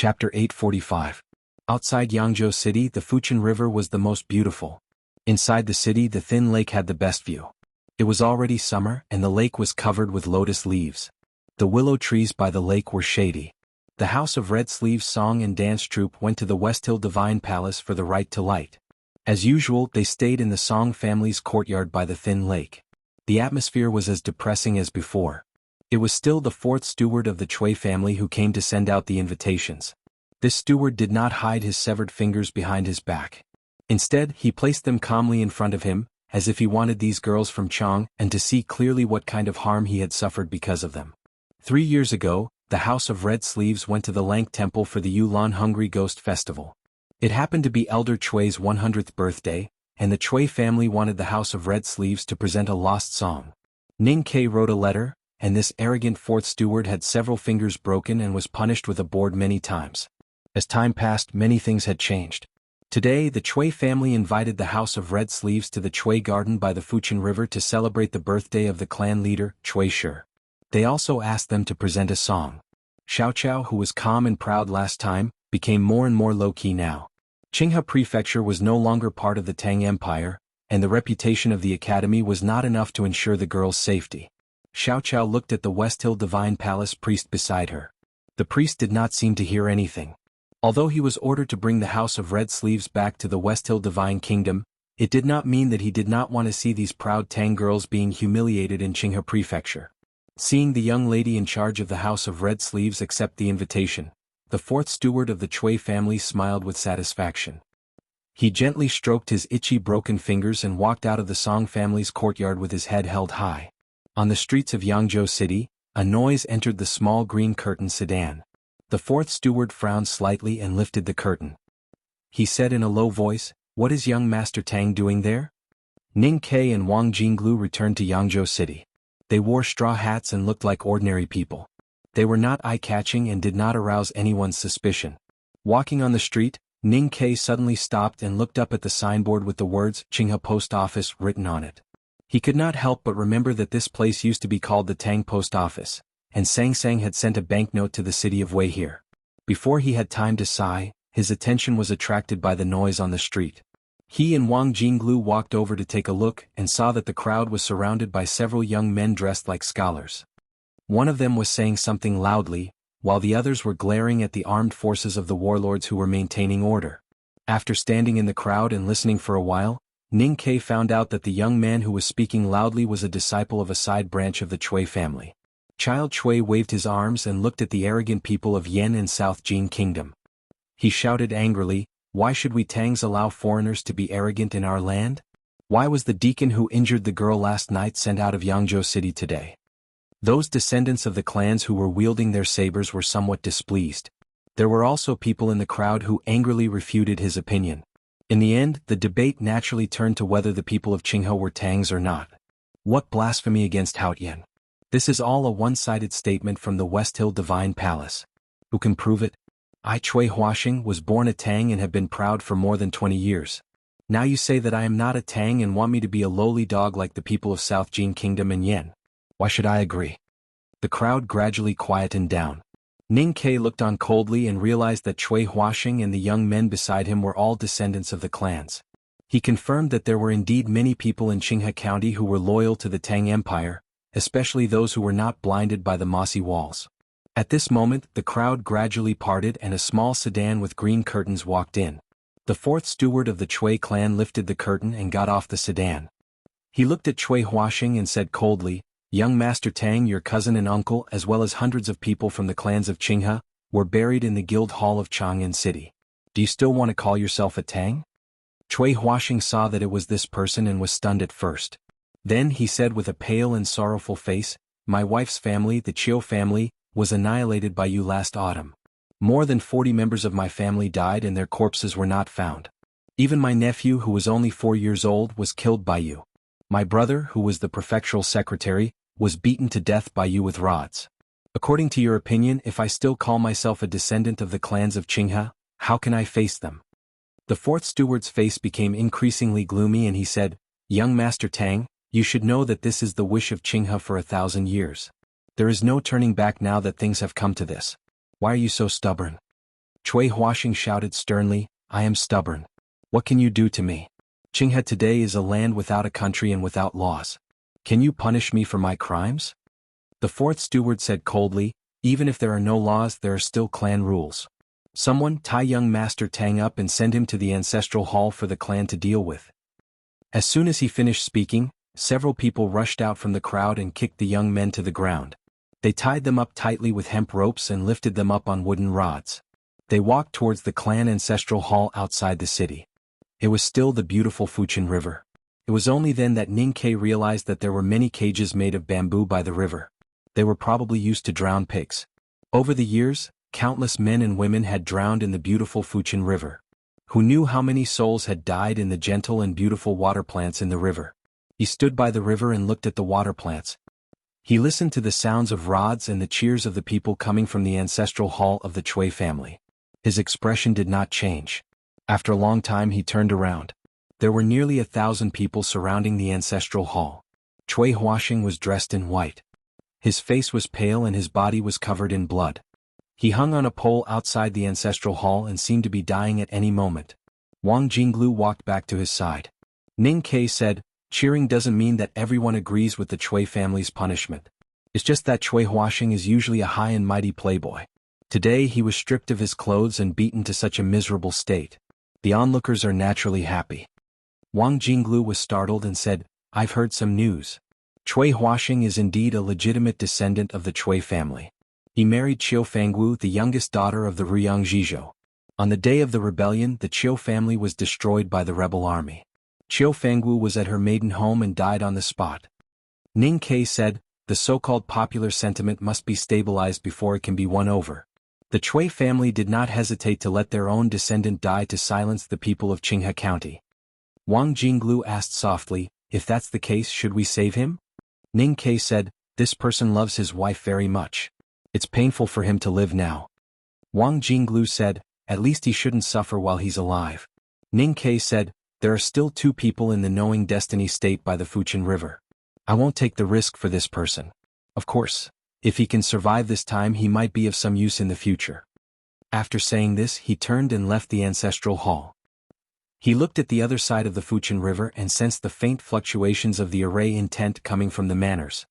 Chapter 845. Outside Yangzhou City, the Fuchin River was the most beautiful. Inside the city, the thin lake had the best view. It was already summer, and the lake was covered with lotus leaves. The willow trees by the lake were shady. The House of Red Sleeves song and dance troupe went to the West Hill Divine Palace for the right to light. As usual, they stayed in the Song family's courtyard by the thin lake. The atmosphere was as depressing as before. It was still the fourth steward of the Chui family who came to send out the invitations. This steward did not hide his severed fingers behind his back. Instead, he placed them calmly in front of him, as if he wanted these girls from Chang and to see clearly what kind of harm he had suffered because of them. 3 years ago, the House of Red Sleeves went to the Lank Temple for the Yulan Hungry Ghost Festival. It happened to be Elder Chui's 100th birthday, and the Chui family wanted the House of Red Sleeves to present a lost song. Ning Ke wrote a letter, and this arrogant fourth steward had several fingers broken and was punished with a board many times. As time passed, many things had changed. Today, the Chui family invited the House of Red Sleeves to the Chui Garden by the Fuchin River to celebrate the birthday of the clan leader, Chui Shi. They also asked them to present a song. Xiao Chao, who was calm and proud last time, became more and more low-key now. Qinghe Prefecture was no longer part of the Tang Empire, and the reputation of the academy was not enough to ensure the girl's safety. Xiao Chao looked at the West Hill Divine Palace priest beside her. The priest did not seem to hear anything. Although he was ordered to bring the House of Red Sleeves back to the West Hill Divine Kingdom, it did not mean that he did not want to see these proud Tang girls being humiliated in Qinghe Prefecture. Seeing the young lady in charge of the House of Red Sleeves accept the invitation, the fourth steward of the Chui family smiled with satisfaction. He gently stroked his itchy broken fingers and walked out of the Song family's courtyard with his head held high. On the streets of Yangzhou City, a noise entered the small green curtain sedan. The fourth steward frowned slightly and lifted the curtain. He said in a low voice, "What is young Master Tang doing there?" Ning Ke and Wang Jinglu returned to Yangzhou City. They wore straw hats and looked like ordinary people. They were not eye-catching and did not arouse anyone's suspicion. Walking on the street, Ning Ke suddenly stopped and looked up at the signboard with the words Qinghe Post Office written on it. He could not help but remember that this place used to be called the Tang Post Office, and Sang Sang had sent a banknote to the city of Wei here. Before he had time to sigh, his attention was attracted by the noise on the street. He and Wang Jinglu walked over to take a look and saw that the crowd was surrounded by several young men dressed like scholars. One of them was saying something loudly, while the others were glaring at the armed forces of the warlords who were maintaining order. After standing in the crowd and listening for a while, Ning Ke found out that the young man who was speaking loudly was a disciple of a side branch of the Chui family. Child Chui waved his arms and looked at the arrogant people of Yen and South Jin Kingdom. He shouted angrily, "Why should we Tangs allow foreigners to be arrogant in our land? Why was the deacon who injured the girl last night sent out of Yangzhou City today?" Those descendants of the clans who were wielding their sabers were somewhat displeased. There were also people in the crowd who angrily refuted his opinion. In the end, the debate naturally turned to whether the people of Qinghe were Tangs or not. What blasphemy against Haotian! This is all a one-sided statement from the West Hill Divine Palace. Who can prove it? I Chui Huaxing was born a Tang and have been proud for more than 20 years. Now you say that I am not a Tang and want me to be a lowly dog like the people of South Jin Kingdom and Yen. Why should I agree? The crowd gradually quietened down. Ning Ke looked on coldly and realized that Chui Huaxing and the young men beside him were all descendants of the clans. He confirmed that there were indeed many people in Qinghe County who were loyal to the Tang Empire, especially those who were not blinded by the mossy walls. At this moment, the crowd gradually parted and a small sedan with green curtains walked in. The fourth steward of the Chui clan lifted the curtain and got off the sedan. He looked at Chui Huaxing and said coldly, "Young Master Tang, your cousin and uncle, as well as hundreds of people from the clans of Qinghe, were buried in the guild hall of Chang'an City. Do you still want to call yourself a Tang?" Chui Huaxing saw that it was this person and was stunned at first. Then he said with a pale and sorrowful face, "My wife's family, the Chiu family, was annihilated by you last autumn. More than 40 members of my family died and their corpses were not found. Even my nephew, who was only 4 years old, was killed by you. My brother, who was the prefectural secretary, was beaten to death by you with rods. According to your opinion, if I still call myself a descendant of the clans of Qinghe, how can I face them?" The fourth steward's face became increasingly gloomy and he said, "Young Master Tang, you should know that this is the wish of Qinghe for 1,000 years. There is no turning back now that things have come to this. Why are you so stubborn?" Cui Huaxing shouted sternly, I am stubborn. What can you do to me? Qinghe today is a land without a country and without laws. Can you punish me for my crimes? The fourth steward said coldly, even if there are no laws, there are still clan rules. Someone tie young Master Tang up and send him to the ancestral hall for the clan to deal with. As soon as he finished speaking, several people rushed out from the crowd and kicked the young men to the ground. They tied them up tightly with hemp ropes and lifted them up on wooden rods. They walked towards the clan ancestral hall outside the city. It was still the beautiful Fuchin River. It was only then that Ning Ke realized that there were many cages made of bamboo by the river. They were probably used to drown pigs. Over the years, countless men and women had drowned in the beautiful Fuchin River. Who knew how many souls had died in the gentle and beautiful water plants in the river? He stood by the river and looked at the water plants. He listened to the sounds of rods and the cheers of the people coming from the ancestral hall of the Cui family. His expression did not change. After a long time he turned around. There were nearly 1,000 people surrounding the ancestral hall. Cui Huaxing was dressed in white. His face was pale and his body was covered in blood. He hung on a pole outside the ancestral hall and seemed to be dying at any moment. Wang Jinglu walked back to his side. Ning Ke said, cheering doesn't mean that everyone agrees with the Cui family's punishment. It's just that Cui Huaxing is usually a high and mighty playboy. Today he was stripped of his clothes and beaten to such a miserable state. The onlookers are naturally happy. Wang Jinglu was startled and said, I've heard some news. Cui Huaxing is indeed a legitimate descendant of the Cui family. He married Qiu Fangwu, the youngest daughter of the Ruyang Zhizhou. On the day of the rebellion, the Qiu family was destroyed by the rebel army. Qiu Fangwu was at her maiden home and died on the spot. Ning Ke said, the so-called popular sentiment must be stabilized before it can be won over. The Cui family did not hesitate to let their own descendant die to silence the people of Qinghe County. Wang Jinglu asked softly, if that's the case, should we save him? Ning Ke said, this person loves his wife very much. It's painful for him to live now. Wang Jinglu said, at least he shouldn't suffer while he's alive. Ning Ke said, there are still 2 people in the knowing destiny state by the Fuchin River. I won't take the risk for this person. Of course, if he can survive this time, he might be of some use in the future. After saying this, he turned and left the ancestral hall. He looked at the other side of the Fuchin River and sensed the faint fluctuations of the array intent coming from the manors.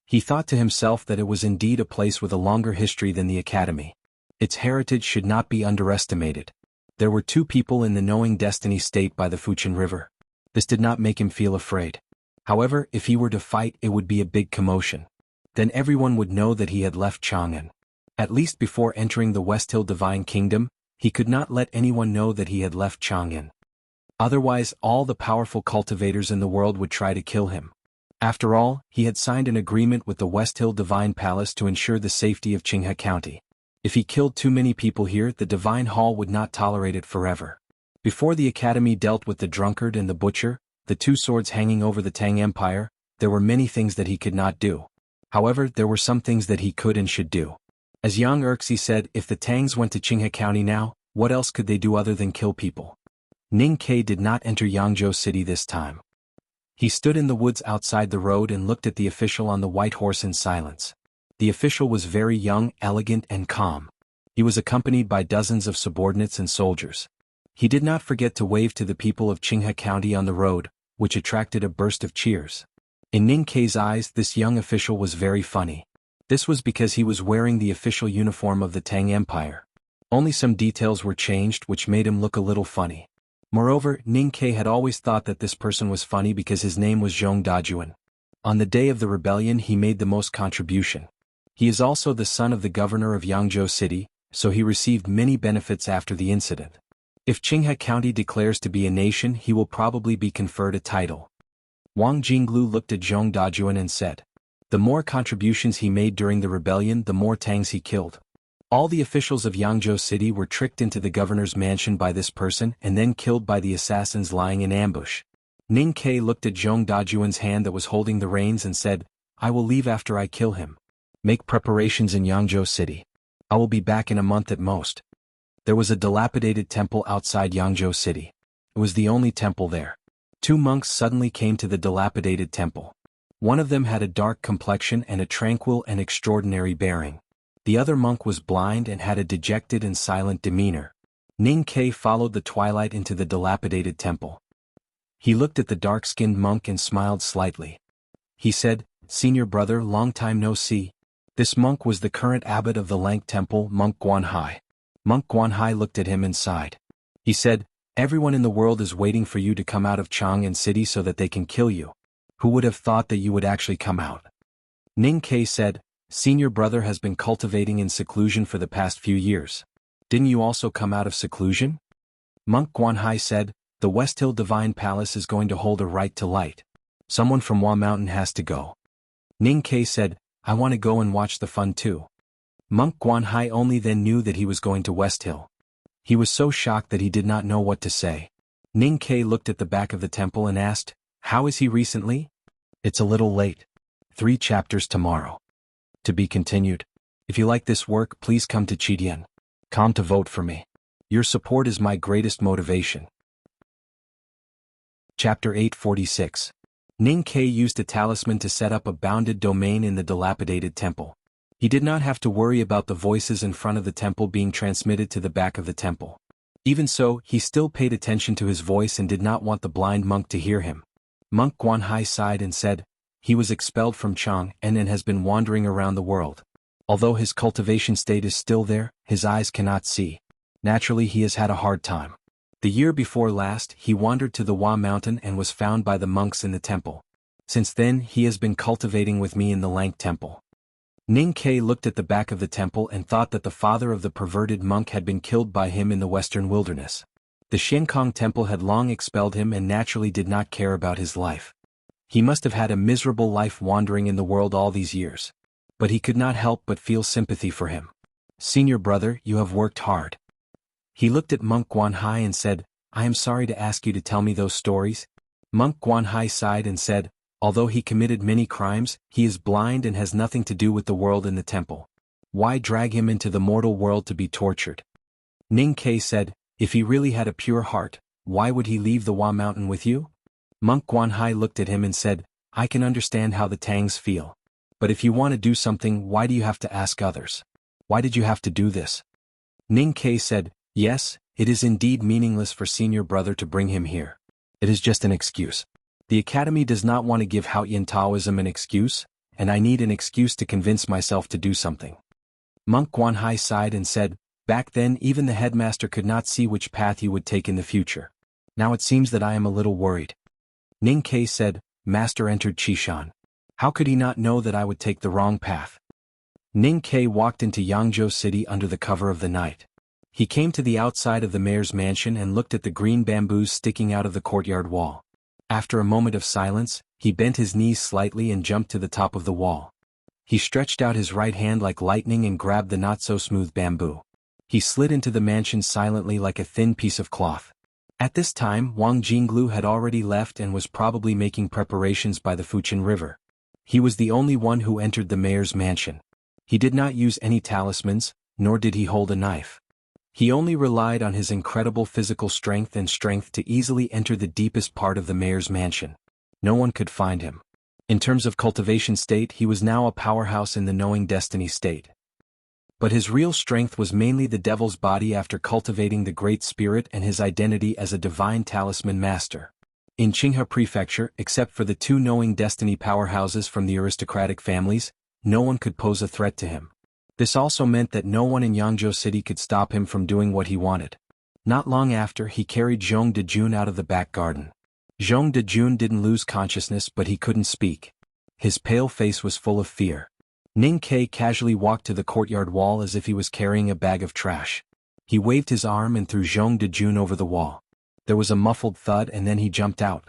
He thought to himself that it was indeed a place with a longer history than the academy. Its heritage should not be underestimated. There were 2 people in the knowing destiny state by the Fuchin River. This did not make him feel afraid. However, if he were to fight, it would be a big commotion. Then everyone would know that he had left Chang'an. At least before entering the West Hill Divine Kingdom, he could not let anyone know that he had left Chang'an. Otherwise, all the powerful cultivators in the world would try to kill him. After all, he had signed an agreement with the West Hill Divine Palace to ensure the safety of Qinghe County. If he killed too many people here, the Divine Hall would not tolerate it forever. Before the Academy dealt with the drunkard and the butcher, the 2 swords hanging over the Tang Empire, there were many things that he could not do. However, there were some things that he could and should do. As Yang Erxi said, if the Tangs went to Qinghe County now, what else could they do other than kill people? Ning Ke did not enter Yangzhou City this time. He stood in the woods outside the road and looked at the official on the white horse in silence. The official was very young, elegant, and calm. He was accompanied by dozens of subordinates and soldiers. He did not forget to wave to the people of Qinghe County on the road, which attracted a burst of cheers. In Ning Ke's eyes, this young official was very funny. This was because he was wearing the official uniform of the Tang Empire. Only some details were changed which made him look a little funny. Moreover, Ning Ke had always thought that this person was funny because his name was Zhong Dajuan. On the day of the rebellion he made the most contribution. He is also the son of the governor of Yangzhou City, so he received many benefits after the incident. If Qinghe County declares to be a nation, he will probably be conferred a title. Wang Jinglu looked at Zhong Dajuan and said, the more contributions he made during the rebellion, the more Tangs he killed. All the officials of Yangzhou City were tricked into the governor's mansion by this person and then killed by the assassins lying in ambush. Ning Ke looked at Zhong Dajuan's hand that was holding the reins and said, I will leave after I kill him. Make preparations in Yangzhou City. I will be back in a month at most. There was a dilapidated temple outside Yangzhou City. It was the only temple there. 2 monks suddenly came to the dilapidated temple. One of them had a dark complexion and a tranquil and extraordinary bearing. The other monk was blind and had a dejected and silent demeanor. Ning Ke followed the twilight into the dilapidated temple. He looked at the dark-skinned monk and smiled slightly. He said, "Senior brother, long time no see." This monk was the current abbot of the Lank Temple, Monk Guanhai. Monk Guanhai looked at him and sighed. He said, "Everyone in the world is waiting for you to come out of Chang'an City so that they can kill you. Who would have thought that you would actually come out?" Ning Ke said, "Senior brother has been cultivating in seclusion for the past few years. Didn't you also come out of seclusion?" Monk Guanhai said, "The West Hill Divine Palace is going to hold a right to light. Someone from Hua Mountain has to go." Ning Ke said, "I want to go and watch the fun too." Monk Guanhai only then knew that he was going to West Hill. He was so shocked that he did not know what to say. Ning Ke looked at the back of the temple and asked, "How is he recently?" "It's a little late. 3 chapters tomorrow. To be continued. If you like this work, please come to Chidian.com to vote for me. Your support is my greatest motivation." Chapter 846. Ning Ke used a talisman to set up a bounded domain in the dilapidated temple. He did not have to worry about the voices in front of the temple being transmitted to the back of the temple. Even so, he still paid attention to his voice and did not want the blind monk to hear him. Monk Guanhai sighed and said, "He was expelled from Chang'an and has been wandering around the world. Although his cultivation state is still there, his eyes cannot see. Naturally, he has had a hard time. The year before last, he wandered to the Hua Mountain and was found by the monks in the temple. Since then, he has been cultivating with me in the Lank Temple." Ning Ke looked at the back of the temple and thought that the father of the perverted monk had been killed by him in the western wilderness. The Xiankong Temple had long expelled him and naturally did not care about his life. He must have had a miserable life wandering in the world all these years. But he could not help but feel sympathy for him. "Senior brother, you have worked hard." He looked at Monk Guanhai and said, "I am sorry to ask you to tell me those stories." Monk Guanhai sighed and said, "Although he committed many crimes, he is blind and has nothing to do with the world in the temple. Why drag him into the mortal world to be tortured?" Ning Ke said, "If he really had a pure heart, why would he leave the Hua Mountain with you?" Monk Guanhai looked at him and said, "I can understand how the Tangs feel. But if you want to do something, why do you have to ask others? Why did you have to do this?" Ning Ke said, "Yes, it is indeed meaningless for senior brother to bring him here. It is just an excuse. The academy does not want to give Haoyan Taoism an excuse, and I need an excuse to convince myself to do something." Monk Guanhai sighed and said, "Back then even the headmaster could not see which path you would take in the future. Now it seems that I am a little worried." Ning Ke said, "Master entered Qishan. How could he not know that I would take the wrong path?" Ning Ke walked into Yangzhou City under the cover of the night. He came to the outside of the mayor's mansion and looked at the green bamboos sticking out of the courtyard wall. After a moment of silence, he bent his knees slightly and jumped to the top of the wall. He stretched out his right hand like lightning and grabbed the not-so-smooth bamboo. He slid into the mansion silently like a thin piece of cloth. At this time, Wang Jinglu had already left and was probably making preparations by the Fuchin River. He was the only one who entered the mayor's mansion. He did not use any talismans, nor did he hold a knife. He only relied on his incredible physical strength to easily enter the deepest part of the mayor's mansion. No one could find him. In terms of cultivation state, he was now a powerhouse in the knowing destiny state. But his real strength was mainly the devil's body after cultivating the Great Spirit and his identity as a divine talisman master. In Qinghe Prefecture, except for the 2 knowing destiny powerhouses from the aristocratic families, no one could pose a threat to him. This also meant that no one in Yangzhou City could stop him from doing what he wanted. Not long after, he carried Zhong Dejun out of the back garden. Zhong Dejun didn't lose consciousness, but he couldn't speak. His pale face was full of fear. Ning Ke casually walked to the courtyard wall as if he was carrying a bag of trash. He waved his arm and threw Zhong Dejun over the wall. There was a muffled thud and then he jumped out.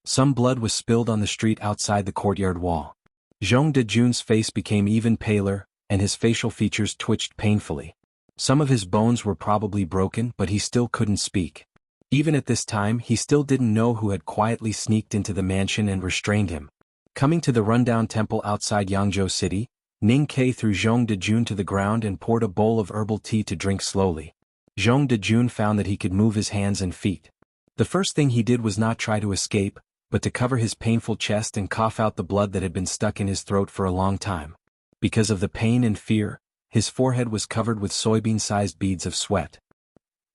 Some blood was spilled on the street outside the courtyard wall. Zhong Dejun's face became even paler, and his facial features twitched painfully. Some of his bones were probably broken, but he still couldn't speak. Even at this time, he still didn't know who had quietly sneaked into the mansion and restrained him. Coming to the rundown temple outside Yangzhou City, Ning Ke threw Zhong Dejun to the ground and poured a bowl of herbal tea to drink slowly. Zhong Dejun found that he could move his hands and feet. The first thing he did was not try to escape, but to cover his painful chest and cough out the blood that had been stuck in his throat for a long time. Because of the pain and fear, His forehead was covered with soybean-sized beads of sweat.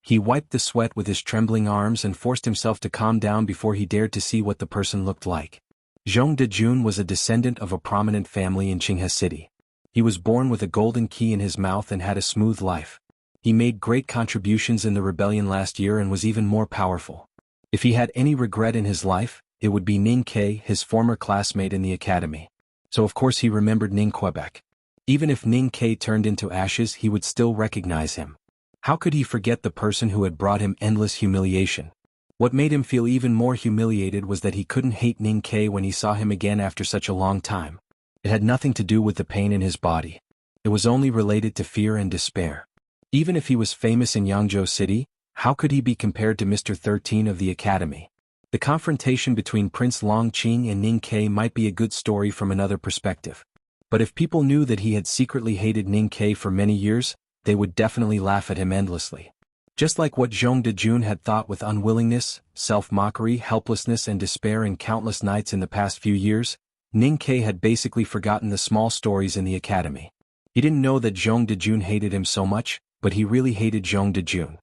He wiped the sweat with his trembling arms and forced himself to calm down before he dared to see what the person looked like. Zhong Dejun was a descendant of a prominent family in Qinghe City. He was born with a golden key in his mouth and had a smooth life. He made great contributions in the rebellion last year and was even more powerful. If he had any regret in his life, it would be Ning Ke, his former classmate in the academy. So of course he remembered Ning Quebec. Even if Ning Ke turned into ashes, he would still recognize him. How could he forget the person who had brought him endless humiliation? What made him feel even more humiliated was that he couldn't hate Ning Ke when he saw him again after such a long time. It had nothing to do with the pain in his body. It was only related to fear and despair. Even if he was famous in Yangzhou City, how could he be compared to Mr. 13 of the academy? The confrontation between Prince Longqing and Ning Ke might be a good story from another perspective. But if people knew that he had secretly hated Ning Ke for many years, they would definitely laugh at him endlessly. Just like what Zhong Dejun had thought with unwillingness, self-mockery, helplessness and despair in countless nights in the past few years, Ning Ke had basically forgotten the small stories in the academy. He didn't know that Zhong Dejun hated him so much, but he really hated Zhong Dejun.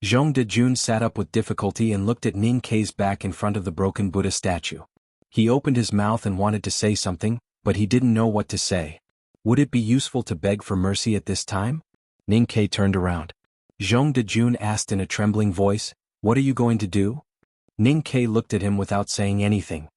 Zhong Dejun sat up with difficulty and looked at Ning Ke's back in front of the broken Buddha statue. He opened his mouth and wanted to say something, but he didn't know what to say. Would it be useful to beg for mercy at this time? Ning Ke turned around. Zhong Dejun asked in a trembling voice, "What are you going to do?" Ning Ke looked at him without saying anything.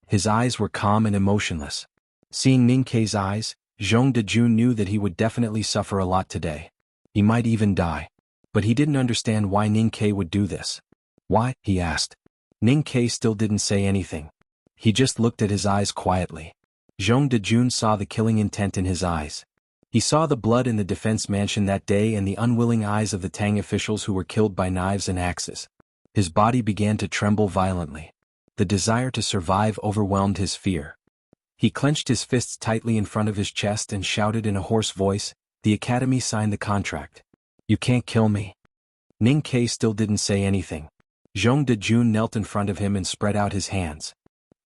His eyes were calm and emotionless. Seeing Ning Ke's eyes, Zhong Dejun knew that he would definitely suffer a lot today. He might even die. But he didn't understand why Ning Ke would do this. "Why?" he asked. Ning Ke still didn't say anything. He just looked at his eyes quietly. Zhong Dejun saw the killing intent in his eyes. He saw the blood in the defense mansion that day and the unwilling eyes of the Tang officials who were killed by knives and axes. His body began to tremble violently. The desire to survive overwhelmed his fear. He clenched his fists tightly in front of his chest and shouted in a hoarse voice, "The academy signed the contract. You can't kill me." Ning Ke still didn't say anything. Zhong Dejun knelt in front of him and spread out his hands.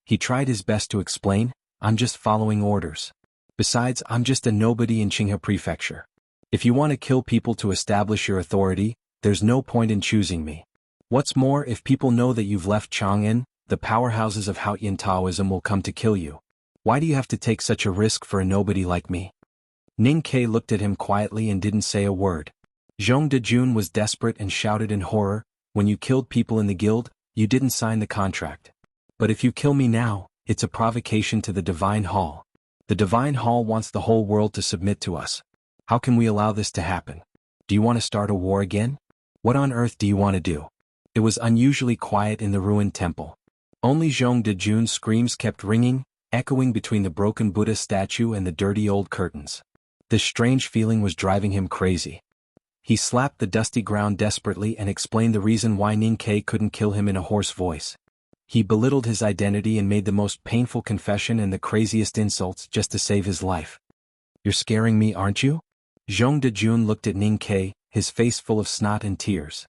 He tried his best to explain, "I'm just following orders. Besides, I'm just a nobody in Qinghe Prefecture. If you want to kill people to establish your authority, there's no point in choosing me. What's more, if people know that you've left Chang'an, the powerhouses of Haotian Taoism will come to kill you. Why do you have to take such a risk for a nobody like me?" Ning Ke looked at him quietly and didn't say a word. Zhong Dejun was desperate and shouted in horror, "When you killed people in the guild, you didn't sign the contract. But if you kill me now, it's a provocation to the Divine Hall. The Divine Hall wants the whole world to submit to us. How can we allow this to happen? Do you want to start a war again? What on earth do you want to do?" It was unusually quiet in the ruined temple. Only Zhong Dejun's screams kept ringing, echoing between the broken Buddha statue and the dirty old curtains. This strange feeling was driving him crazy. He slapped the dusty ground desperately and explained the reason why Ning Ke couldn't kill him in a hoarse voice. He belittled his identity and made the most painful confession and the craziest insults just to save his life. "You're scaring me, aren't you?" Zhong Dejun looked at Ning Ke, his face full of snot and tears.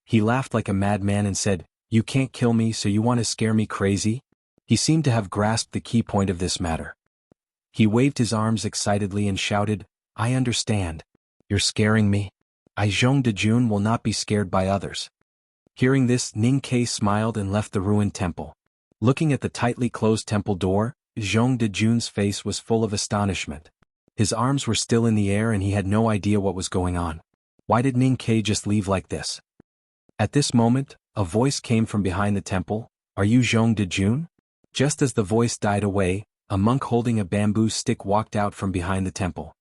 He laughed like a madman and said, "You can't kill me, so you want to scare me crazy?" He seemed to have grasped the key point of this matter. He waved his arms excitedly and shouted, "I understand. You're scaring me. I, Zhong Dejun, will not be scared by others." Hearing this, Ning Ke smiled and left the ruined temple. Looking at the tightly closed temple door, Zhong Dejun's face was full of astonishment. His arms were still in the air and he had no idea what was going on. Why did Ning Ke just leave like this? At this moment, a voice came from behind the temple, "Are you Zhong Dejun?" Just as the voice died away, a monk holding a bamboo stick walked out from behind the temple.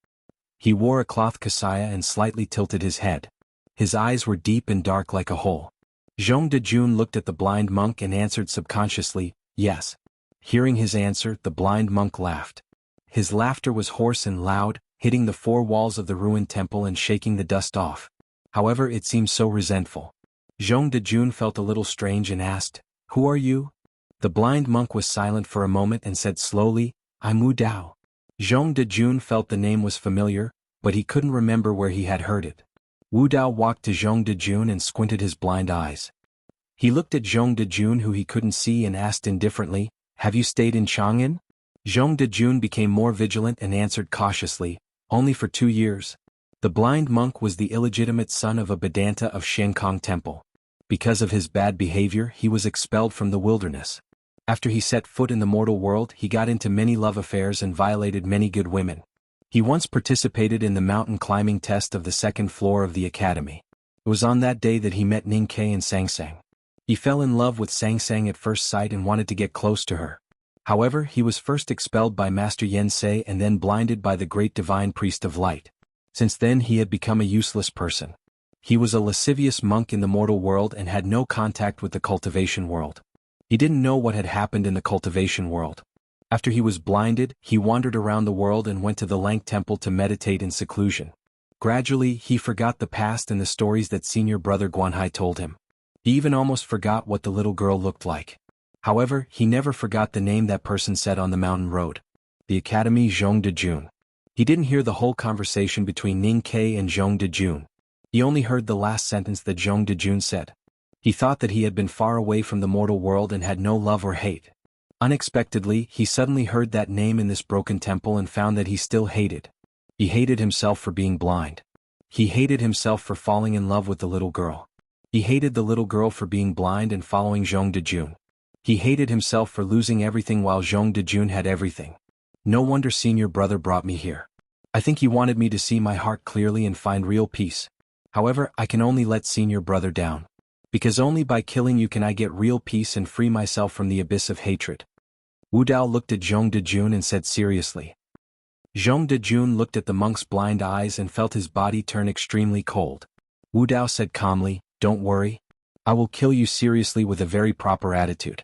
He wore a cloth kasaya and slightly tilted his head. His eyes were deep and dark like a hole. Zhong Dejun looked at the blind monk and answered subconsciously, "Yes." Hearing his answer, the blind monk laughed. His laughter was hoarse and loud, hitting the four walls of the ruined temple and shaking the dust off. However, it seemed so resentful. Zhong Dejun felt a little strange and asked, "Who are you?" The blind monk was silent for a moment and said slowly, "I'm Wu Dao." Zhong Dejun felt the name was familiar, but he couldn't remember where he had heard it. Wu Dao walked to Zhong Dejun and squinted his blind eyes. He looked at Zhong Dejun, who he couldn't see, and asked indifferently, "Have you stayed in Chang'an?" Zhong Dejun became more vigilant and answered cautiously, Only for 2 years. The blind monk was the illegitimate son of a Vedanta of Shenkong Temple. Because of his bad behavior, he was expelled from the wilderness. After he set foot in the mortal world, he got into many love affairs and violated many good women. He once participated in the mountain climbing test of the second floor of the academy. It was on that day that he met Ning Ke and Sang Sang. He fell in love with Sang Sang at first sight and wanted to get close to her. However, he was first expelled by Master Yen Sei and then blinded by the great divine priest of light. Since then he had become a useless person. He was a lascivious monk in the mortal world and had no contact with the cultivation world. He didn't know what had happened in the cultivation world. After he was blinded, he wandered around the world and went to the Lang Temple to meditate in seclusion. Gradually, he forgot the past and the stories that senior brother Guanhai told him. He even almost forgot what the little girl looked like. However, he never forgot the name that person said on the mountain road. The Academy Zhong de Jun. He didn't hear the whole conversation between Ning Ke and Zhong de Jun. He only heard the last sentence that Zhong de Jun said. He thought that he had been far away from the mortal world and had no love or hate. Unexpectedly, he suddenly heard that name in this broken temple and found that he still hated. He hated himself for being blind. He hated himself for falling in love with the little girl. He hated the little girl for being blind and following Zhong de Jun. He hated himself for losing everything while Zhong de Jun had everything. No wonder senior brother brought me here. I think he wanted me to see my heart clearly and find real peace. However, I can only let senior brother down. Because only by killing you can I get real peace and free myself from the abyss of hatred. Wu Dao looked at Zhong de Jun and said seriously. Zhong de Jun looked at the monk's blind eyes and felt his body turn extremely cold. Wu Dao said calmly, "Don't worry. I will kill you seriously with a very proper attitude."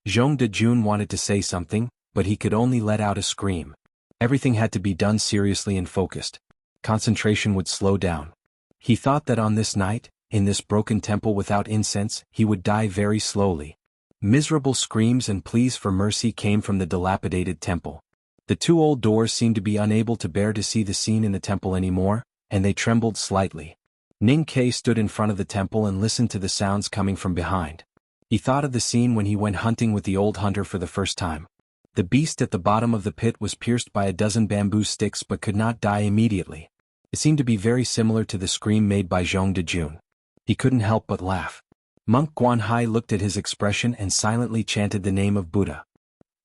Zhong de Jun wanted to say something, but he could only let out a scream. Everything had to be done seriously and focused. Concentration would slow down. He thought that on this night, in this broken temple without incense, he would die very slowly. Miserable screams and pleas for mercy came from the dilapidated temple. The two old doors seemed to be unable to bear to see the scene in the temple anymore, and they trembled slightly. Ning Ke stood in front of the temple and listened to the sounds coming from behind. He thought of the scene when he went hunting with the old hunter for the first time. The beast at the bottom of the pit was pierced by a dozen bamboo sticks but could not die immediately. It seemed to be very similar to the scream made by Zhong de Jun. He couldn't help but laugh. Monk Guanhai looked at his expression and silently chanted the name of Buddha.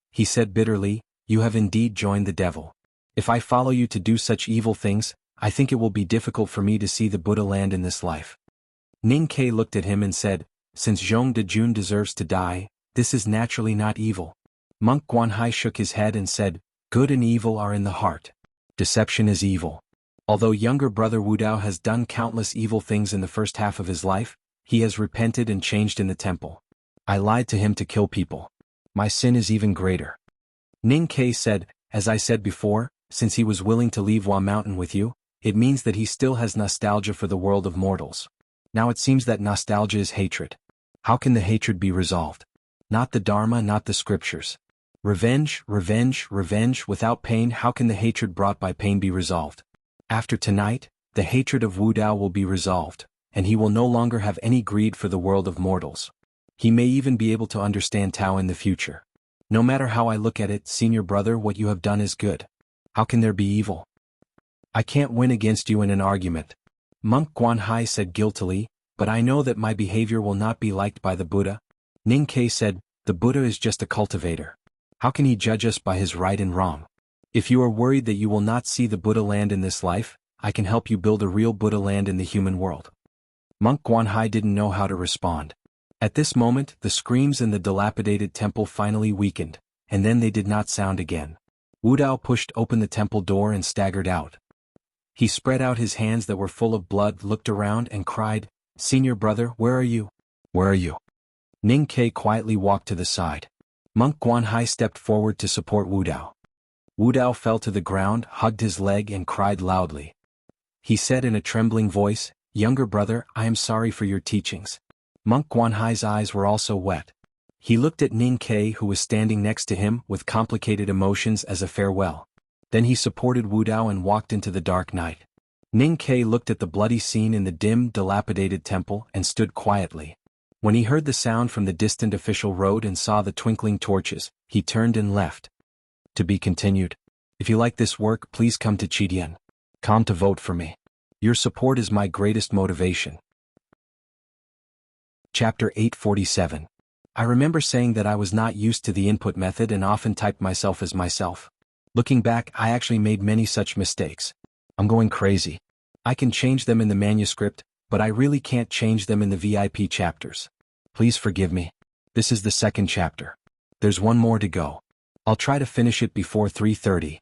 He said bitterly, "You have indeed joined the devil. If I follow you to do such evil things, I think it will be difficult for me to see the Buddha land in this life." Ning Ke looked at him and said, "Since Zhong de Jun deserves to die, this is naturally not evil." Monk Guanhai shook his head and said, "Good and evil are in the heart. Deception is evil. Although younger brother Wu Dao has done countless evil things in the first half of his life, he has repented and changed in the temple. I lied to him to kill people. My sin is even greater." Ning Ke said, "As I said before, since he was willing to leave Hua Mountain with you, it means that he still has nostalgia for the world of mortals. Now it seems that nostalgia is hatred. How can the hatred be resolved? Not the Dharma, not the scriptures. Revenge, revenge, revenge without pain. How can the hatred brought by pain be resolved? After tonight, the hatred of Wu Dao will be resolved, and he will no longer have any greed for the world of mortals. He may even be able to understand Tao in the future. No matter how I look at it, senior brother, what you have done is good. How can there be evil? I can't win against you in an argument." Monk Guanhai said guiltily, "But I know that my behavior will not be liked by the Buddha." Ning Ke said, "The Buddha is just a cultivator. How can he judge us by his right and wrong? If you are worried that you will not see the Buddha land in this life, I can help you build a real Buddha land in the human world." Monk Guanhai didn't know how to respond. At this moment, the screams in the dilapidated temple finally weakened, and then they did not sound again. Wu Dao pushed open the temple door and staggered out. He spread out his hands that were full of blood, looked around and cried, "Senior brother, where are you? Where are you?" Ning Ke quietly walked to the side. Monk Guanhai stepped forward to support Wu Dao. Wu Dao fell to the ground, hugged his leg and cried loudly. He said in a trembling voice, "Younger brother, I am sorry for your teachings." Monk Guanhai's eyes were also wet. He looked at Ning Ke, who was standing next to him, with complicated emotions as a farewell. Then he supported Wu Dao and walked into the dark night. Ning Ke looked at the bloody scene in the dim, dilapidated temple and stood quietly. When he heard the sound from the distant official road and saw the twinkling torches, he turned and left. To be continued. If you like this work, please come to Chidian. Come to vote for me. Your support is my greatest motivation. Chapter 847. I remember saying that I was not used to the input method and often typed myself as myself. Looking back, I actually made many such mistakes. I'm going crazy. I can change them in the manuscript, but I really can't change them in the VIP chapters. Please forgive me. This is the second chapter. There's one more to go. I'll try to finish it before 3:30.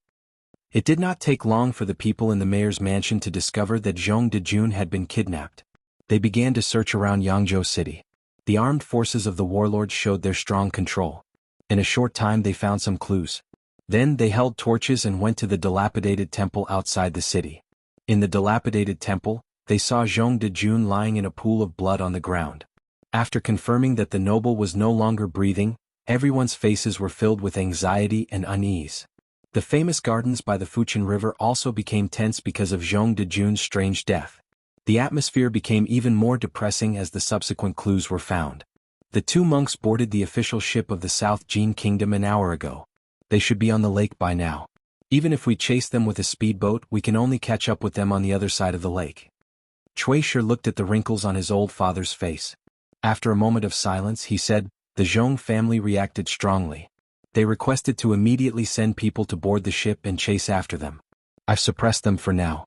It did not take long for the people in the mayor's mansion to discover that Zhong Dejun had been kidnapped. They began to search around Yangzhou City. The armed forces of the warlords showed their strong control. In a short time they found some clues. Then they held torches and went to the dilapidated temple outside the city. In the dilapidated temple, they saw Zhong Dejun lying in a pool of blood on the ground. After confirming that the noble was no longer breathing, everyone's faces were filled with anxiety and unease. The famous gardens by the Fuchin River also became tense because of Zhong Dejun's strange death. The atmosphere became even more depressing as the subsequent clues were found. The two monks boarded the official ship of the South Jin Kingdom an hour ago. They should be on the lake by now. Even if we chase them with a speedboat, we can only catch up with them on the other side of the lake. Cui Shi looked at the wrinkles on his old father's face. After a moment of silence, he said, "The Zhong family reacted strongly. They requested to immediately send people to board the ship and chase after them. I've suppressed them for now."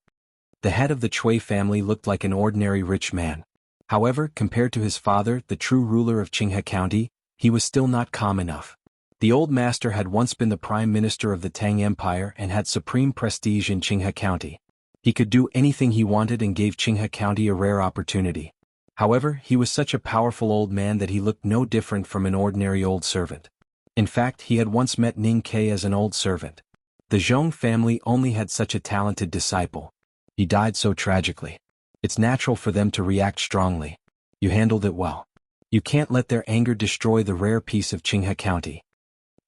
The head of the Cui family looked like an ordinary rich man. However, compared to his father, the true ruler of Qinghe County, he was still not calm enough. The old master had once been the prime minister of the Tang Empire and had supreme prestige in Qinghe County. He could do anything he wanted and gave Qinghe County a rare opportunity. However, he was such a powerful old man that he looked no different from an ordinary old servant. In fact, he had once met Ning Ke as an old servant. The Zhong family only had such a talented disciple. He died so tragically. It's natural for them to react strongly. You handled it well. You can't let their anger destroy the rare peace of Qinghe County.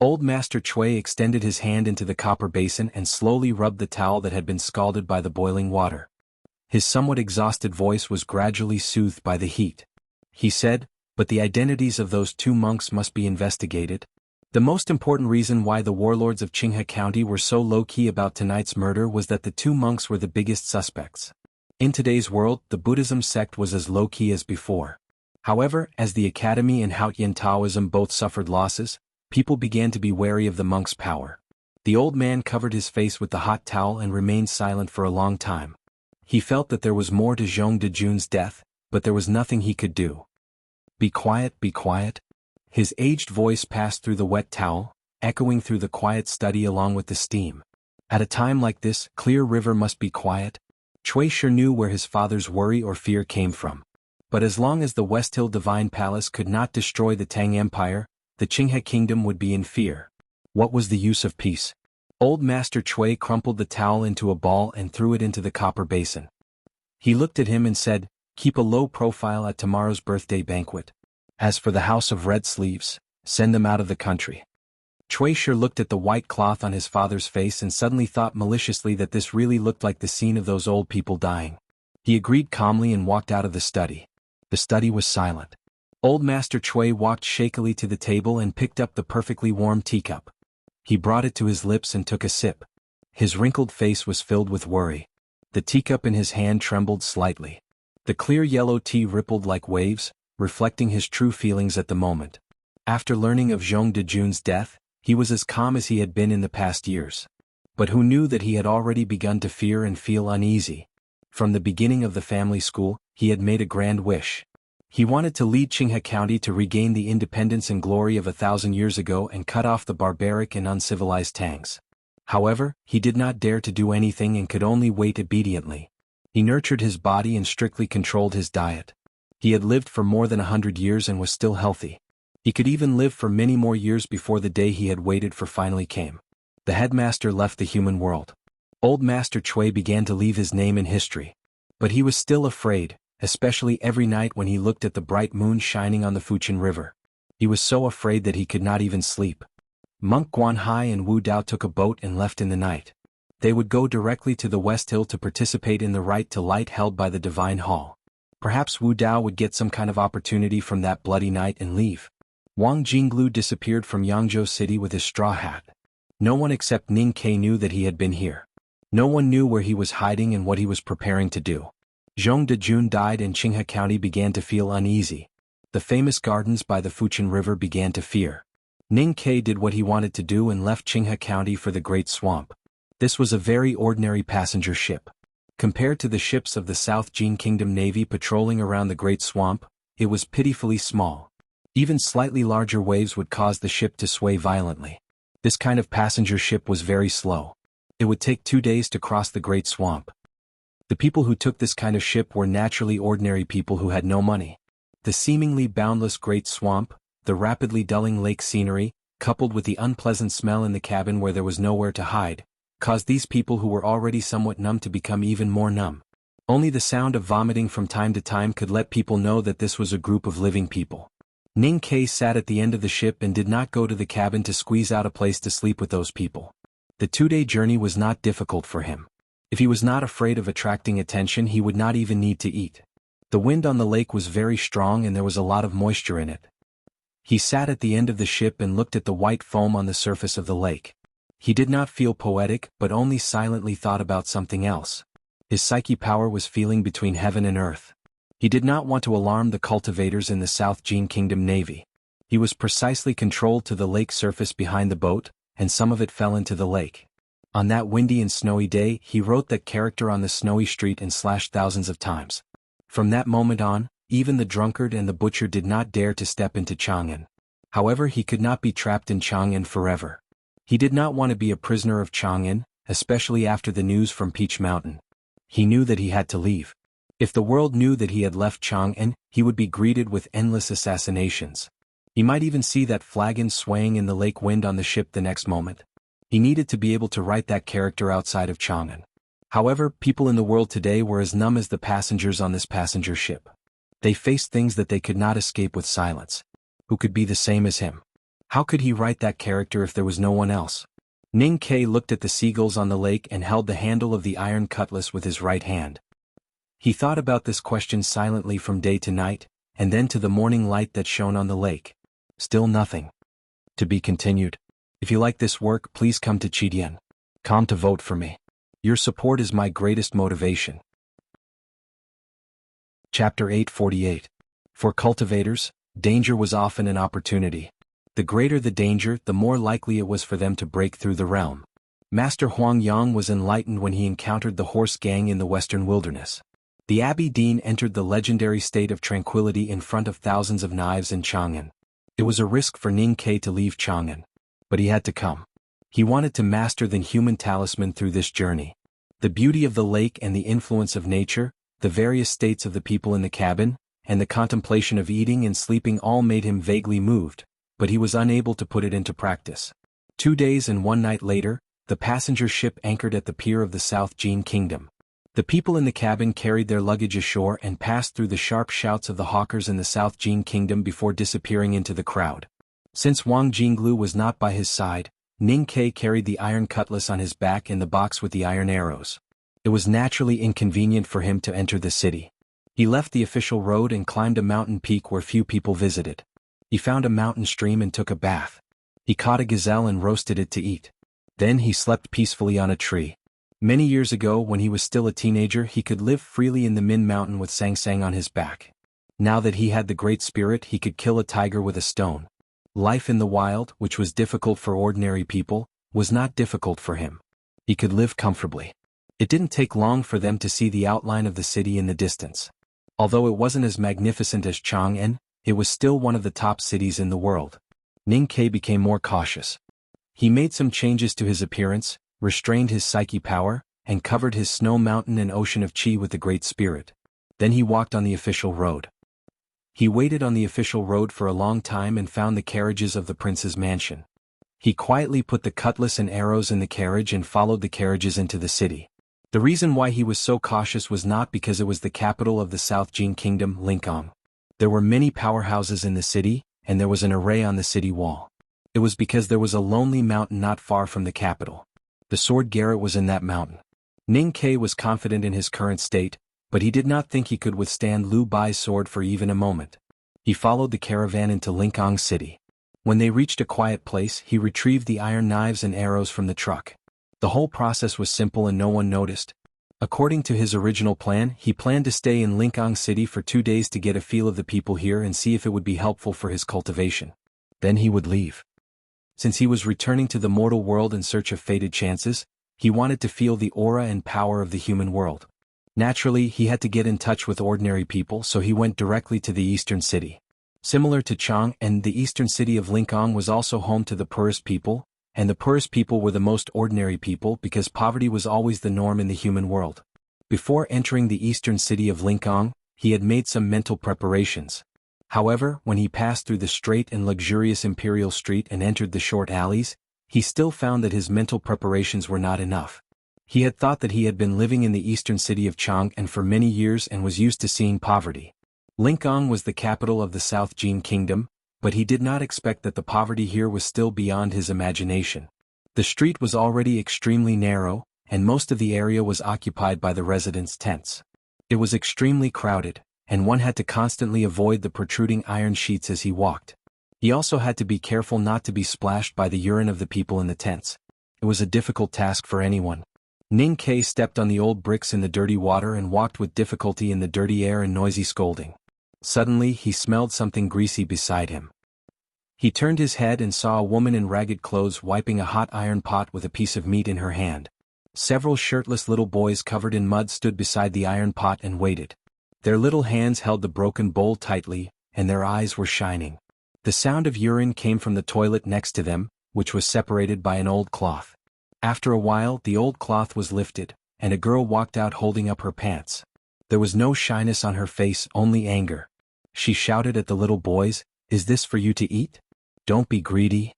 Old Master Cui extended his hand into the copper basin and slowly rubbed the towel that had been scalded by the boiling water. His somewhat exhausted voice was gradually soothed by the heat. He said, "But the identities of those two monks must be investigated. The most important reason why the warlords of Qinghe County were so low-key about tonight's murder was that the two monks were the biggest suspects. In today's world, the Buddhism sect was as low-key as before. However, as the Academy and Haotian Taoism both suffered losses, people began to be wary of the monks' power." The old man covered his face with the hot towel and remained silent for a long time. He felt that there was more to Zhong Dejun's death, but there was nothing he could do. Be quiet, be quiet." His aged voice passed through the wet towel, echoing through the quiet study along with the steam. At a time like this, Clear River must be quiet. Cui sure knew where his father's worry or fear came from. But as long as the West Hill Divine Palace could not destroy the Tang Empire, the Qinghe Kingdom would be in fear. What was the use of peace? Old Master Cui crumpled the towel into a ball and threw it into the copper basin. He looked at him and said, "Keep a low profile at tomorrow's birthday banquet. As for the House of Red Sleeves, send them out of the country." Cui Shi looked at the white cloth on his father's face and suddenly thought maliciously that this really looked like the scene of those old people dying. He agreed calmly and walked out of the study. The study was silent. Old Master Cui walked shakily to the table and picked up the perfectly warm teacup. He brought it to his lips and took a sip. His wrinkled face was filled with worry. The teacup in his hand trembled slightly. The clear yellow tea rippled like waves, reflecting his true feelings at the moment. After learning of Zhong Dejun's death, he was as calm as he had been in the past years. But who knew that he had already begun to fear and feel uneasy? From the beginning of the family school, he had made a grand wish. He wanted to lead Qinghe County to regain the independence and glory of 1,000 years ago and cut off the barbaric and uncivilized Tangs. However, he did not dare to do anything and could only wait obediently. He nurtured his body and strictly controlled his diet. He had lived for more than 100 years and was still healthy. He could even live for many more years before the day he had waited for finally came. The headmaster left the human world. Old Master Cui began to leave his name in history. But he was still afraid, especially every night when he looked at the bright moon shining on the Fuchin River. He was so afraid that he could not even sleep. Monk Guanhai and Wu Dao took a boat and left in the night. They would go directly to the West Hill to participate in the right to light held by the Divine Hall. Perhaps Wu Dao would get some kind of opportunity from that bloody night and leave. Wang Jinglu disappeared from Yangzhou City with his straw hat. No one except Ning Ke knew that he had been here. No one knew where he was hiding and what he was preparing to do. Zhong Dejun died and Qinghe County began to feel uneasy. The famous gardens by the Fuchin River began to fear. Ning Ke did what he wanted to do and left Qinghe County for the Great Swamp. This was a very ordinary passenger ship. Compared to the ships of the South Jin Kingdom Navy patrolling around the Great Swamp, it was pitifully small. Even slightly larger waves would cause the ship to sway violently. This kind of passenger ship was very slow. It would take 2 days to cross the Great Swamp. The people who took this kind of ship were naturally ordinary people who had no money. The seemingly boundless Great Swamp, the rapidly dulling lake scenery, coupled with the unpleasant smell in the cabin where there was nowhere to hide, caused these people who were already somewhat numb to become even more numb. Only the sound of vomiting from time to time could let people know that this was a group of living people. Ning Ke sat at the end of the ship and did not go to the cabin to squeeze out a place to sleep with those people. The 2-day journey was not difficult for him. If he was not afraid of attracting attention, he would not even need to eat. The wind on the lake was very strong and there was a lot of moisture in it. He sat at the end of the ship and looked at the white foam on the surface of the lake. He did not feel poetic, but only silently thought about something else. His psyche power was feeling between heaven and earth. He did not want to alarm the cultivators in the South Jin Kingdom Navy. He was precisely controlled to the lake surface behind the boat, and some of it fell into the lake. On that windy and snowy day, he wrote that character on the snowy street and slashed thousands of times. From that moment on, even the drunkard and the butcher did not dare to step into Chang'an. However, he could not be trapped in Chang'an forever. He did not want to be a prisoner of Chang'an, especially after the news from Peach Mountain. He knew that he had to leave. If the world knew that he had left Chang'an, he would be greeted with endless assassinations. He might even see that flagon swaying in the lake wind on the ship the next moment. He needed to be able to write that character outside of Chang'an. However, people in the world today were as numb as the passengers on this passenger ship. They faced things that they could not escape with silence. Who could be the same as him? How could he write that character if there was no one else? Ning Ke looked at the seagulls on the lake and held the handle of the iron cutlass with his right hand. He thought about this question silently from day to night, and then to the morning light that shone on the lake. Still nothing. To be continued. If you like this work, please come to Chidian.com to vote for me. Your support is my greatest motivation. Chapter 848. For cultivators, danger was often an opportunity. The greater the danger, the more likely it was for them to break through the realm. Master Huang Yang was enlightened when he encountered the horse gang in the western wilderness. The Abbey Dean entered the legendary state of tranquility in front of thousands of knives in Chang'an. It was a risk for Ning Ke to leave Chang'an. But he had to come. He wanted to master the human talisman through this journey. The beauty of the lake and the influence of nature, the various states of the people in the cabin, and the contemplation of eating and sleeping all made him vaguely moved, but he was unable to put it into practice. 2 days and 1 night later, the passenger ship anchored at the pier of the South Jin Kingdom. The people in the cabin carried their luggage ashore and passed through the sharp shouts of the hawkers in the South Jin Kingdom before disappearing into the crowd. Since Wang Jinglu was not by his side, Ning Ke carried the iron cutlass on his back in the box with the iron arrows. It was naturally inconvenient for him to enter the city. He left the official road and climbed a mountain peak where few people visited. He found a mountain stream and took a bath. He caught a gazelle and roasted it to eat. Then he slept peacefully on a tree. Many years ago, when he was still a teenager, he could live freely in the Min Mountain with Sang Sang on his back. Now that he had the Great Spirit, he could kill a tiger with a stone. Life in the wild, which was difficult for ordinary people, was not difficult for him. He could live comfortably. It didn't take long for them to see the outline of the city in the distance. Although it wasn't as magnificent as Chang'an, it was still one of the top cities in the world. Ning Ke became more cautious. He made some changes to his appearance, restrained his psyche power, and covered his snow mountain and ocean of chi with the Great Spirit. Then he walked on the official road. He waited on the official road for a long time and found the carriages of the prince's mansion. He quietly put the cutlass and arrows in the carriage and followed the carriages into the city. The reason why he was so cautious was not because it was the capital of the South Jin Kingdom, Lingang. There were many powerhouses in the city, and there was an array on the city wall. It was because there was a lonely mountain not far from the capital. The sword garret was in that mountain. Ning Ke was confident in his current state, but he did not think he could withstand Liu Bai's sword for even a moment. He followed the caravan into Lingang City. When they reached a quiet place, he retrieved the iron knives and arrows from the truck. The whole process was simple and no one noticed. According to his original plan, he planned to stay in Lingang City for 2 days to get a feel of the people here and see if it would be helpful for his cultivation. Then he would leave. Since he was returning to the mortal world in search of fated chances, he wanted to feel the aura and power of the human world. Naturally, he had to get in touch with ordinary people, so he went directly to the eastern city. Similar to Chang, and the eastern city of Lingang was also home to the poorest people, and the poorest people were the most ordinary people because poverty was always the norm in the human world. Before entering the eastern city of Lingang, he had made some mental preparations. However, when he passed through the straight and luxurious Imperial Street and entered the short alleys, he still found that his mental preparations were not enough. He had thought that he had been living in the eastern city of Chang and for many years and was used to seeing poverty. Lingang was the capital of the South Jin Kingdom, but he did not expect that the poverty here was still beyond his imagination. The street was already extremely narrow, and most of the area was occupied by the residents' tents. It was extremely crowded, and one had to constantly avoid the protruding iron sheets as he walked. He also had to be careful not to be splashed by the urine of the people in the tents. It was a difficult task for anyone. Ning Ke stepped on the old bricks in the dirty water and walked with difficulty in the dirty air and noisy scolding. Suddenly he smelled something greasy beside him. He turned his head and saw a woman in ragged clothes wiping a hot iron pot with a piece of meat in her hand. Several shirtless little boys covered in mud stood beside the iron pot and waited. Their little hands held the broken bowl tightly, and their eyes were shining. The sound of urine came from the toilet next to them, which was separated by an old cloth. After a while, the old cloth was lifted, and a girl walked out holding up her pants. There was no shyness on her face, only anger. She shouted at the little boys, "Is this for you to eat? Don't be greedy."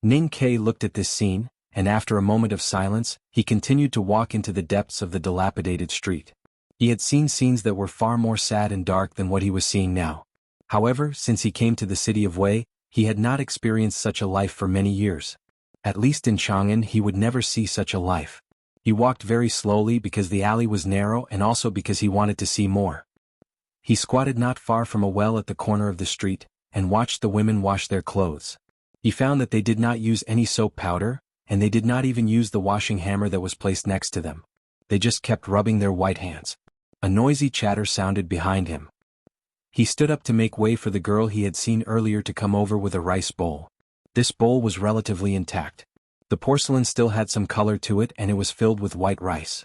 Ning Ke looked at this scene, and after a moment of silence, he continued to walk into the depths of the dilapidated street. He had seen scenes that were far more sad and dark than what he was seeing now. However, since he came to the city of Wei, he had not experienced such a life for many years. At least in Chang'an he would never see such a life. He walked very slowly because the alley was narrow and also because he wanted to see more. He squatted not far from a well at the corner of the street, and watched the women wash their clothes. He found that they did not use any soap powder, and they did not even use the washing hammer that was placed next to them. They just kept rubbing their white hands. A noisy chatter sounded behind him. He stood up to make way for the girl he had seen earlier to come over with a rice bowl. This bowl was relatively intact. The porcelain still had some color to it and it was filled with white rice.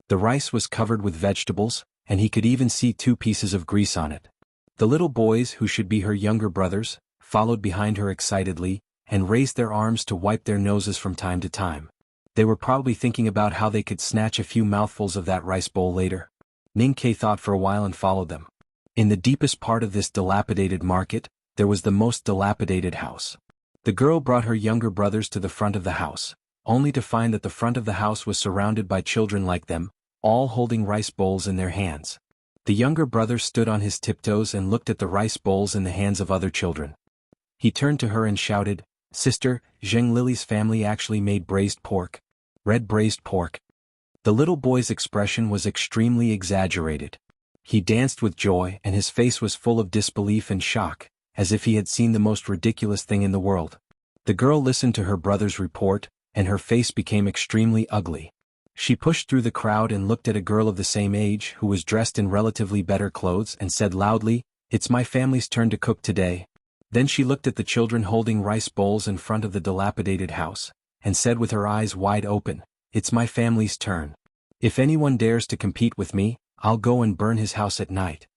The rice was covered with vegetables, and he could even see 2 pieces of grease on it. The little boys, who should be her younger brothers, followed behind her excitedly, and raised their arms to wipe their noses from time to time. They were probably thinking about how they could snatch a few mouthfuls of that rice bowl later. Ning Ke thought for a while and followed them. In the deepest part of this dilapidated market, there was the most dilapidated house. The girl brought her younger brothers to the front of the house, only to find that the front of the house was surrounded by children like them, all holding rice bowls in their hands. The younger brother stood on his tiptoes and looked at the rice bowls in the hands of other children. He turned to her and shouted, "Sister, Zheng Lily's family actually made braised pork. Red braised pork." The little boy's expression was extremely exaggerated. He danced with joy and his face was full of disbelief and shock, as if he had seen the most ridiculous thing in the world. The girl listened to her brother's report, and her face became extremely ugly. She pushed through the crowd and looked at a girl of the same age who was dressed in relatively better clothes and said loudly, "It's my family's turn to cook today." Then she looked at the children holding rice bowls in front of the dilapidated house, and said with her eyes wide open, "It's my family's turn. If anyone dares to compete with me, I'll go and burn his house at night."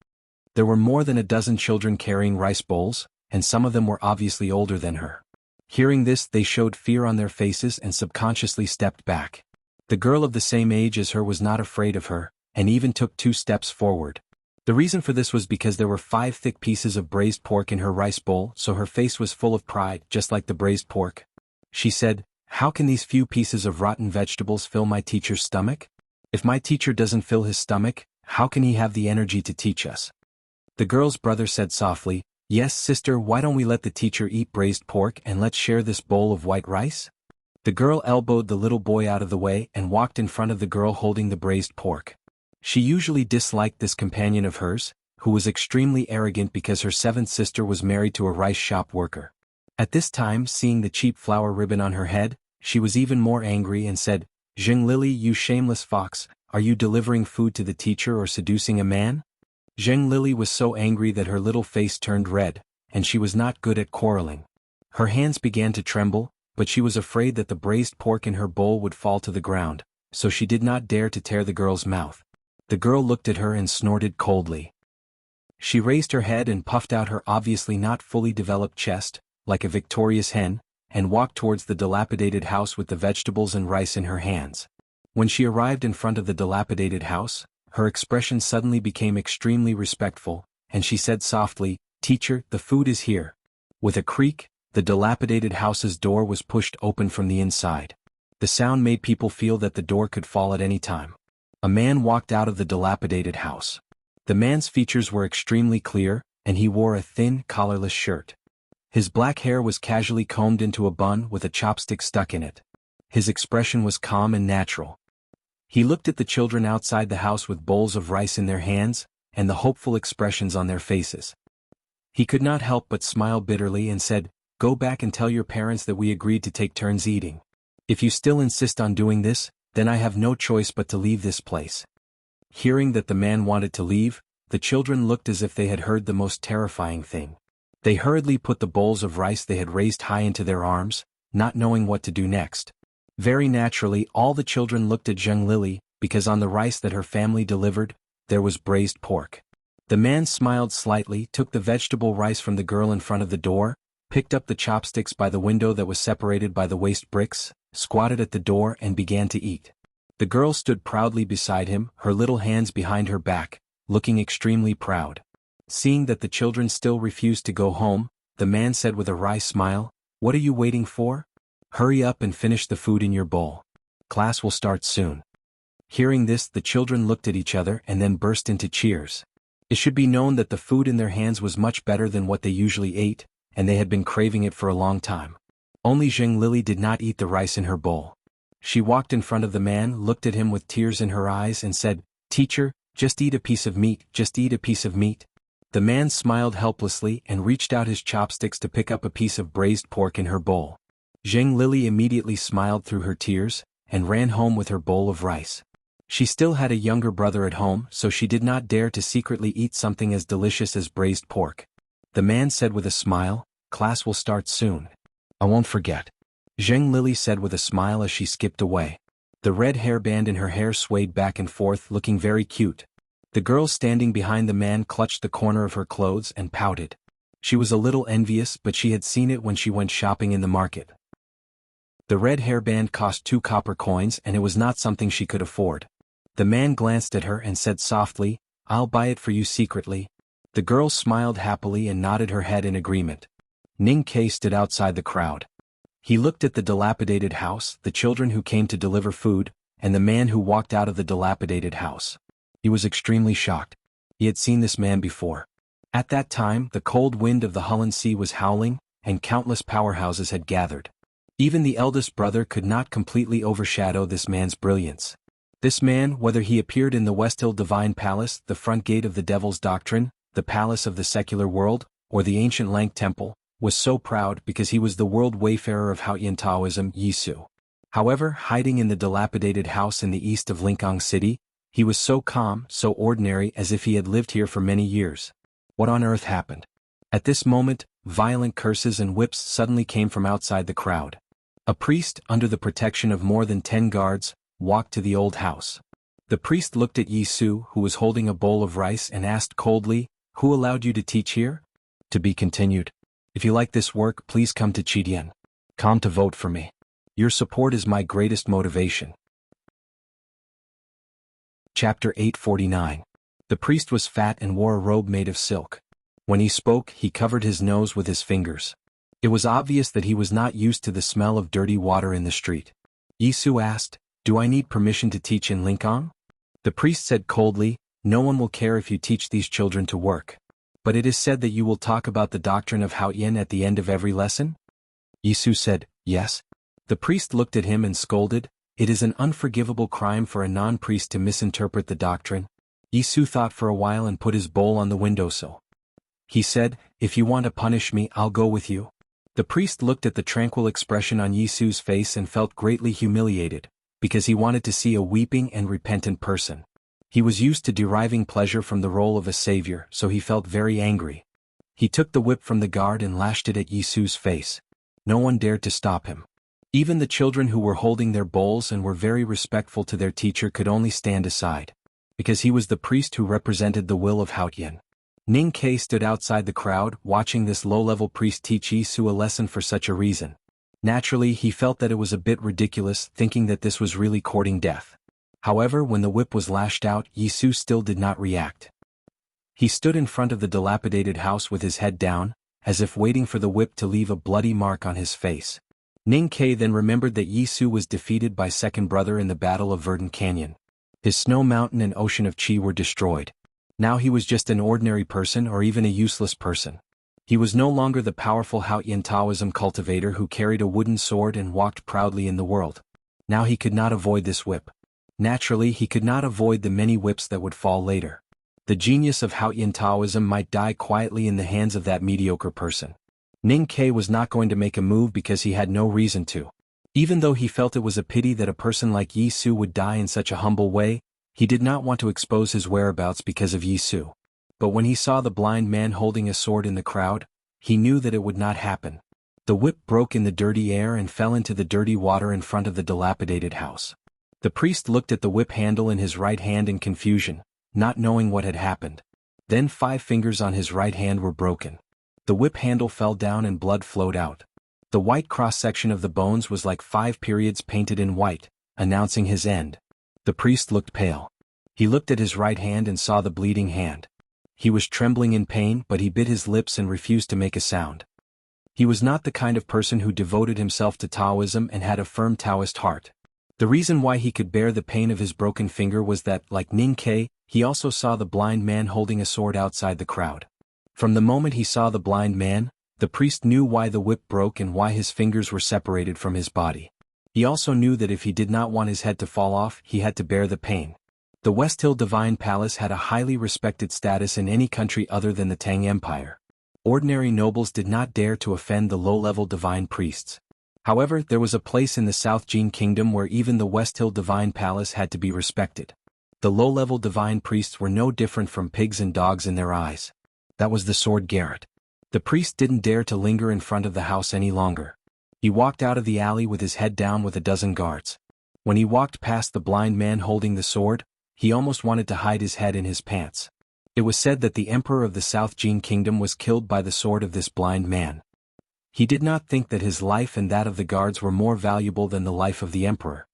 There were more than a dozen children carrying rice bowls, and some of them were obviously older than her. Hearing this, they showed fear on their faces and subconsciously stepped back. The girl of the same age as her was not afraid of her, and even took 2 steps forward. The reason for this was because there were 5 thick pieces of braised pork in her rice bowl, so her face was full of pride, just like the braised pork. She said, "How can these few pieces of rotten vegetables fill my teacher's stomach? If my teacher doesn't fill his stomach, how can he have the energy to teach us?" The girl's brother said softly, "Yes, sister, why don't we let the teacher eat braised pork and let's share this bowl of white rice?" The girl elbowed the little boy out of the way and walked in front of the girl holding the braised pork. She usually disliked this companion of hers, who was extremely arrogant because her 7th sister was married to a rice shop worker. At this time, seeing the cheap flower ribbon on her head, She was even more angry and said, "Zheng Lili, you shameless fox, are you delivering food to the teacher or seducing a man?" Zheng Lili was so angry that her little face turned red, and she was not good at quarreling. Her hands began to tremble, but she was afraid that the braised pork in her bowl would fall to the ground, so she did not dare to tear the girl's mouth. The girl looked at her and snorted coldly. She raised her head and puffed out her obviously not fully developed chest, like a victorious hen, and walked towards the dilapidated house with the vegetables and rice in her hands. When she arrived in front of the dilapidated house, her expression suddenly became extremely respectful, and she said softly, "Teacher, the food is here." With a creak, the dilapidated house's door was pushed open from the inside. The sound made people feel that the door could fall at any time. A man walked out of the dilapidated house. The man's features were extremely clear, and he wore a thin, collarless shirt. His black hair was casually combed into a bun with a chopstick stuck in it. His expression was calm and natural. He looked at the children outside the house with bowls of rice in their hands, and the hopeful expressions on their faces. He could not help but smile bitterly and said, "Go back and tell your parents that we agreed to take turns eating. If you still insist on doing this, then I have no choice but to leave this place." Hearing that the man wanted to leave, the children looked as if they had heard the most terrifying thing. They hurriedly put the bowls of rice they had raised high into their arms, not knowing what to do next. Very naturally, all the children looked at Zheng Lili, because on the rice that her family delivered, there was braised pork. The man smiled slightly, took the vegetable rice from the girl in front of the door, picked up the chopsticks by the window that was separated by the waste bricks, squatted at the door and began to eat. The girl stood proudly beside him, her little hands behind her back, looking extremely proud. Seeing that the children still refused to go home, the man said with a wry smile, "What are you waiting for? Hurry up and finish the food in your bowl. Class will start soon." Hearing this, the children looked at each other and then burst into cheers. It should be known that the food in their hands was much better than what they usually ate, and they had been craving it for a long time. Only Zheng Lili did not eat the rice in her bowl. She walked in front of the man, looked at him with tears in her eyes and said, "Teacher, just eat a piece of meat, just eat a piece of meat." The man smiled helplessly and reached out his chopsticks to pick up a piece of braised pork in her bowl. Zheng Lili immediately smiled through her tears, and ran home with her bowl of rice. She still had a younger brother at home, so she did not dare to secretly eat something as delicious as braised pork. The man said with a smile, "Class will start soon. I won't forget." Zheng Lili said with a smile as she skipped away. The red hairband in her hair swayed back and forth, looking very cute. The girl standing behind the man clutched the corner of her clothes and pouted. She was a little envious, but she had seen it when she went shopping in the market. The red hairband cost 2 copper coins and it was not something she could afford. The man glanced at her and said softly, "I'll buy it for you secretly." The girl smiled happily and nodded her head in agreement. Ning Kei stood outside the crowd. He looked at the dilapidated house, the children who came to deliver food, and the man who walked out of the dilapidated house. He was extremely shocked. He had seen this man before. At that time, the cold wind of the Hulun Sea was howling, and countless powerhouses had gathered. Even the eldest brother could not completely overshadow this man's brilliance. This man, whether he appeared in the Westhill Divine Palace, the front gate of the Devil's Doctrine, the palace of the secular world, or the ancient Lank Temple, was so proud because he was the world wayfarer of Haoyan Taoism, Yisu. However, hiding in the dilapidated house in the east of Lingang City, he was so calm, so ordinary, as if he had lived here for many years. What on earth happened? At this moment, violent curses and whips suddenly came from outside the crowd. A priest, under the protection of more than 10 guards, walked to the old house. The priest looked at Yisu, who was holding a bowl of rice, and asked coldly, "Who allowed you to teach here?" To be continued. If you like this work, please come to Chidian. Come to vote for me. Your support is my greatest motivation. Chapter 849. The priest was fat and wore a robe made of silk. When he spoke, he covered his nose with his fingers. It was obvious that he was not used to the smell of dirty water in the street. Yisu asked, "Do I need permission to teach in Lingang?" The priest said coldly, "No one will care if you teach these children to work. But it is said that you will talk about the doctrine of Haoyan at the end of every lesson?" Yisu said, "Yes." The priest looked at him and scolded, "It is an unforgivable crime for a non-priest to misinterpret the doctrine." Yisu thought for a while and put his bowl on the windowsill. He said, "If you want to punish me, I'll go with you." The priest looked at the tranquil expression on Yisu's face and felt greatly humiliated, because he wanted to see a weeping and repentant person. He was used to deriving pleasure from the role of a savior, so he felt very angry. He took the whip from the guard and lashed it at Yisu's face. No one dared to stop him. Even the children who were holding their bowls and were very respectful to their teacher could only stand aside, because he was the priest who represented the will of Haotian. Ning Kai stood outside the crowd, watching this low-level priest teach Yisu a lesson for such a reason. Naturally, he felt that it was a bit ridiculous, thinking that this was really courting death. However, when the whip was lashed out, Yisu still did not react. He stood in front of the dilapidated house with his head down, as if waiting for the whip to leave a bloody mark on his face. Ning Kai then remembered that Yisu was defeated by second brother in the Battle of Verdant Canyon. His snow mountain and ocean of chi were destroyed. Now he was just an ordinary person or even a useless person. He was no longer the powerful Haotian Taoism cultivator who carried a wooden sword and walked proudly in the world. Now he could not avoid this whip. Naturally, he could not avoid the many whips that would fall later. The genius of Haotian Taoism might die quietly in the hands of that mediocre person. Ning Kai was not going to make a move because he had no reason to. Even though he felt it was a pity that a person like Yisu would die in such a humble way, he did not want to expose his whereabouts because of Yisu. But when he saw the blind man holding a sword in the crowd, he knew that it would not happen. The whip broke in the dirty air and fell into the dirty water in front of the dilapidated house. The priest looked at the whip handle in his right hand in confusion, not knowing what had happened. Then 5 fingers on his right hand were broken. The whip handle fell down and blood flowed out. The white cross-section of the bones was like 5 periods painted in white, announcing his end. The priest looked pale. He looked at his right hand and saw the bleeding hand. He was trembling in pain, but he bit his lips and refused to make a sound. He was not the kind of person who devoted himself to Taoism and had a firm Taoist heart. The reason why he could bear the pain of his broken finger was that, like Ning Kai, he also saw the blind man holding a sword outside the crowd. From the moment he saw the blind man, the priest knew why the whip broke and why his fingers were separated from his body. He also knew that if he did not want his head to fall off, he had to bear the pain. The West Hill Divine Palace had a highly respected status in any country other than the Tang Empire. Ordinary nobles did not dare to offend the low-level divine priests. However, there was a place in the South Jin Kingdom where even the West Hill Divine Palace had to be respected. The low-level divine priests were no different from pigs and dogs in their eyes. That was the sword garret. The priest didn't dare to linger in front of the house any longer. He walked out of the alley with his head down with a dozen guards. When he walked past the blind man holding the sword, he almost wanted to hide his head in his pants. It was said that the emperor of the South Jin Kingdom was killed by the sword of this blind man. He did not think that his life and that of the guards were more valuable than the life of the emperor.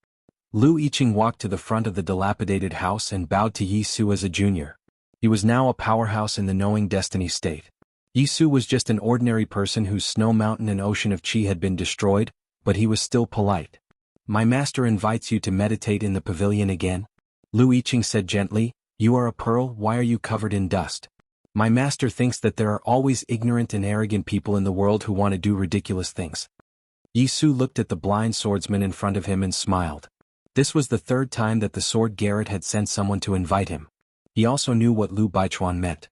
Lu Yiqing walked to the front of the dilapidated house and bowed to Yisu as a junior. He was now a powerhouse in the knowing destiny state. Yisu was just an ordinary person whose snow mountain and ocean of chi had been destroyed, but he was still polite. "My master invites you to meditate in the pavilion again?" Lu Yiqing said gently. "You are a pearl, why are you covered in dust?" "My master thinks that there are always ignorant and arrogant people in the world who want to do ridiculous things." Yisu looked at the blind swordsman in front of him and smiled. This was the 3rd time that the sword garret had sent someone to invite him. He also knew what Lu Baichuan meant.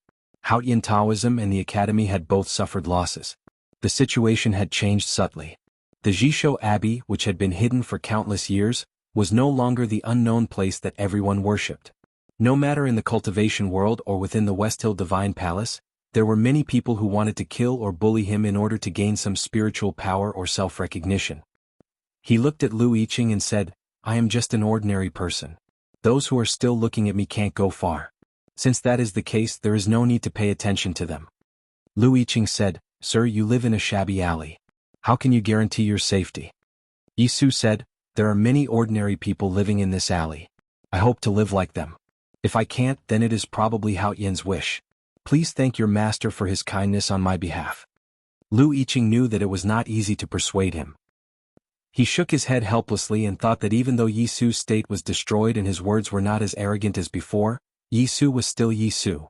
Haotian Taoism and the academy had both suffered losses. The situation had changed subtly. The Jishou Abbey, which had been hidden for countless years, was no longer the unknown place that everyone worshipped. No matter in the cultivation world or within the West Hill Divine Palace, there were many people who wanted to kill or bully him in order to gain some spiritual power or self-recognition. He looked at Lu Yiqing and said, "I am just an ordinary person. Those who are still looking at me can't go far. Since that is the case, there is no need to pay attention to them." Lu Yiqing said, "Sir, you live in a shabby alley. How can you guarantee your safety?" Yisu said, "There are many ordinary people living in this alley. I hope to live like them. If I can't, then it is probably Haotian's wish. Please thank your master for his kindness on my behalf." Lu Yiqing knew that it was not easy to persuade him. He shook his head helplessly and thought that even though Yisu's state was destroyed and his words were not as arrogant as before, Yisu was still Yisu.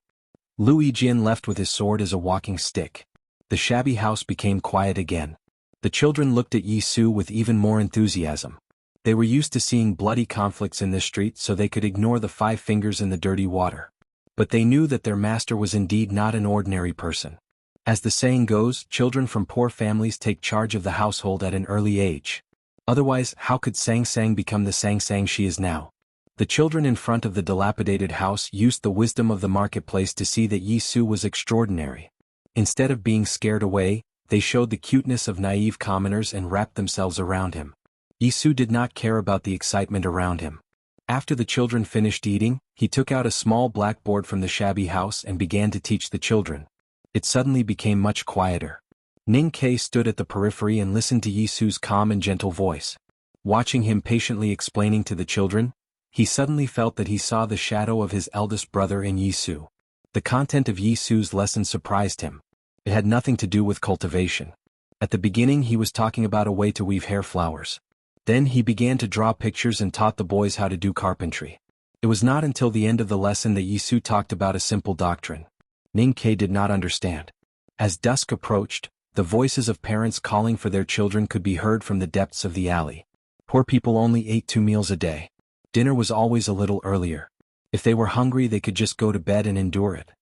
Lu Yijian left with his sword as a walking stick. The shabby house became quiet again. The children looked at Yisu with even more enthusiasm. They were used to seeing bloody conflicts in this street, so they could ignore the 5 fingers in the dirty water. But they knew that their master was indeed not an ordinary person. As the saying goes, children from poor families take charge of the household at an early age. Otherwise, how could Sang Sang become the Sang Sang she is now? The children in front of the dilapidated house used the wisdom of the marketplace to see that Yi Su was extraordinary. Instead of being scared away, they showed the cuteness of naive commoners and wrapped themselves around him. Yi Su did not care about the excitement around him. After the children finished eating, he took out a small blackboard from the shabby house and began to teach the children. It suddenly became much quieter. Ning Kei stood at the periphery and listened to Yi Su's calm and gentle voice. Watching him patiently explaining to the children, he suddenly felt that he saw the shadow of his eldest brother in Yi Su. The content of Yi Su's lesson surprised him. It had nothing to do with cultivation. At the beginning he was talking about a way to weave hair flowers. Then he began to draw pictures and taught the boys how to do carpentry. It was not until the end of the lesson that Yi Su talked about a simple doctrine. Ning Kei did not understand. As dusk approached, the voices of parents calling for their children could be heard from the depths of the alley. Poor people only ate 2 meals a day. Dinner was always a little earlier. If they were hungry they could just go to bed and endure it.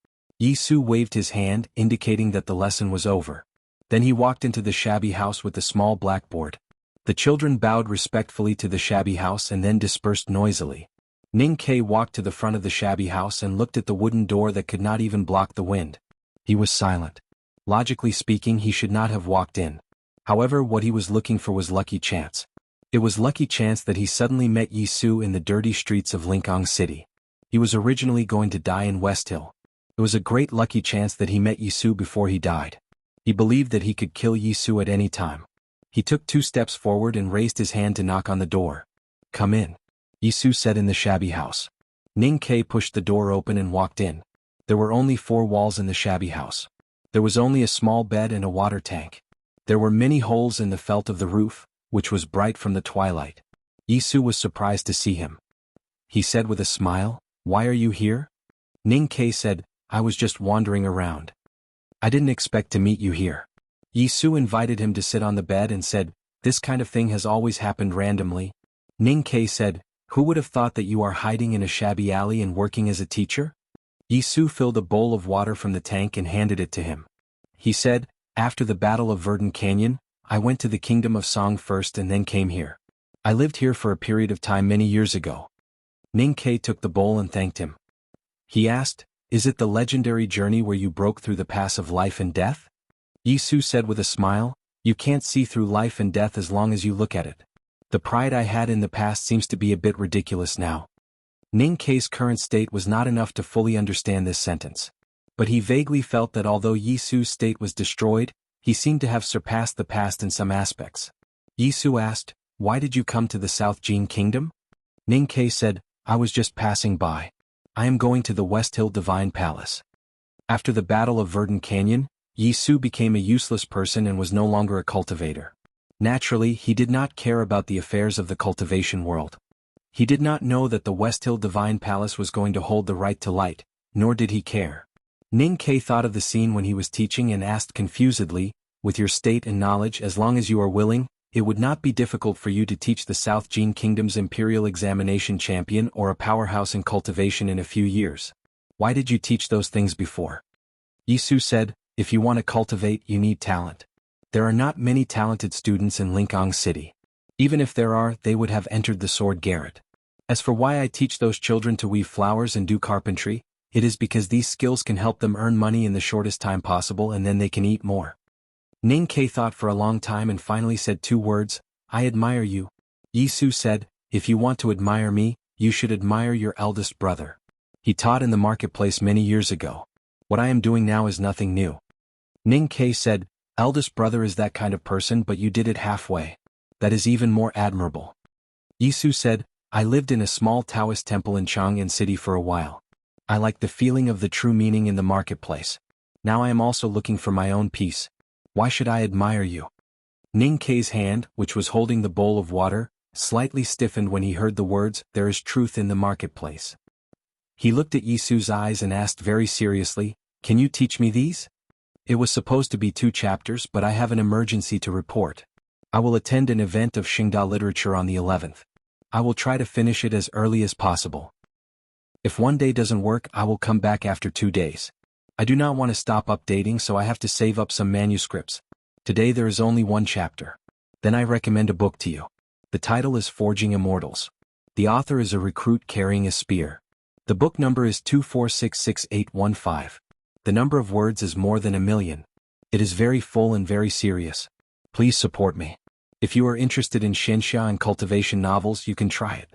Yi Su waved his hand, indicating that the lesson was over. Then he walked into the shabby house with the small blackboard. The children bowed respectfully to the shabby house and then dispersed noisily. Ning Kei walked to the front of the shabby house and looked at the wooden door that could not even block the wind. He was silent. Logically speaking, he should not have walked in. However, what he was looking for was lucky chance. It was lucky chance that he suddenly met Yi Su in the dirty streets of Lingang City. He was originally going to die in West Hill. It was a great lucky chance that he met Yi Su before he died. He believed that he could kill Yi Su at any time. He took 2 steps forward and raised his hand to knock on the door. "Come in," Yi Su said in the shabby house. Ning Kei pushed the door open and walked in. There were only 4 walls in the shabby house. There was only a small bed and a water tank. There were many holes in the felt of the roof, which was bright from the twilight. Yi Su was surprised to see him. He said with a smile, "Why are you here?" Ning Kei said, "I was just wandering around. I didn't expect to meet you here." Yi Su invited him to sit on the bed and said, "This kind of thing has always happened randomly." Ning Kei said, "Who would have thought that you are hiding in a shabby alley and working as a teacher?" Yi Su filled a bowl of water from the tank and handed it to him. He said, "After the Battle of Verdant Canyon, I went to the Kingdom of Song first and then came here. I lived here for a period of time many years ago." Ning Kei took the bowl and thanked him. He asked, "Is it the legendary journey where you broke through the pass of life and death?" Yi Su said with a smile, "You can't see through life and death as long as you look at it. The pride I had in the past seems to be a bit ridiculous now." Ning Kei's current state was not enough to fully understand this sentence. But he vaguely felt that although Yi Su's state was destroyed, he seemed to have surpassed the past in some aspects. Yi Su asked, "Why did you come to the South Jin Kingdom?" Ning Kei said, "I was just passing by. I am going to the West Hill Divine Palace." After the Battle of Verdant Canyon, Yi Su became a useless person and was no longer a cultivator. Naturally, he did not care about the affairs of the cultivation world. He did not know that the West Hill Divine Palace was going to hold the right to light, nor did he care. Ning Kei thought of the scene when he was teaching and asked confusedly, "With your state and knowledge, as long as you are willing, it would not be difficult for you to teach the South Jin Kingdom's Imperial Examination Champion or a powerhouse in cultivation in a few years. Why did you teach those things before?" Yi Su said, "If you want to cultivate, you need talent. There are not many talented students in Lingang City. Even if there are, they would have entered the sword garret. As for why I teach those children to weave flowers and do carpentry, it is because these skills can help them earn money in the shortest time possible and then they can eat more." Ning Kei thought for a long time and finally said 2 words, "I admire you." Yi Su said, "If you want to admire me, you should admire your eldest brother. He taught in the marketplace many years ago. What I am doing now is nothing new." Ning Kei said, "Eldest brother is that kind of person, but you did it halfway. That is even more admirable." Yi Su said, "I lived in a small Taoist temple in Chang'an City for a while. I like the feeling of the true meaning in the marketplace. Now I am also looking for my own peace. Why should I admire you?" Ning Kei's hand, which was holding the bowl of water, slightly stiffened when he heard the words, "There is truth in the marketplace." He looked at Yi Su's eyes and asked very seriously, "Can you teach me these?" "It was supposed to be 2 chapters, but I have an emergency to report. I will attend an event of Xingda literature on the 11th. I will try to finish it as early as possible. If one day doesn't work, I will come back after 2 days. I do not want to stop updating, so I have to save up some manuscripts. Today there is only one chapter. Then I recommend a book to you. The title is Forging Immortals. The author is a recruit carrying a spear. The book number is 2466815. The number of words is more than 1,000,000. It is very full and very serious. Please support me. If you are interested in Xianxia and cultivation novels, you can try it.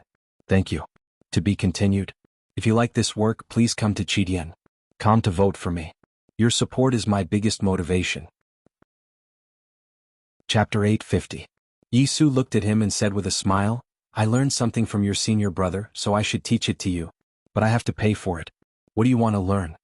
Thank you. To be continued. If you like this work, please come to Qidian. Come to vote for me. Your support is my biggest motivation. Chapter 850. Yisu looked at him and said with a smile, I learned something from your senior brother, so I should teach it to you. But I have to pay for it. What do you want to learn?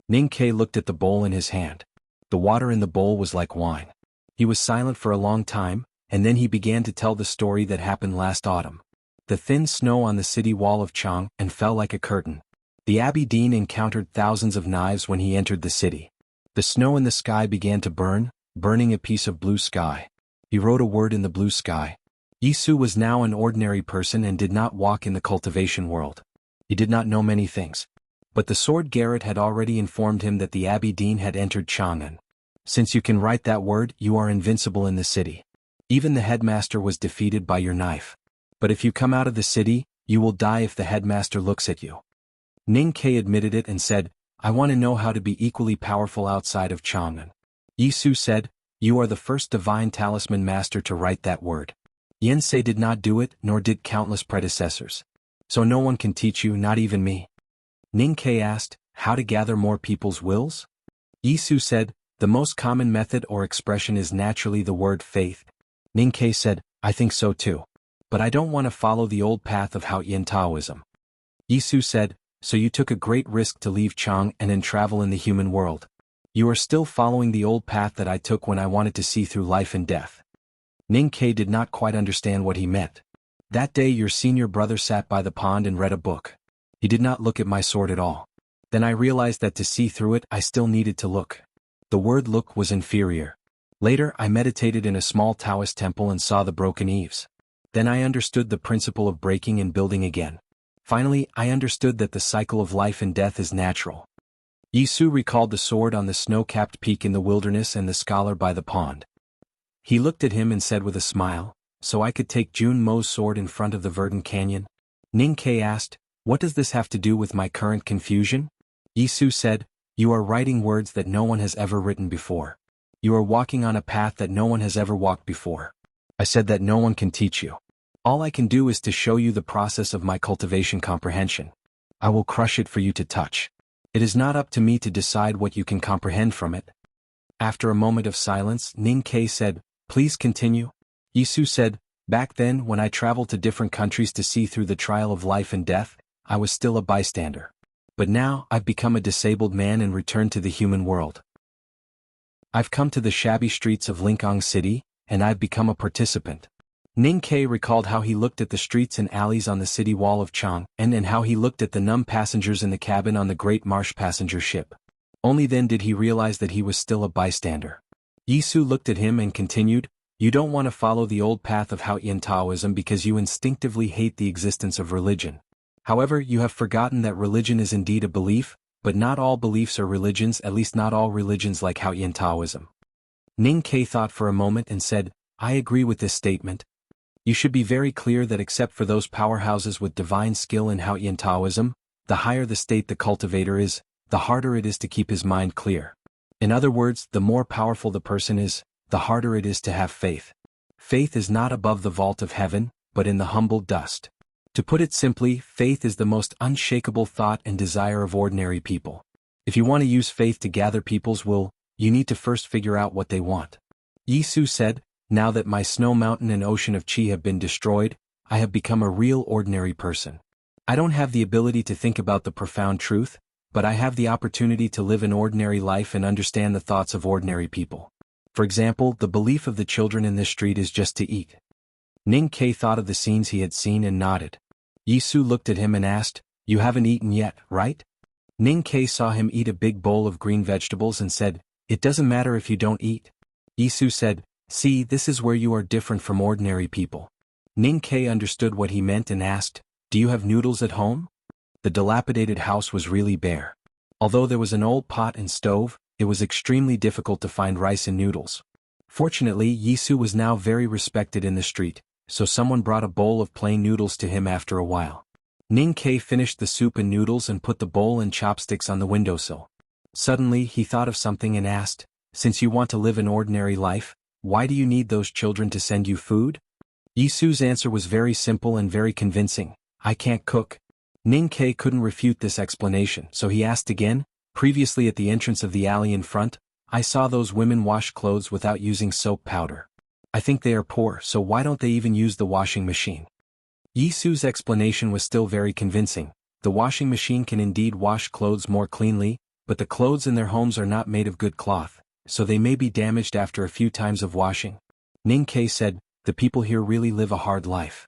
Ning Ke looked at the bowl in his hand. The water in the bowl was like wine. He was silent for a long time, and then he began to tell the story that happened last autumn. The thin snow on the city wall of Chang and fell like a curtain. The Abbey Dean encountered thousands of knives when he entered the city. The snow in the sky began to burn, burning a piece of blue sky. He wrote a word in the blue sky. Yisu was now an ordinary person and did not walk in the cultivation world. He did not know many things. But the sword Garrett had already informed him that the Abbey Dean had entered Chang'an. Since you can write that word, you are invincible in the city. Even the headmaster was defeated by your knife. But if you come out of the city, you will die if the headmaster looks at you. Ning Ke admitted it and said, I want to know how to be equally powerful outside of Chang'an. Yisu said, you are the first divine talisman master to write that word. Yensei did not do it, nor did countless predecessors. So no one can teach you, not even me. Ning Ke asked, how to gather more people's wills? Yisu said, the most common method or expression is naturally the word faith. Ning Ke said, I think so too. But I don't want to follow the old path of Haoyan Taoism. Yisu said, so you took a great risk to leave Chang and then travel in the human world. You are still following the old path that I took when I wanted to see through life and death. Ning Ke did not quite understand what he meant. That day your senior brother sat by the pond and read a book. He did not look at my sword at all. Then I realized that to see through it I still needed to look. The word look was inferior. Later I meditated in a small Taoist temple and saw the broken eaves. Then I understood the principle of breaking and building again. Finally, I understood that the cycle of life and death is natural. Yisu recalled the sword on the snow-capped peak in the wilderness and the scholar by the pond. He looked at him and said with a smile, so I could take Jun Mo's sword in front of the verdant canyon? Ning Ke asked, what does this have to do with my current confusion? Yisu said, you are writing words that no one has ever written before. You are walking on a path that no one has ever walked before. I said that no one can teach you. All I can do is to show you the process of my cultivation comprehension. I will crush it for you to touch. It is not up to me to decide what you can comprehend from it. After a moment of silence, Ning Ke said, please continue. Yisu said, back then when I traveled to different countries to see through the trial of life and death, I was still a bystander. But now I've become a disabled man and returned to the human world. I've come to the shabby streets of Lingang City, and I've become a participant. Ning Ke recalled how he looked at the streets and alleys on the city wall of Chang, and how he looked at the numb passengers in the cabin on the Great Marsh passenger ship. Only then did he realize that he was still a bystander. Yisu looked at him and continued, you don't want to follow the old path of Haoyan Taoism because you instinctively hate the existence of religion. However, you have forgotten that religion is indeed a belief, but not all beliefs are religions, at least not all religions like Haoyan Taoism. Ning Ke thought for a moment and said, I agree with this statement. You should be very clear that except for those powerhouses with divine skill in Haoyan Taoism, the higher the state the cultivator is, the harder it is to keep his mind clear. In other words, the more powerful the person is, the harder it is to have faith. Faith is not above the vault of heaven, but in the humble dust. To put it simply, faith is the most unshakable thought and desire of ordinary people. If you want to use faith to gather people's will, you need to first figure out what they want. Yisu said, now that my snow mountain and ocean of Qi have been destroyed, I have become a real ordinary person. I don't have the ability to think about the profound truth, but I have the opportunity to live an ordinary life and understand the thoughts of ordinary people. For example, the belief of the children in this street is just to eat. Ning Ke thought of the scenes he had seen and nodded. Yisu looked at him and asked, you haven't eaten yet, right? Ning Ke saw him eat a big bowl of green vegetables and said, it doesn't matter if you don't eat. Yisu said, see, this is where you are different from ordinary people. Ning Ke understood what he meant and asked, do you have noodles at home? The dilapidated house was really bare. Although there was an old pot and stove, it was extremely difficult to find rice and noodles. Fortunately, Yisu was now very respected in the street, so someone brought a bowl of plain noodles to him after a while. Ning Kei finished the soup and noodles and put the bowl and chopsticks on the windowsill. Suddenly, he thought of something and asked, "Since you want to live an ordinary life, why do you need those children to send you food?" Yisu's answer was very simple and very convincing: "I can't cook." Ning Kei couldn't refute this explanation, so he asked again, "Previously at the entrance of the alley in front, I saw those women wash clothes without using soap powder. I think they are poor, so why don't they even use the washing machine?" Yisu's explanation was still very convincing. The washing machine can indeed wash clothes more cleanly, but the clothes in their homes are not made of good cloth, so they may be damaged after a few times of washing. Ning Kei said, "The people here really live a hard life.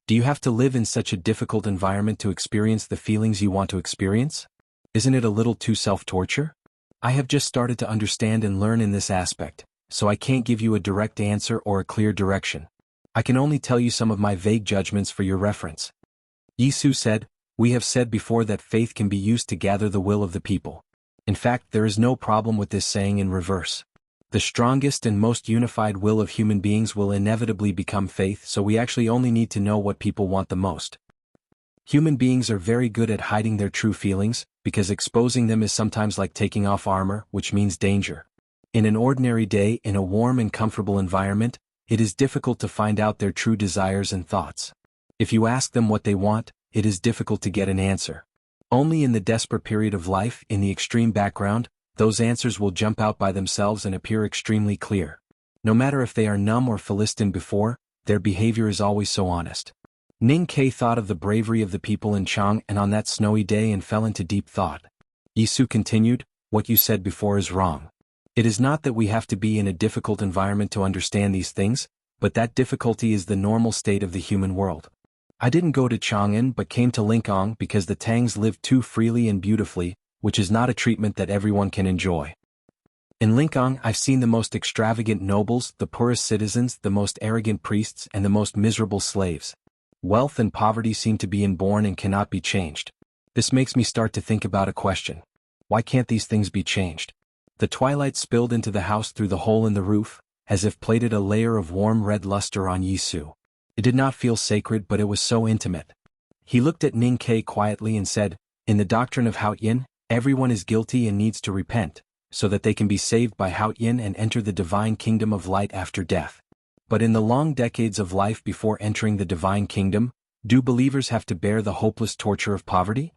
Do you have to live in such a difficult environment to experience the feelings you want to experience? Isn't it a little too self-torture?" I have just started to understand and learn in this aspect, so I can't give you a direct answer or a clear direction. I can only tell you some of my vague judgments for your reference. Yisu said, "We have said before that faith can be used to gather the will of the people. In fact, there is no problem with this saying in reverse. The strongest and most unified will of human beings will inevitably become faith, so we actually only need to know what people want the most. Human beings are very good at hiding their true feelings, because exposing them is sometimes like taking off armor, which means danger. In an ordinary day, in a warm and comfortable environment, it is difficult to find out their true desires and thoughts. If you ask them what they want, it is difficult to get an answer. Only in the desperate period of life, in the extreme background, those answers will jump out by themselves and appear extremely clear. No matter if they are numb or Philistine before, their behavior is always so honest." Ning Kei thought of the bravery of the people in Chang and on that snowy day and fell into deep thought. Yisu continued, "What you said before is wrong. It is not that we have to be in a difficult environment to understand these things, but that difficulty is the normal state of the human world. I didn't go to Chang'an but came to Lingang because the Tangs live too freely and beautifully, which is not a treatment that everyone can enjoy. In Lingang I've seen the most extravagant nobles, the poorest citizens, the most arrogant priests, and the most miserable slaves. Wealth and poverty seem to be inborn and cannot be changed. This makes me start to think about a question. Why can't these things be changed?" The twilight spilled into the house through the hole in the roof, as if plated a layer of warm red luster on Yisu. It did not feel sacred, but it was so intimate. He looked at Ning Kei quietly and said, "In the doctrine of Haoyin, everyone is guilty and needs to repent, so that they can be saved by Haoyin and enter the divine kingdom of light after death. But in the long decades of life before entering the divine kingdom, do believers have to bear the hopeless torture of poverty?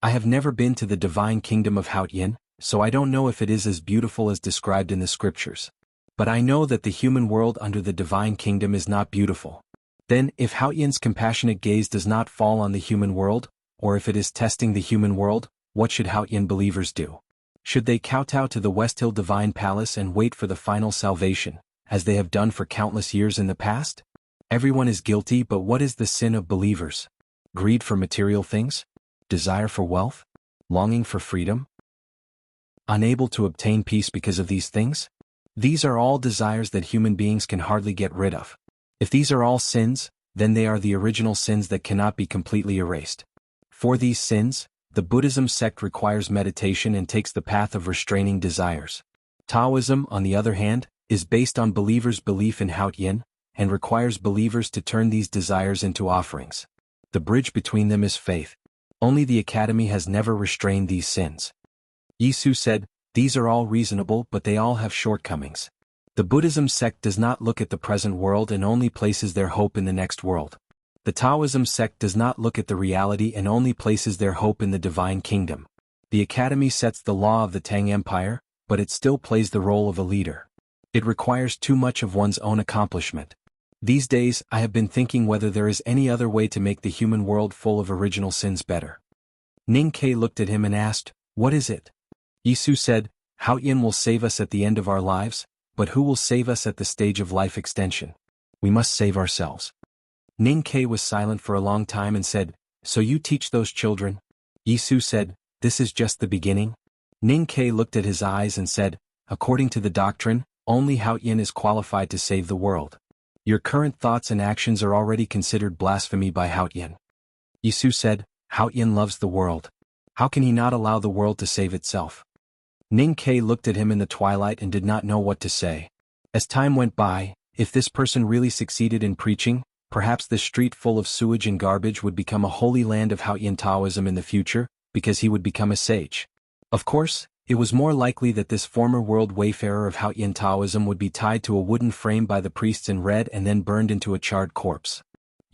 I have never been to the divine kingdom of Haoyin, so I don't know if it is as beautiful as described in the scriptures. But I know that the human world under the divine kingdom is not beautiful. Then, if Haoyin's compassionate gaze does not fall on the human world, or if it is testing the human world, what should Haoyin believers do? Should they kowtow to the West Hill Divine Palace and wait for the final salvation, as they have done for countless years in the past? Everyone is guilty, but what is the sin of believers? Greed for material things? Desire for wealth? Longing for freedom? Unable to obtain peace because of these things? These are all desires that human beings can hardly get rid of. If these are all sins, then they are the original sins that cannot be completely erased. For these sins, the Buddhism sect requires meditation and takes the path of restraining desires. Taoism, on the other hand, is based on believers' belief in Haoyin, and requires believers to turn these desires into offerings. The bridge between them is faith. Only the Academy has never restrained these sins." Yisu said, "These are all reasonable, but they all have shortcomings. The Buddhism sect does not look at the present world and only places their hope in the next world. The Taoism sect does not look at the reality and only places their hope in the divine kingdom. The Academy sets the law of the Tang Empire, but it still plays the role of a leader. It requires too much of one's own accomplishment. These days, I have been thinking whether there is any other way to make the human world full of original sins better." Ning Kei looked at him and asked, "What is it?" Yisu said, "Haoyin will save us at the end of our lives, but who will save us at the stage of life extension? We must save ourselves." Ning Kei was silent for a long time and said, "So you teach those children?" Yisu said, "This is just the beginning." Ning Kei looked at his eyes and said, "According to the doctrine, only Haoyin is qualified to save the world. Your current thoughts and actions are already considered blasphemy by Haoyin." Yisu said, "Haoyin loves the world. How can he not allow the world to save itself? Ning Ke looked at him in the twilight and did not know what to say. As time went by, if this person really succeeded in preaching, perhaps this street full of sewage and garbage would become a holy land of Haoyan Taoism in the future, because he would become a sage. Of course, it was more likely that this former world wayfarer of Haoyan Taoism would be tied to a wooden frame by the priests in red and then burned into a charred corpse.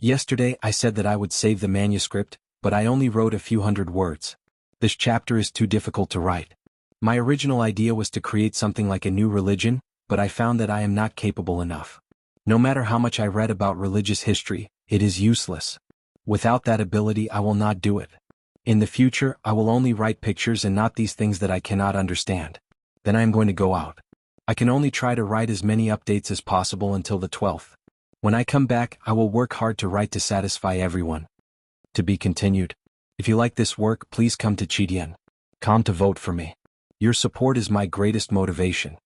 Yesterday I said that I would save the manuscript, but I only wrote a few hundred words. This chapter is too difficult to write. My original idea was to create something like a new religion, but I found that I am not capable enough. No matter how much I read about religious history, it is useless. Without that ability I will not do it. In the future I will only write pictures and not these things that I cannot understand. Then I am going to go out. I can only try to write as many updates as possible until the 12th. When I come back I will work hard to write to satisfy everyone. To be continued. If you like this work, please come to Chidian.com to vote for me. Your support is my greatest motivation.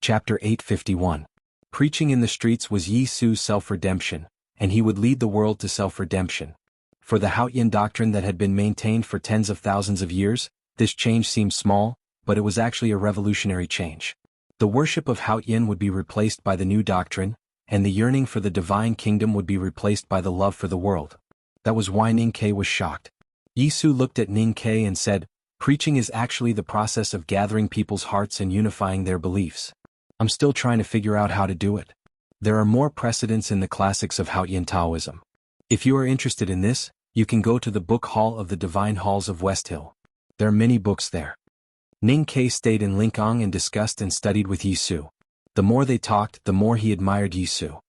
Chapter 851. Preaching in the streets was Yi Su's self-redemption, and he would lead the world to self-redemption. For the Haoyan doctrine that had been maintained for tens of thousands of years, this change seemed small, but it was actually a revolutionary change. The worship of Haoyan would be replaced by the new doctrine, and the yearning for the divine kingdom would be replaced by the love for the world. That was why Ning Ke was shocked. Yi Su looked at Ning Ke and said, "Preaching is actually the process of gathering people's hearts and unifying their beliefs. I'm still trying to figure out how to do it. There are more precedents in the classics of Haoyan Taoism. If you are interested in this, you can go to the book hall of the Divine Halls of West Hill. There are many books there." Ning Ke stayed in Lingang and discussed and studied with Yi Su. The more they talked, the more he admired Yi Su.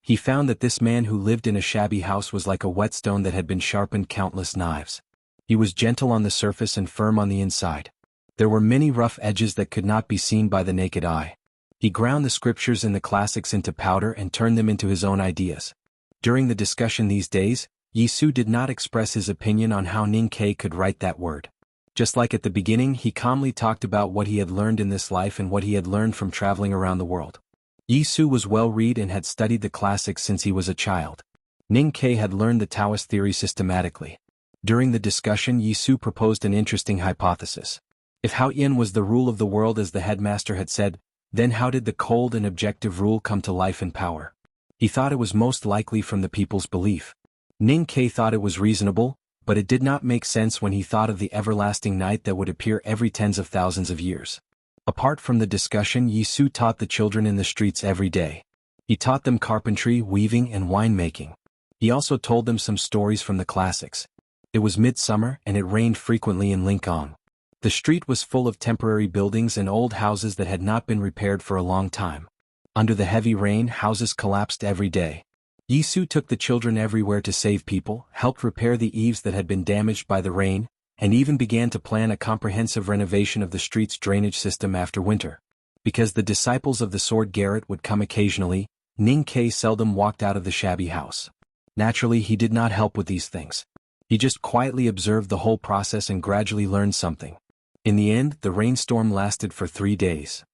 He found that this man who lived in a shabby house was like a whetstone that had been sharpened countless knives. He was gentle on the surface and firm on the inside. There were many rough edges that could not be seen by the naked eye. He ground the scriptures and the classics into powder and turned them into his own ideas. During the discussion these days, Yi Su did not express his opinion on how Ning Ke could write that word. Just like at the beginning, he calmly talked about what he had learned in this life and what he had learned from traveling around the world. Yi Su was well-read and had studied the classics since he was a child. Ning Ke had learned the Taoist theory systematically. During the discussion, Yi Su proposed an interesting hypothesis. If Haoyan was the rule of the world as the headmaster had said, then how did the cold and objective rule come to life and power? He thought it was most likely from the people's belief. Ning Ke thought it was reasonable, but it did not make sense when he thought of the everlasting night that would appear every tens of thousands of years. Apart from the discussion, Yi Su taught the children in the streets every day. He taught them carpentry, weaving, and winemaking. He also told them some stories from the classics. It was midsummer and it rained frequently in Lingang. The street was full of temporary buildings and old houses that had not been repaired for a long time. Under the heavy rain, houses collapsed every day. Yi Su took the children everywhere to save people, helped repair the eaves that had been damaged by the rain, and even began to plan a comprehensive renovation of the street's drainage system after winter. Because the disciples of the sword Garrett would come occasionally, Ning Ke seldom walked out of the shabby house. Naturally, he did not help with these things. He just quietly observed the whole process and gradually learned something. In the end, the rainstorm lasted for 3 days.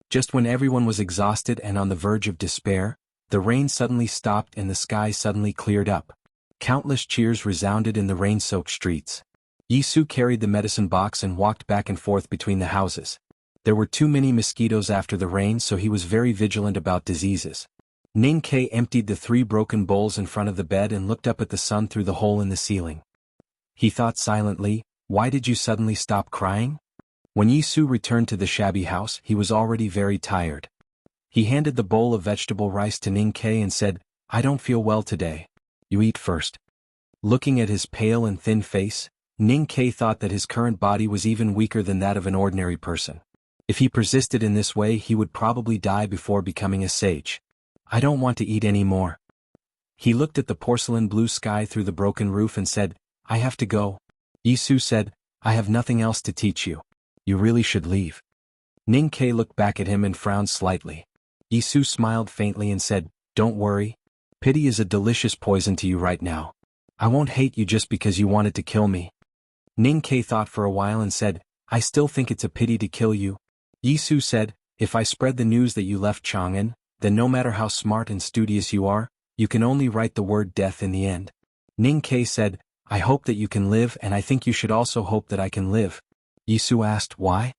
Just when everyone was exhausted and on the verge of despair, the rain suddenly stopped and the sky suddenly cleared up. Countless cheers resounded in the rain-soaked streets. Yi Su carried the medicine box and walked back and forth between the houses. There were too many mosquitoes after the rain, so he was very vigilant about diseases. Ning Ke emptied the 3 broken bowls in front of the bed and looked up at the sun through the hole in the ceiling. He thought silently, "Why did you suddenly stop crying?" When Yi Su returned to the shabby house, he was already very tired. He handed the bowl of vegetable rice to Ning Ke and said, "I don't feel well today. You eat first." Looking at his pale and thin face, Ning Ke thought that his current body was even weaker than that of an ordinary person. If he persisted in this way, he would probably die before becoming a sage. "I don't want to eat any more." He looked at the porcelain blue sky through the broken roof and said, "I have to go." Yi Su said, "I have nothing else to teach you. You really should leave." Ning Ke looked back at him and frowned slightly. Yi Su smiled faintly and said, "Don't worry. Pity is a delicious poison to you right now. I won't hate you just because you wanted to kill me." Ning Ke thought for a while and said, "I still think it's a pity to kill you." Yi Su said, "If I spread the news that you left Chang'an, then no matter how smart and studious you are, you can only write the word death in the end." Ning Ke said, I hope that you can live, and I think you should also hope that I can live. Yisu asked, why?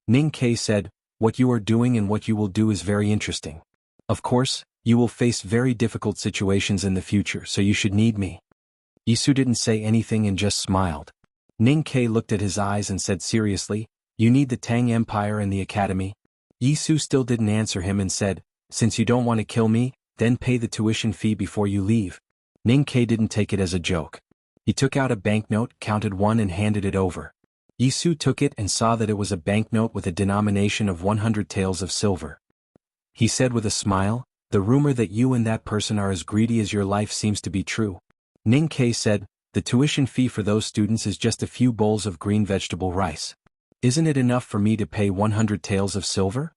Ning Ke said, what you are doing and what you will do is very interesting. Of course, you will face very difficult situations in the future, so you should need me. Yisu didn't say anything and just smiled. Ning Ke looked at his eyes and said seriously, you need the Tang Empire and the Academy? Yisu still didn't answer him and said, since you don't want to kill me, then pay the tuition fee before you leave. Ning Ke didn't take it as a joke. He took out a banknote, counted one and handed it over. Yisu took it and saw that it was a banknote with a denomination of 100 taels of silver. He said with a smile, the rumor that you and that person are as greedy as your life seems to be true. Ning Ke said, the tuition fee for those students is just a few bowls of green vegetable rice. Isn't it enough for me to pay 100 taels of silver?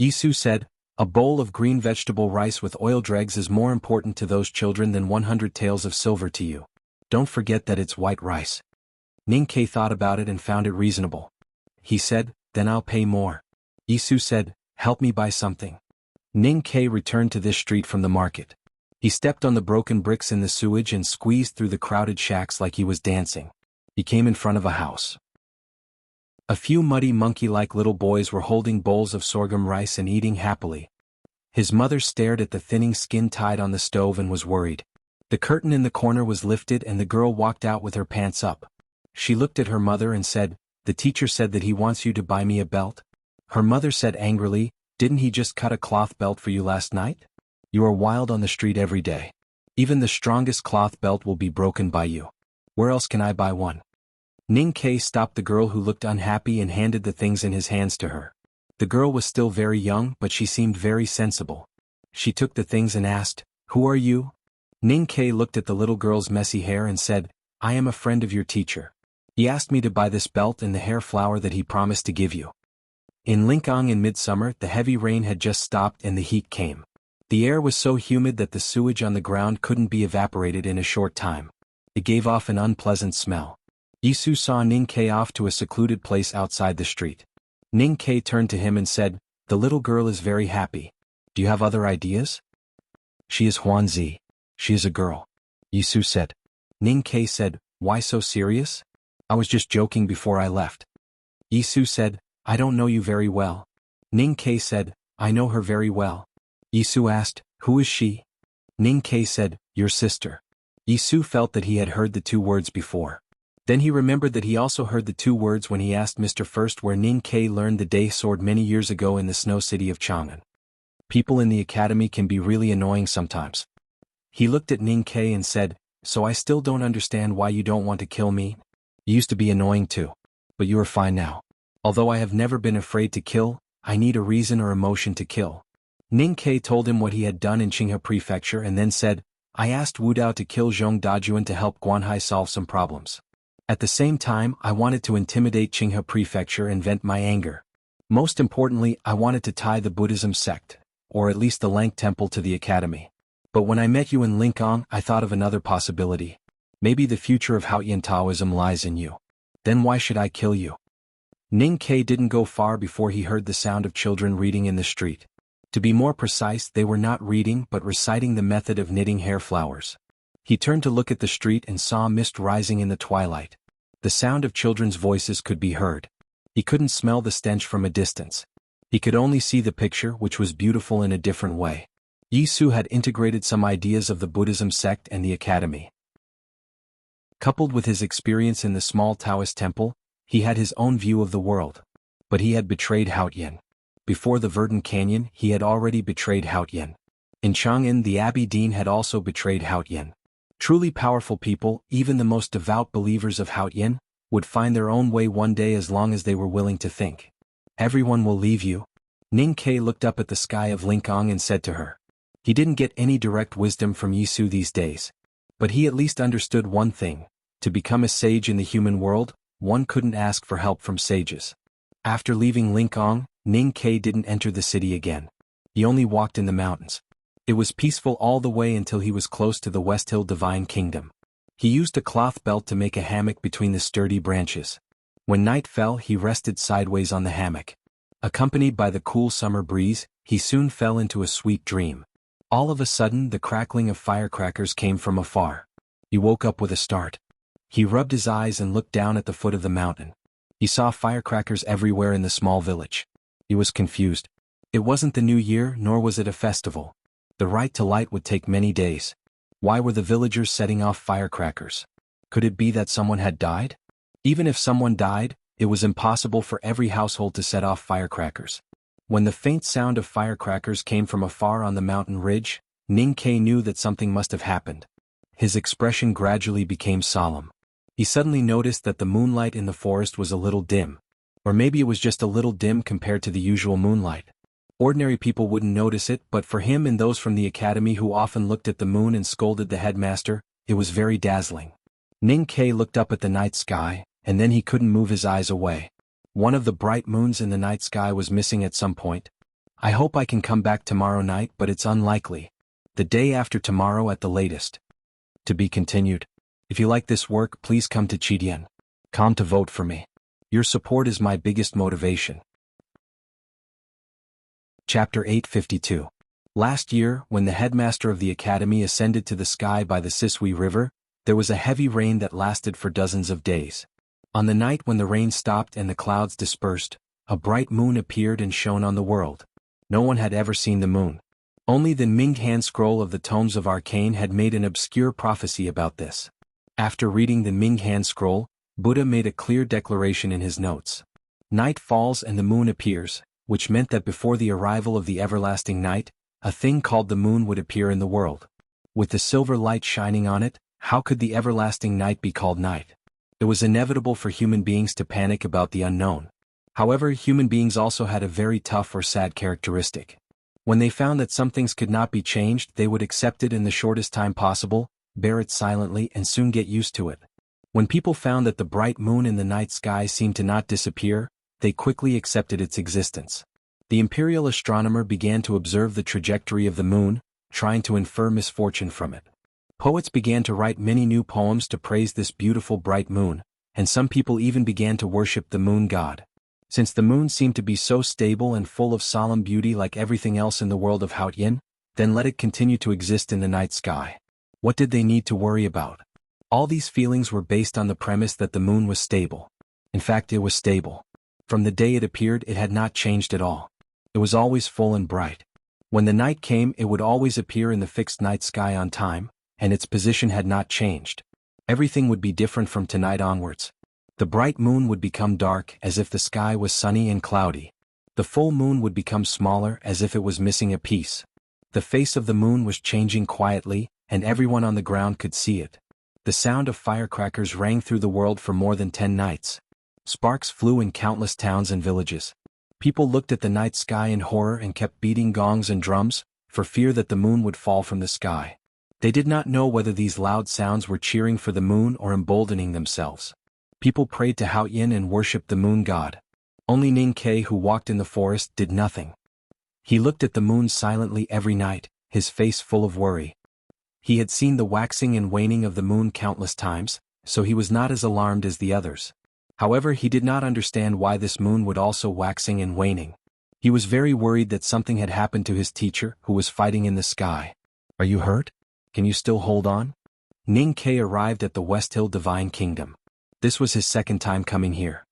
Yisu said, a bowl of green vegetable rice with oil dregs is more important to those children than 100 taels of silver to you. Don't forget that it's white rice. Ning Ke thought about it and found it reasonable. He said, then I'll pay more. Yisu said, help me buy something. Ning Ke returned to this street from the market. He stepped on the broken bricks in the sewage and squeezed through the crowded shacks like he was dancing. He came in front of a house. A few muddy monkey-like little boys were holding bowls of sorghum rice and eating happily. His mother stared at the thinning skin tied on the stove and was worried. The curtain in the corner was lifted and the girl walked out with her pants up. She looked at her mother and said, the teacher said that he wants you to buy me a belt. Her mother said angrily, didn't he just cut a cloth belt for you last night? You are wild on the street every day. Even the strongest cloth belt will be broken by you. Where else can I buy one? Ning Ke stopped the girl who looked unhappy and handed the things in his hands to her. The girl was still very young, but she seemed very sensible. She took the things and asked, who are you? Ning Ke looked at the little girl's messy hair and said, I am a friend of your teacher. He asked me to buy this belt and the hair flower that he promised to give you. In Lingang in midsummer, the heavy rain had just stopped and the heat came. The air was so humid that the sewage on the ground couldn't be evaporated in a short time. It gave off an unpleasant smell. Yisu saw Ning Ke off to a secluded place outside the street. Ning Ke turned to him and said, the little girl is very happy. Do you have other ideas? She is Huanzi. She is a girl. Yisu said. Ning Ke said, why so serious? I was just joking before I left. Yisu said, I don't know you very well. Ning Ke said, I know her very well. Yisu asked, who is she? Ning Ke said, your sister. Yisu felt that he had heard the two words before. Then he remembered that he also heard the two words when he asked Mr. First where Ning Ke learned the day sword many years ago in the snow city of Chang'an. People in the academy can be really annoying sometimes. He looked at Ning Ke and said, so I still don't understand why you don't want to kill me. You used to be annoying too. But you are fine now. Although I have never been afraid to kill, I need a reason or emotion to kill. Ning Ke told him what he had done in Qinghe Prefecture and then said, I asked Wu Dao to kill Zhong Dajuan to help Guanhai solve some problems. At the same time, I wanted to intimidate Qinghe Prefecture and vent my anger. Most importantly, I wanted to tie the Buddhism sect, or at least the Lang Temple, to the academy. But when I met you in Lingang, I thought of another possibility. Maybe the future of Haotian Taoism lies in you. Then why should I kill you? Ning Ke didn't go far before he heard the sound of children reading in the street. To be more precise, they were not reading but reciting the method of knitting hair flowers. He turned to look at the street and saw mist rising in the twilight. The sound of children's voices could be heard. He couldn't smell the stench from a distance. He could only see the picture, which was beautiful in a different way. Yisu had integrated some ideas of the Buddhism sect and the academy. Coupled with his experience in the small Taoist temple, he had his own view of the world. But he had betrayed Haotian. Before the Verdant Canyon, he had already betrayed Haotian. In Chang'an, the Abbey Dean had also betrayed Haotian. Truly powerful people, even the most devout believers of Haotian, would find their own way one day as long as they were willing to think. Everyone will leave you. Ning Ke looked up at the sky of Lingang and said to her. He didn't get any direct wisdom from Yisu these days. But he at least understood one thing. To become a sage in the human world, one couldn't ask for help from sages. After leaving Lingang, Ning Ke didn't enter the city again. He only walked in the mountains. It was peaceful all the way until he was close to the West Hill Divine Kingdom. He used a cloth belt to make a hammock between the sturdy branches. When night fell, he rested sideways on the hammock. Accompanied by the cool summer breeze, he soon fell into a sweet dream. All of a sudden, the crackling of firecrackers came from afar. He woke up with a start. He rubbed his eyes and looked down at the foot of the mountain. He saw firecrackers everywhere in the small village. He was confused. It wasn't the new year, nor was it a festival. The right to light would take many days. Why were the villagers setting off firecrackers? Could it be that someone had died? Even if someone died, it was impossible for every household to set off firecrackers. When the faint sound of firecrackers came from afar on the mountain ridge, Ning Ke knew that something must have happened. His expression gradually became solemn. He suddenly noticed that the moonlight in the forest was a little dim. Or maybe it was just a little dim compared to the usual moonlight. Ordinary people wouldn't notice it, but for him and those from the academy who often looked at the moon and scolded the headmaster, it was very dazzling. Ning Ke looked up at the night sky, and then he couldn't move his eyes away. One of the bright moons in the night sky was missing at some point. I hope I can come back tomorrow night, but it's unlikely. The day after tomorrow at the latest. To be continued. If you like this work, please come to Chidian.com to vote for me. Your support is my biggest motivation. Chapter 852. Last year, when the headmaster of the academy ascended to the sky by the Sisui River, there was a heavy rain that lasted for dozens of days. On the night when the rain stopped and the clouds dispersed, a bright moon appeared and shone on the world. No one had ever seen the moon. Only the Minghan scroll of the Tomes of Arcane had made an obscure prophecy about this. After reading the Minghan scroll, Buddha made a clear declaration in his notes. Night falls and the moon appears, which meant that before the arrival of the everlasting night, a thing called the moon would appear in the world. With the silver light shining on it, how could the everlasting night be called night? It was inevitable for human beings to panic about the unknown. However, human beings also had a very tough or sad characteristic. When they found that some things could not be changed, they would accept it in the shortest time possible, bear it silently, and soon get used to it. When people found that the bright moon in the night sky seemed to not disappear, they quickly accepted its existence. The imperial astronomer began to observe the trajectory of the moon, trying to infer misfortune from it. Poets began to write many new poems to praise this beautiful bright moon, and some people even began to worship the moon god. Since the moon seemed to be so stable and full of solemn beauty like everything else in the world of Haotian, then let it continue to exist in the night sky. What did they need to worry about? All these feelings were based on the premise that the moon was stable. In fact, it was stable. From the day it appeared, it had not changed at all. It was always full and bright. When the night came, it would always appear in the fixed night sky on time, and its position had not changed. Everything would be different from tonight onwards. The bright moon would become dark as if the sky was sunny and cloudy. The full moon would become smaller as if it was missing a piece. The face of the moon was changing quietly, and everyone on the ground could see it. The sound of firecrackers rang through the world for more than 10 nights. Sparks flew in countless towns and villages. People looked at the night sky in horror and kept beating gongs and drums, for fear that the moon would fall from the sky. They did not know whether these loud sounds were cheering for the moon or emboldening themselves. People prayed to Haotian and worshipped the moon god. Only Ning Ke, who walked in the forest, did nothing. He looked at the moon silently every night, his face full of worry. He had seen the waxing and waning of the moon countless times, so he was not as alarmed as the others. However, he did not understand why this moon would also waxing and waning. He was very worried that something had happened to his teacher, who was fighting in the sky. Are you hurt? Can you still hold on? Ning Ke arrived at the West Hill Divine Kingdom. This was his second time coming here.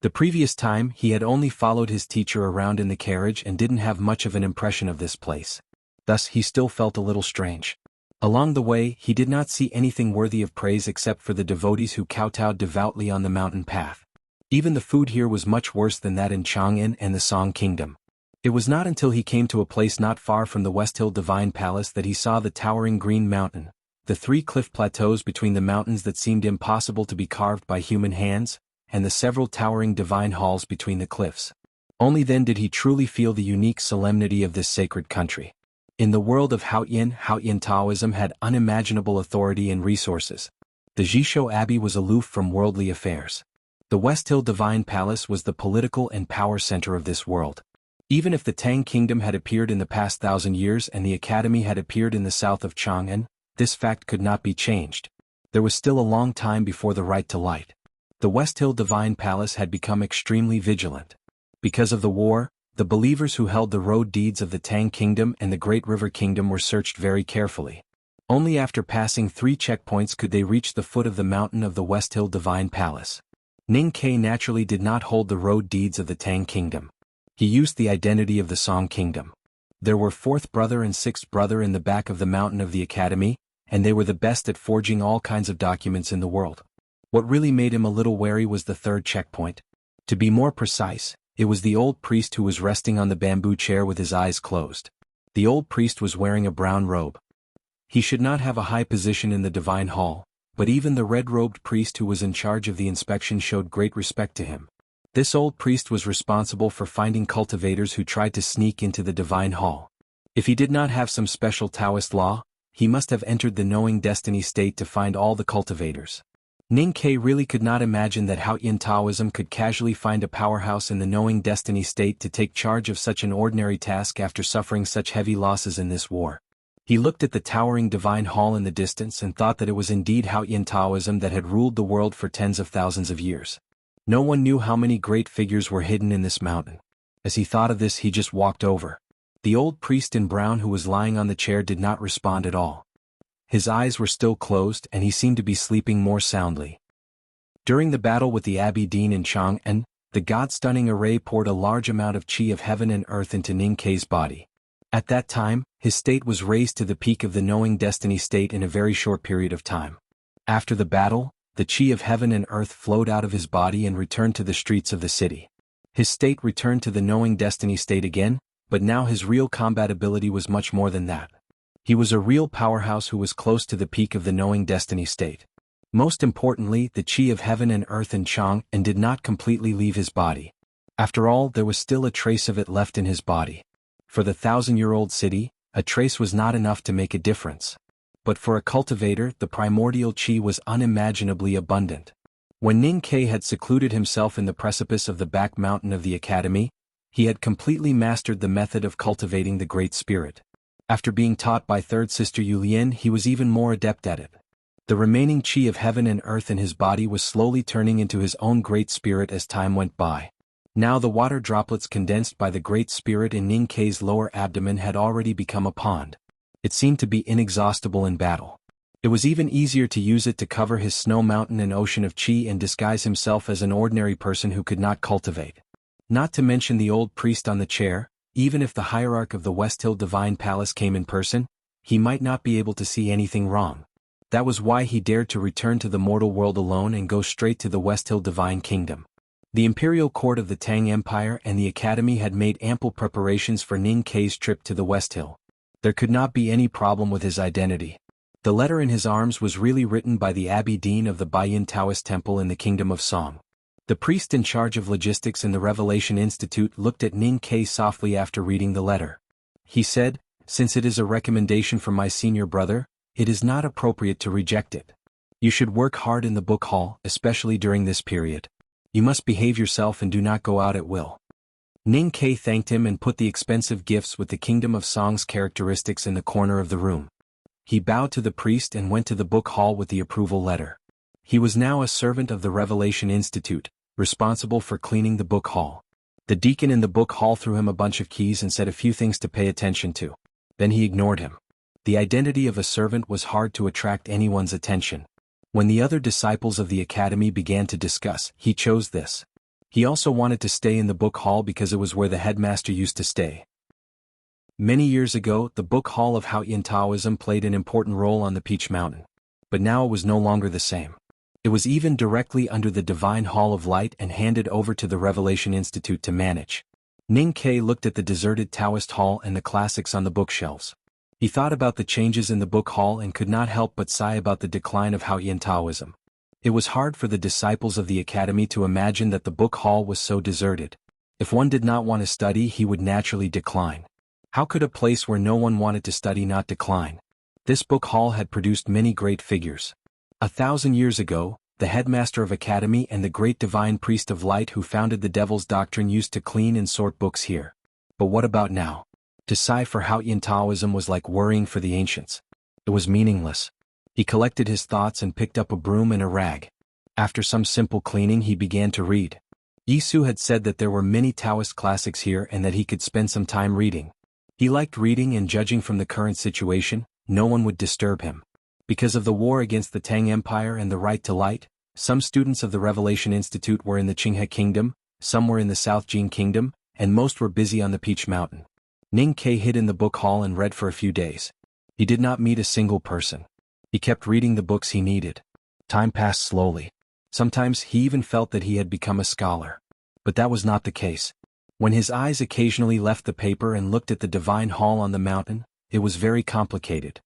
The previous time, he had only followed his teacher around in the carriage and didn't have much of an impression of this place. Thus, he still felt a little strange. Along the way, he did not see anything worthy of praise except for the devotees who kowtowed devoutly on the mountain path. Even the food here was much worse than that in Chang'an and the Song Kingdom. It was not until he came to a place not far from the West Hill Divine Palace that he saw the towering green mountain, the 3 cliff plateaus between the mountains that seemed impossible to be carved by human hands, and the several towering divine halls between the cliffs. Only then did he truly feel the unique solemnity of this sacred country. In the world of Haotian Taoism had unimaginable authority and resources. The Jisho Abbey was aloof from worldly affairs. The West Hill Divine Palace was the political and power center of this world. Even if the Tang Kingdom had appeared in the past 1,000 years and the Academy had appeared in the south of Chang'an, this fact could not be changed. There was still a long time before the right to light. The West Hill Divine Palace had become extremely vigilant. Because of the war, the believers who held the road deeds of the Tang Kingdom and the Great River Kingdom were searched very carefully. Only after passing 3 checkpoints could they reach the foot of the mountain of the West Hill Divine Palace. Ning Ke naturally did not hold the road deeds of the Tang Kingdom. He used the identity of the Song Kingdom. There were 4th brother and 6th brother in the back of the mountain of the academy, and they were the best at forging all kinds of documents in the world. What really made him a little wary was the 3rd checkpoint. To be more precise, it was the old priest who was resting on the bamboo chair with his eyes closed. The old priest was wearing a brown robe. He should not have a high position in the divine hall, but even the red-robed priest who was in charge of the inspection showed great respect to him. This old priest was responsible for finding cultivators who tried to sneak into the divine hall. If he did not have some special Taoist law, he must have entered the knowing destiny state to find all the cultivators. Ning Ke really could not imagine that Haoyin Taoism could casually find a powerhouse in the knowing destiny state to take charge of such an ordinary task after suffering such heavy losses in this war. He looked at the towering divine hall in the distance and thought that it was indeed Haoyin Taoism that had ruled the world for tens of thousands of years. No one knew how many great figures were hidden in this mountain. As he thought of this, he just walked over. The old priest in brown who was lying on the chair did not respond at all. His eyes were still closed and he seemed to be sleeping more soundly. During the battle with the Abbey Dean in Chang'an, the God-stunning array poured a large amount of qi of heaven and earth into Ning Ke's body. At that time, his state was raised to the peak of the knowing destiny state in a very short period of time. After the battle, the qi of heaven and earth flowed out of his body and returned to the streets of the city. His state returned to the knowing destiny state again, but now his real combat ability was much more than that. He was a real powerhouse who was close to the peak of the knowing destiny state. Most importantly, the qi of heaven and earth in Chang'an did not completely leave his body. After all, there was still a trace of it left in his body. For the 1,000-year-old city, a trace was not enough to make a difference. But for a cultivator, the primordial qi was unimaginably abundant. When Ning Ke had secluded himself in the precipice of the back mountain of the academy, he had completely mastered the method of cultivating the Great Spirit. After being taught by third sister Yulien, he was even more adept at it. The remaining qi of heaven and earth in his body was slowly turning into his own Great Spirit as time went by. Now the water droplets condensed by the Great Spirit in Ning Ke's lower abdomen had already become a pond. It seemed to be inexhaustible in battle. It was even easier to use it to cover his snow mountain and ocean of qi and disguise himself as an ordinary person who could not cultivate. Not to mention the old priest on the chair, even if the hierarch of the West Hill Divine Palace came in person, he might not be able to see anything wrong. That was why he dared to return to the mortal world alone and go straight to the West Hill Divine Kingdom. The imperial court of the Tang Empire and the academy had made ample preparations for Ning Ke's trip to the West Hill. There could not be any problem with his identity. The letter in his arms was really written by the Abbey Dean of the Baiyin Taoist Temple in the Kingdom of Song. The priest in charge of logistics in the Revelation Institute looked at Ning Ke softly after reading the letter. He said, "Since it is a recommendation from my senior brother, it is not appropriate to reject it. You should work hard in the book hall, especially during this period. You must behave yourself and do not go out at will." Ning Ke thanked him and put the expensive gifts with the Kingdom of Song's characteristics in the corner of the room. He bowed to the priest and went to the book hall with the approval letter. He was now a servant of the Revelation Institute, responsible for cleaning the book hall. The deacon in the book hall threw him a bunch of keys and said a few things to pay attention to. Then he ignored him. The identity of a servant was hard to attract anyone's attention. When the other disciples of the academy began to discuss, he chose this. He also wanted to stay in the book hall because it was where the headmaster used to stay. Many years ago, the book hall of Haoyin Taoism played an important role on the Peach Mountain. But now it was no longer the same. It was even directly under the Divine Hall of Light and handed over to the Revelation Institute to manage. Ning Ke looked at the deserted Taoist hall and the classics on the bookshelves. He thought about the changes in the book hall and could not help but sigh about the decline of Haoyin Taoism. It was hard for the disciples of the academy to imagine that the book hall was so deserted. If one did not want to study, he would naturally decline. How could a place where no one wanted to study not decline? This book hall had produced many great figures. 1,000 years ago, the headmaster of academy and the great divine priest of light who founded the devil's doctrine used to clean and sort books here. But what about now? To sigh for Haoyin Taoism was like worrying for the ancients. It was meaningless. He collected his thoughts and picked up a broom and a rag. After some simple cleaning, he began to read. Yisu had said that there were many Taoist classics here and that he could spend some time reading. He liked reading, and judging from the current situation, no one would disturb him. Because of the war against the Tang Empire and the right to light, some students of the Revelation Institute were in the Qinghe Kingdom, some were in the South Jin Kingdom, and most were busy on the Peach Mountain. Ning Ke hid in the book hall and read for a few days. He did not meet a single person. He kept reading the books he needed. Time passed slowly. Sometimes he even felt that he had become a scholar. But that was not the case. When his eyes occasionally left the paper and looked at the divine hall on the mountain, it was very complicated.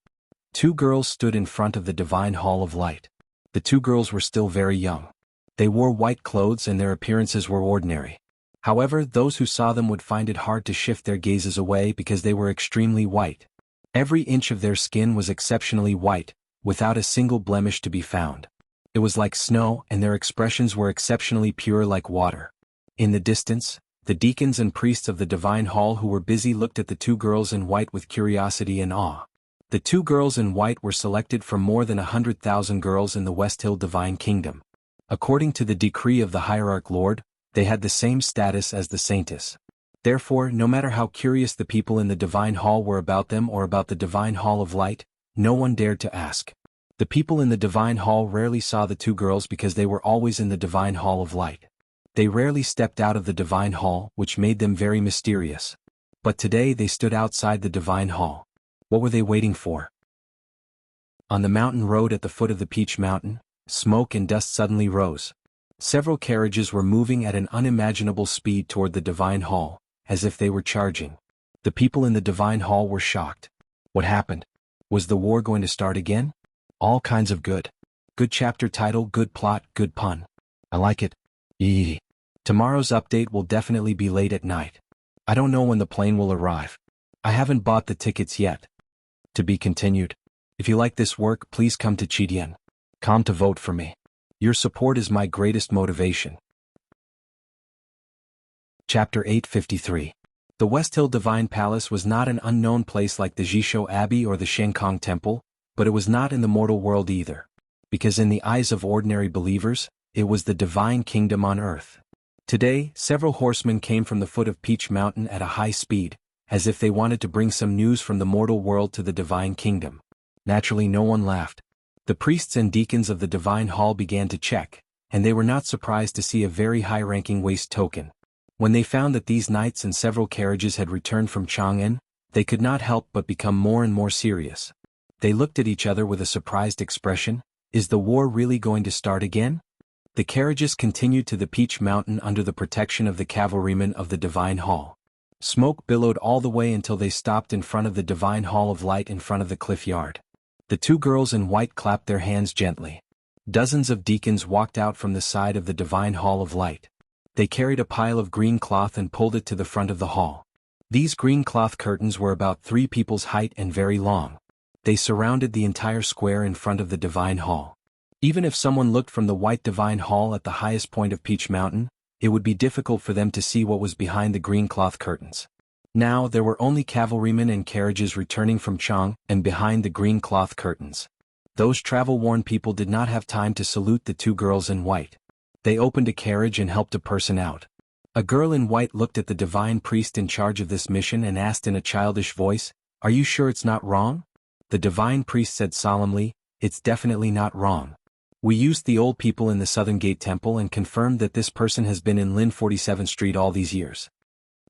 Two girls stood in front of the divine hall of light. The two girls were still very young. They wore white clothes and their appearances were ordinary. However, those who saw them would find it hard to shift their gazes away because they were extremely white. Every inch of their skin was exceptionally white, without a single blemish to be found. It was like snow, and their expressions were exceptionally pure like water. In the distance, the deacons and priests of the divine hall who were busy looked at the two girls in white with curiosity and awe. The two girls in white were selected from more than 100,000 girls in the West Hill Divine Kingdom. According to the decree of the Hierarch Lord, they had the same status as the saintess. Therefore, no matter how curious the people in the divine hall were about them or about the divine hall of light, no one dared to ask. The people in the divine hall rarely saw the two girls because they were always in the divine hall of light. They rarely stepped out of the divine hall, which made them very mysterious. But today they stood outside the divine hall. What were they waiting for? On the mountain road at the foot of the Peach Mountain, smoke and dust suddenly rose. Several carriages were moving at an unimaginable speed toward the divine hall, as if they were charging. The people in the divine hall were shocked. What happened? Was the war going to start again? All kinds of good. Good chapter title, good plot, good pun. I like it. Yee. Tomorrow's update will definitely be late at night. I don't know when the plane will arrive. I haven't bought the tickets yet. To be continued. If you like this work, please come to Chidian.com to vote for me. Your support is my greatest motivation. Chapter 853. The West Hill Divine Palace was not an unknown place like the Jishou Abbey or the Shenkong Temple, but it was not in the mortal world either. Because in the eyes of ordinary believers, it was the divine kingdom on earth. Today, several horsemen came from the foot of Peach Mountain at a high speed, as if they wanted to bring some news from the mortal world to the divine kingdom. Naturally, no one laughed. The priests and deacons of the divine hall began to check, and they were not surprised to see a very high-ranking waist token. When they found that these knights and several carriages had returned from Chang'an, they could not help but become more and more serious. They looked at each other with a surprised expression. Is the war really going to start again? The carriages continued to the Peach Mountain under the protection of the cavalrymen of the Divine Hall. Smoke billowed all the way until they stopped in front of the Divine Hall of Light in front of the cliff yard. The two girls in white clapped their hands gently. Dozens of deacons walked out from the side of the Divine Hall of Light. They carried a pile of green cloth and pulled it to the front of the hall. These green cloth curtains were about 3 people's height and very long. They surrounded the entire square in front of the Divine Hall. Even if someone looked from the white Divine Hall at the highest point of Peach Mountain, it would be difficult for them to see what was behind the green cloth curtains. Now there were only cavalrymen and carriages returning from Chang, and behind the green cloth curtains. Those travel-worn people did not have time to salute the two girls in white. They opened a carriage and helped a person out. A girl in white looked at the divine priest in charge of this mission and asked in a childish voice, "Are you sure it's not wrong?" The divine priest said solemnly, "It's definitely not wrong. We used the old people in the Southern Gate Temple and confirmed that this person has been in Lin 47th Street all these years."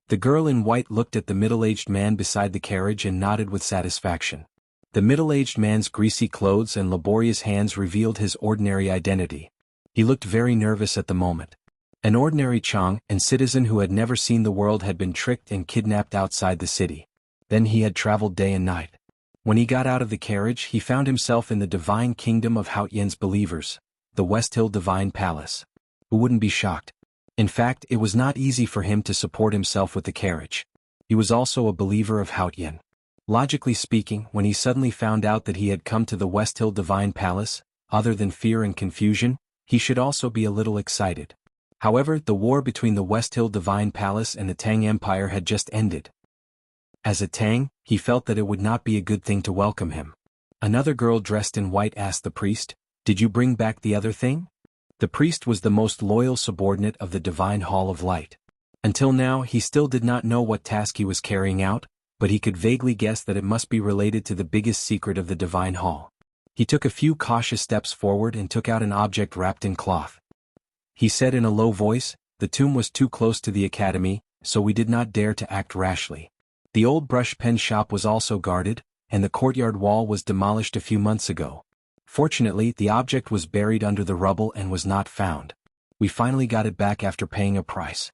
The girl in white looked at the middle-aged man beside the carriage and nodded with satisfaction. The middle-aged man's greasy clothes and laborious hands revealed his ordinary identity. He looked very nervous at the moment. An ordinary Chang and citizen who had never seen the world had been tricked and kidnapped outside the city. Then he had traveled day and night. When he got out of the carriage, he found himself in the divine kingdom of Haotian's believers, the West Hill Divine Palace. Who wouldn't be shocked? In fact, it was not easy for him to support himself with the carriage. He was also a believer of Haotian. Logically speaking, when he suddenly found out that he had come to the West Hill Divine Palace, other than fear and confusion, he should also be a little excited. However, the war between the West Hill Divine Palace and the Tang Empire had just ended. As a Tang, he felt that it would not be a good thing to welcome him. Another girl dressed in white asked the priest, "Did you bring back the other thing?" The priest was the most loyal subordinate of the Divine Hall of Light. Until now, he still did not know what task he was carrying out, but he could vaguely guess that it must be related to the biggest secret of the divine hall. He took a few cautious steps forward and took out an object wrapped in cloth. He said in a low voice, "The tomb was too close to the academy, so we did not dare to act rashly. The old brush pen shop was also guarded, and the courtyard wall was demolished a few months ago. Fortunately, the object was buried under the rubble and was not found. We finally got it back after paying a price."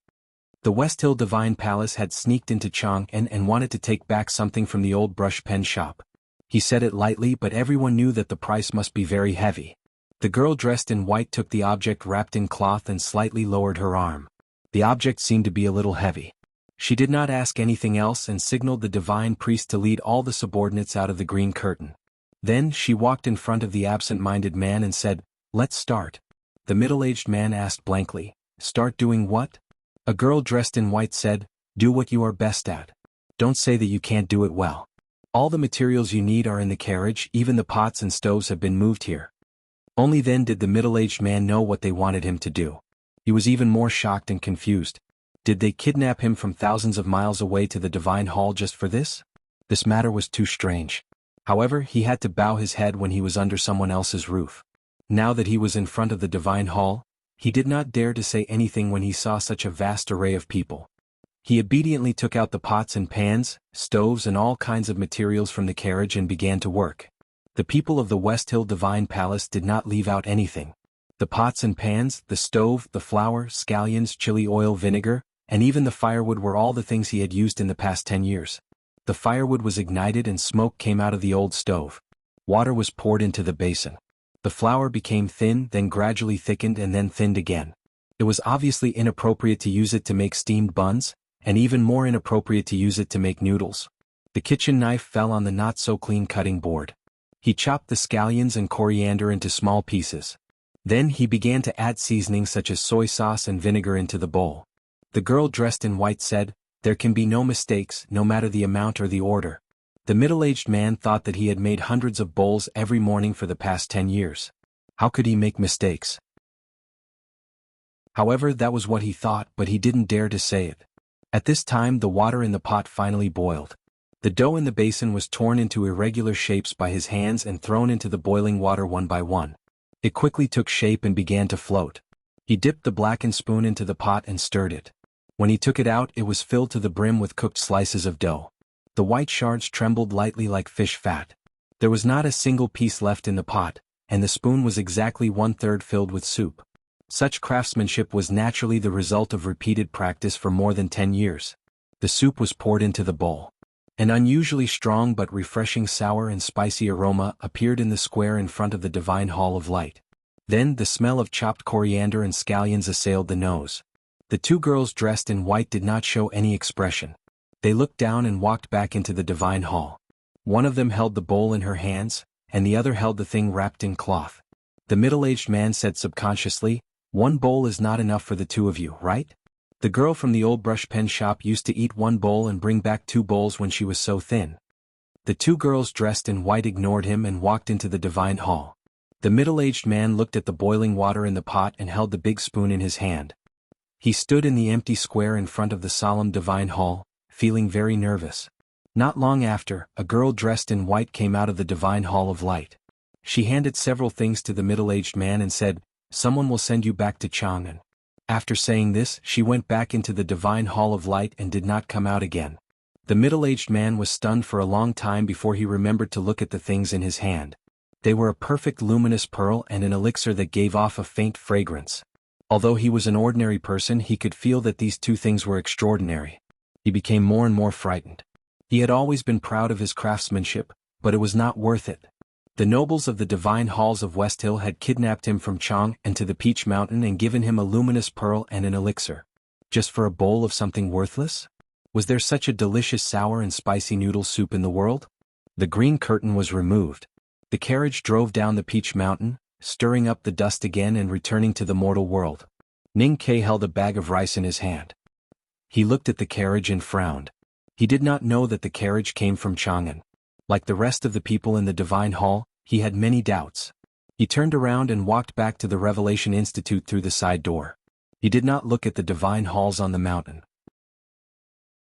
The West Hill Divine Palace had sneaked into Chang'an and wanted to take back something from the old brush pen shop. He said it lightly, but everyone knew that the price must be very heavy. The girl dressed in white took the object wrapped in cloth and slightly lowered her arm. The object seemed to be a little heavy. She did not ask anything else and signaled the divine priest to lead all the subordinates out of the green curtain. Then she walked in front of the absent-minded man and said, "Let's start." The middle-aged man asked blankly, "Start doing what?" A girl dressed in white said, "Do what you are best at. Don't say that you can't do it well. All the materials you need are in the carriage, even the pots and stoves have been moved here." Only then did the middle-aged man know what they wanted him to do. He was even more shocked and confused. Did they kidnap him from thousands of miles away to the divine hall just for this? This matter was too strange. However, he had to bow his head when he was under someone else's roof. Now that he was in front of the divine hall, he did not dare to say anything when he saw such a vast array of people. He obediently took out the pots and pans, stoves and all kinds of materials from the carriage and began to work. The people of the West Hill Divine Palace did not leave out anything. The pots and pans, the stove, the flour, scallions, chili oil, vinegar, and even the firewood were all the things he had used in the past 10 years. The firewood was ignited and smoke came out of the old stove. Water was poured into the basin. The flour became thin, then gradually thickened and then thinned again. It was obviously inappropriate to use it to make steamed buns, and even more inappropriate to use it to make noodles. The kitchen knife fell on the not-so-clean cutting board. He chopped the scallions and coriander into small pieces. Then he began to add seasonings such as soy sauce and vinegar into the bowl. The girl dressed in white said, "There can be no mistakes, no matter the amount or the order." The middle-aged man thought that he had made hundreds of bowls every morning for the past 10 years. How could he make mistakes? However, that was what he thought, but he didn't dare to say it. At this time the water in the pot finally boiled. The dough in the basin was torn into irregular shapes by his hands and thrown into the boiling water one by one. It quickly took shape and began to float. He dipped the blackened spoon into the pot and stirred it. When he took it out, it was filled to the brim with cooked slices of dough. The white shards trembled lightly like fish fat. There was not a single piece left in the pot, and the spoon was exactly 1/3 filled with soup. Such craftsmanship was naturally the result of repeated practice for more than 10 years. The soup was poured into the bowl. An unusually strong but refreshing sour and spicy aroma appeared in the square in front of the divine hall of light. Then the smell of chopped coriander and scallions assailed the nose. The two girls dressed in white did not show any expression. They looked down and walked back into the divine hall. One of them held the bowl in her hands, and the other held the thing wrapped in cloth. The middle-aged man said subconsciously, "One bowl is not enough for the two of you, right?" The girl from the old brush pen shop used to eat one bowl and bring back 2 bowls when she was so thin. The two girls dressed in white ignored him and walked into the divine hall. The middle-aged man looked at the boiling water in the pot and held the big spoon in his hand. He stood in the empty square in front of the solemn divine hall, feeling very nervous. Not long after, a girl dressed in white came out of the divine hall of light. She handed several things to the middle-aged man and said, "Someone will send you back to Chang'an." After saying this, she went back into the divine hall of light and did not come out again. The middle-aged man was stunned for a long time before he remembered to look at the things in his hand. They were a perfect luminous pearl and an elixir that gave off a faint fragrance. Although he was an ordinary person, he could feel that these two things were extraordinary. He became more and more frightened. He had always been proud of his craftsmanship, but it was not worth it. The nobles of the divine halls of West Hill had kidnapped him from Chang'an to the Peach Mountain and given him a luminous pearl and an elixir. Just for a bowl of something worthless? Was there such a delicious sour and spicy noodle soup in the world? The green curtain was removed. The carriage drove down the Peach Mountain, stirring up the dust again and returning to the mortal world. Ning Kai held a bag of rice in his hand. He looked at the carriage and frowned. He did not know that the carriage came from Chang'an. Like the rest of the people in the divine hall, he had many doubts. He turned around and walked back to the Revelation Institute through the side door. He did not look at the divine halls on the mountain.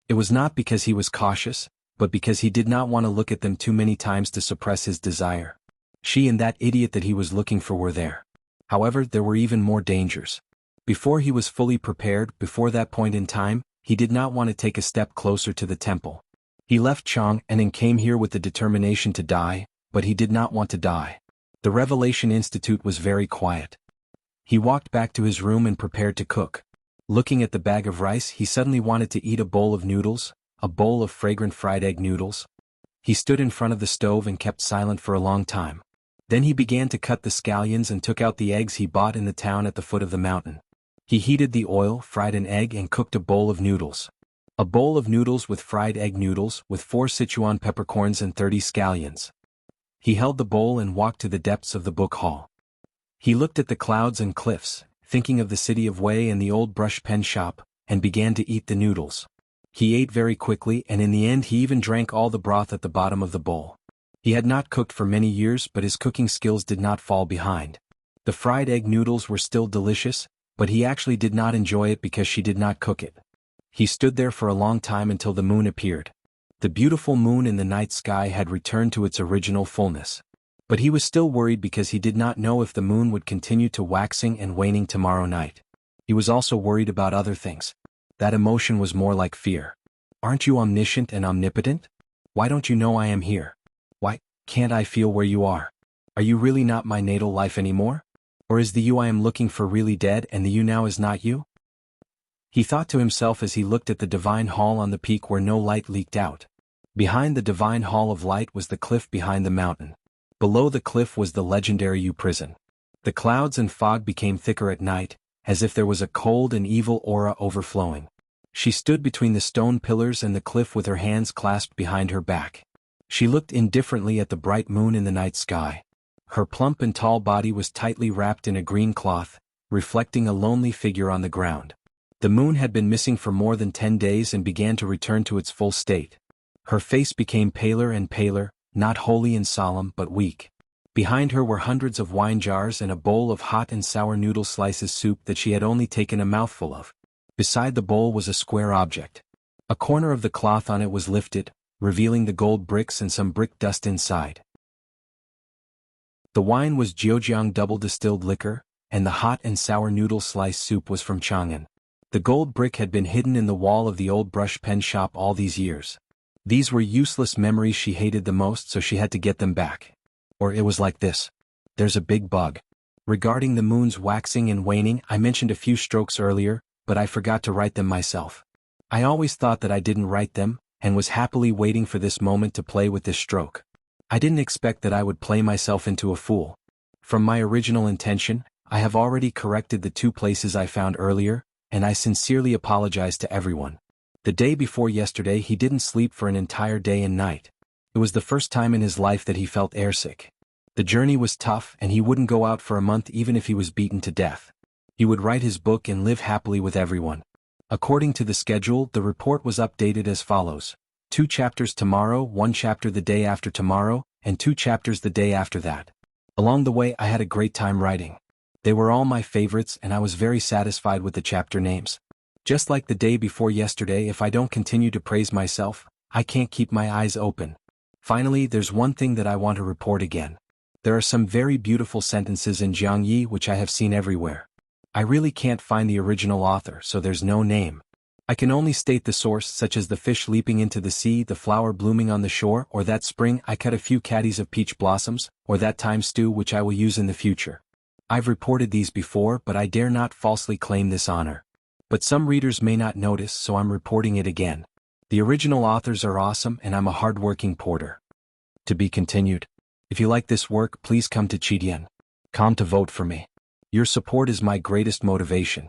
It was not because he was cautious, but because he did not want to look at them too many times to suppress his desire. She and that idiot that he was looking for were there. However, there were even more dangers. Before he was fully prepared, before that point in time, he did not want to take a step closer to the temple. He left Chang'an came here with the determination to die, but he did not want to die. The Revelation Institute was very quiet. He walked back to his room and prepared to cook. Looking at the bag of rice, he suddenly wanted to eat a bowl of noodles, a bowl of fragrant fried egg noodles. He stood in front of the stove and kept silent for a long time. Then he began to cut the scallions and took out the eggs he bought in the town at the foot of the mountain. He heated the oil, fried an egg and cooked a bowl of noodles. A bowl of noodles with fried egg noodles with 4 Sichuan peppercorns and 30 scallions. He held the bowl and walked to the depths of the book hall. He looked at the clouds and cliffs, thinking of the city of Wei and the old brush pen shop, and began to eat the noodles. He ate very quickly and in the end he even drank all the broth at the bottom of the bowl. He had not cooked for many years but his cooking skills did not fall behind. The fried egg noodles were still delicious, but he actually did not enjoy it because she did not cook it. He stood there for a long time until the moon appeared. The beautiful moon in the night sky had returned to its original fullness. But he was still worried because he did not know if the moon would continue to waxing and waning tomorrow night. He was also worried about other things. That emotion was more like fear. Aren't you omniscient and omnipotent? Why don't you know I am here? Why can't I feel where you are? Are you really not my natal life anymore? Or is the you I am looking for really dead and the you now is not you? He thought to himself as he looked at the divine hall on the peak where no light leaked out. Behind the divine hall of light was the cliff behind the mountain. Below the cliff was the legendary Yu prison. The clouds and fog became thicker at night, as if there was a cold and evil aura overflowing. She stood between the stone pillars and the cliff with her hands clasped behind her back. She looked indifferently at the bright moon in the night sky. Her plump and tall body was tightly wrapped in a green cloth, reflecting a lonely figure on the ground. The moon had been missing for more than 10 days and began to return to its full state. Her face became paler and paler, not holy and solemn but weak. Behind her were hundreds of wine jars and a bowl of hot and sour noodle slices soup that she had only taken a mouthful of. Beside the bowl was a square object. A corner of the cloth on it was lifted, revealing the gold bricks and some brick dust inside. The wine was Jiujiang double-distilled liquor, and the hot and sour noodle slice soup was from Chang'an. The gold brick had been hidden in the wall of the old brush pen shop all these years. These were useless memories she hated the most, so she had to get them back. Or it was like this. There's a big bug. Regarding the moon's waxing and waning, I mentioned a few strokes earlier, but I forgot to write them myself. I always thought that I didn't write them, and was happily waiting for this moment to play with this stroke. I didn't expect that I would play myself into a fool. From my original intention, I have already corrected the 2 places I found earlier, and I sincerely apologize to everyone. The day before yesterday he didn't sleep for an entire day and night. It was the first time in his life that he felt airsick. The journey was tough and he wouldn't go out for a month even if he was beaten to death. He would write his book and live happily with everyone. According to the schedule, the report was updated as follows. 2 chapters tomorrow, 1 chapter the day after tomorrow, and 2 chapters the day after that. Along the way I had a great time writing. They were all my favorites and I was very satisfied with the chapter names. Just like the day before yesterday, if I don't continue to praise myself, I can't keep my eyes open. Finally, there's one thing that I want to report again. There are some very beautiful sentences in Jiangyi which I have seen everywhere. I really can't find the original author, so there's no name. I can only state the source, such as the fish leaping into the sea, the flower blooming on the shore, or that spring I cut a few caddies of peach blossoms, or that time stew which I will use in the future. I've reported these before, but I dare not falsely claim this honor. But some readers may not notice, so I'm reporting it again. The original authors are awesome and I'm a hard-working porter. To be continued. If you like this work, please come to Chidian.com to vote for me. Your support is my greatest motivation.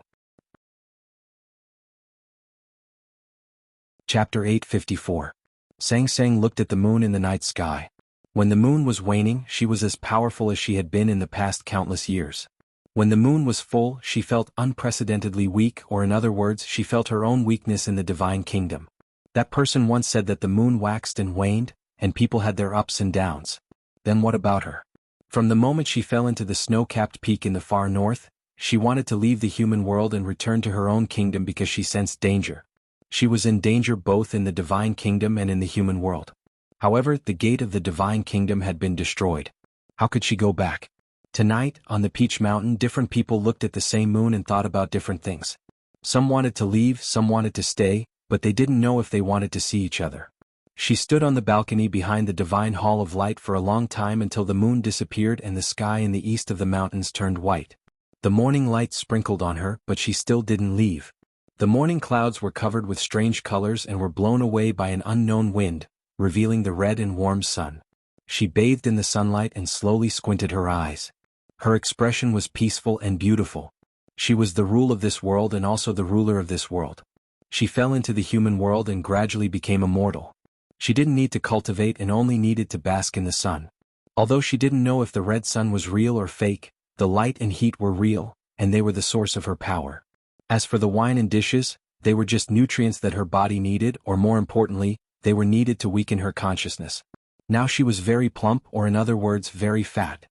Chapter 854. Sang Sang looked at the moon in the night sky. When the moon was waning, she was as powerful as she had been in the past countless years. When the moon was full, she felt unprecedentedly weak, or in other words, she felt her own weakness in the divine kingdom. That person once said that the moon waxed and waned, and people had their ups and downs. Then what about her? From the moment she fell into the snow-capped peak in the far north, she wanted to leave the human world and return to her own kingdom because she sensed danger. She was in danger both in the divine kingdom and in the human world. However, the gate of the divine kingdom had been destroyed. How could she go back? Tonight, on the Peach Mountain, different people looked at the same moon and thought about different things. Some wanted to leave, some wanted to stay, but they didn't know if they wanted to see each other. She stood on the balcony behind the divine hall of light for a long time until the moon disappeared and the sky in the east of the mountains turned white. The morning light sprinkled on her, but she still didn't leave. The morning clouds were covered with strange colors and were blown away by an unknown wind, revealing the red and warm sun. She bathed in the sunlight and slowly squinted her eyes. Her expression was peaceful and beautiful. She was the rule of this world and also the ruler of this world. She fell into the human world and gradually became immortal. She didn't need to cultivate and only needed to bask in the sun. Although she didn't know if the red sun was real or fake, the light and heat were real, and they were the source of her power. As for the wine and dishes, they were just nutrients that her body needed, or more importantly, they were needed to weaken her consciousness. Now she was very plump, or in other words, very fat.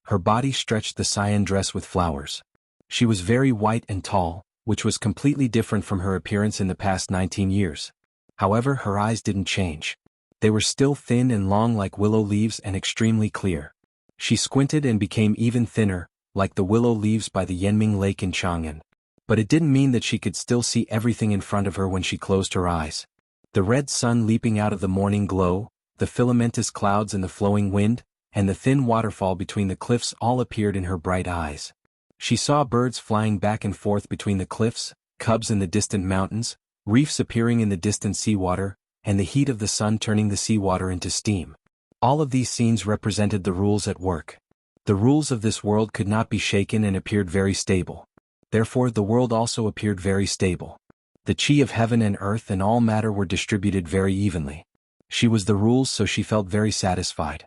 Her body stretched the cyan dress with flowers. She was very white and tall, which was completely different from her appearance in the past 19 years. However, her eyes didn't change. They were still thin and long like willow leaves and extremely clear. She squinted and became even thinner, like the willow leaves by the Yenming Lake in Chang'an. But it didn't mean that she could still see everything in front of her when she closed her eyes. The red sun leaping out of the morning glow, the filamentous clouds and the flowing wind, and the thin waterfall between the cliffs all appeared in her bright eyes. She saw birds flying back and forth between the cliffs, cubs in the distant mountains, reefs appearing in the distant seawater, and the heat of the sun turning the seawater into steam. All of these scenes represented the rules at work. The rules of this world could not be shaken and appeared very stable. Therefore the world also appeared very stable. The chi of heaven and earth and all matter were distributed very evenly. She was the rules, so she felt very satisfied.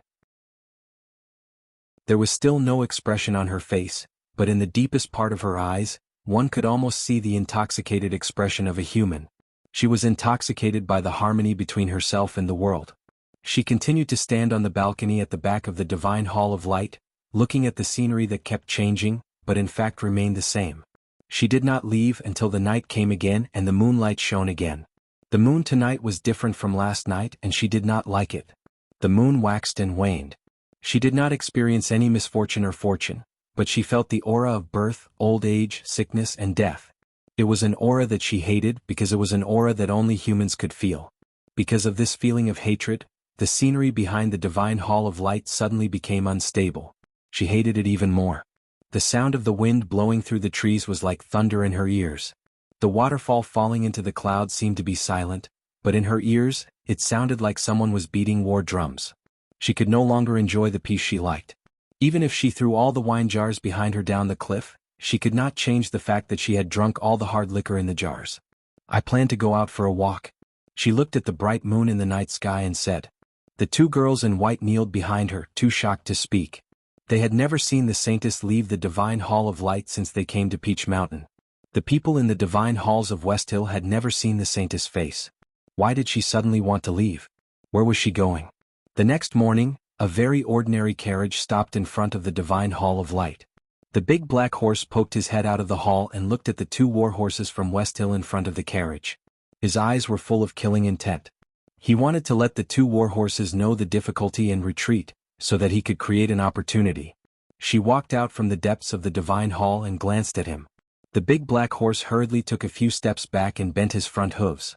There was still no expression on her face, but in the deepest part of her eyes, one could almost see the intoxicated expression of a human. She was intoxicated by the harmony between herself and the world. She continued to stand on the balcony at the back of the divine hall of light, looking at the scenery that kept changing, but in fact remained the same. She did not leave until the night came again and the moonlight shone again. The moon tonight was different from last night and she did not like it. The moon waxed and waned. She did not experience any misfortune or fortune, but she felt the aura of birth, old age, sickness and death. It was an aura that she hated because it was an aura that only humans could feel. Because of this feeling of hatred, the scenery behind the divine hall of light suddenly became unstable. She hated it even more. The sound of the wind blowing through the trees was like thunder in her ears. The waterfall falling into the clouds seemed to be silent, but in her ears, it sounded like someone was beating war drums. She could no longer enjoy the peace she liked. Even if she threw all the wine jars behind her down the cliff, she could not change the fact that she had drunk all the hard liquor in the jars. I plan to go out for a walk. She looked at the bright moon in the night sky and said. The two girls in white kneeled behind her, too shocked to speak. They had never seen the saintess leave the divine hall of light since they came to Peach Mountain. The people in the divine halls of West Hill had never seen the saintess face. Why did she suddenly want to leave? Where was she going? The next morning, a very ordinary carriage stopped in front of the divine hall of light. The big black horse poked his head out of the hall and looked at the two war horses from West Hill in front of the carriage. His eyes were full of killing intent. He wanted to let the two war horses know the difficulty and retreat, so that he could create an opportunity. She walked out from the depths of the divine hall and glanced at him. The big black horse hurriedly took a few steps back and bent his front hooves.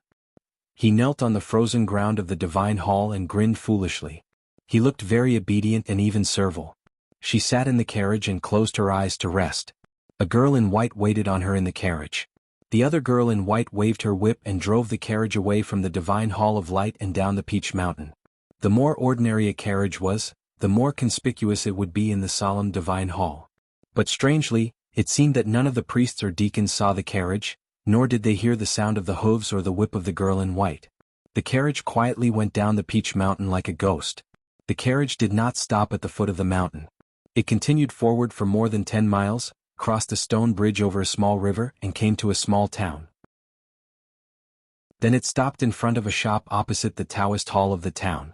He knelt on the frozen ground of the divine hall and grinned foolishly. He looked very obedient and even servile. She sat in the carriage and closed her eyes to rest. A girl in white waited on her in the carriage. The other girl in white waved her whip and drove the carriage away from the divine hall of light and down the Peach Mountain. The more ordinary a carriage was, the more conspicuous it would be in the solemn divine hall. But strangely, it seemed that none of the priests or deacons saw the carriage, nor did they hear the sound of the hooves or the whip of the girl in white. The carriage quietly went down the Peach Mountain like a ghost. The carriage did not stop at the foot of the mountain. It continued forward for more than 10 miles, crossed a stone bridge over a small river and came to a small town. Then it stopped in front of a shop opposite the Taoist hall of the town.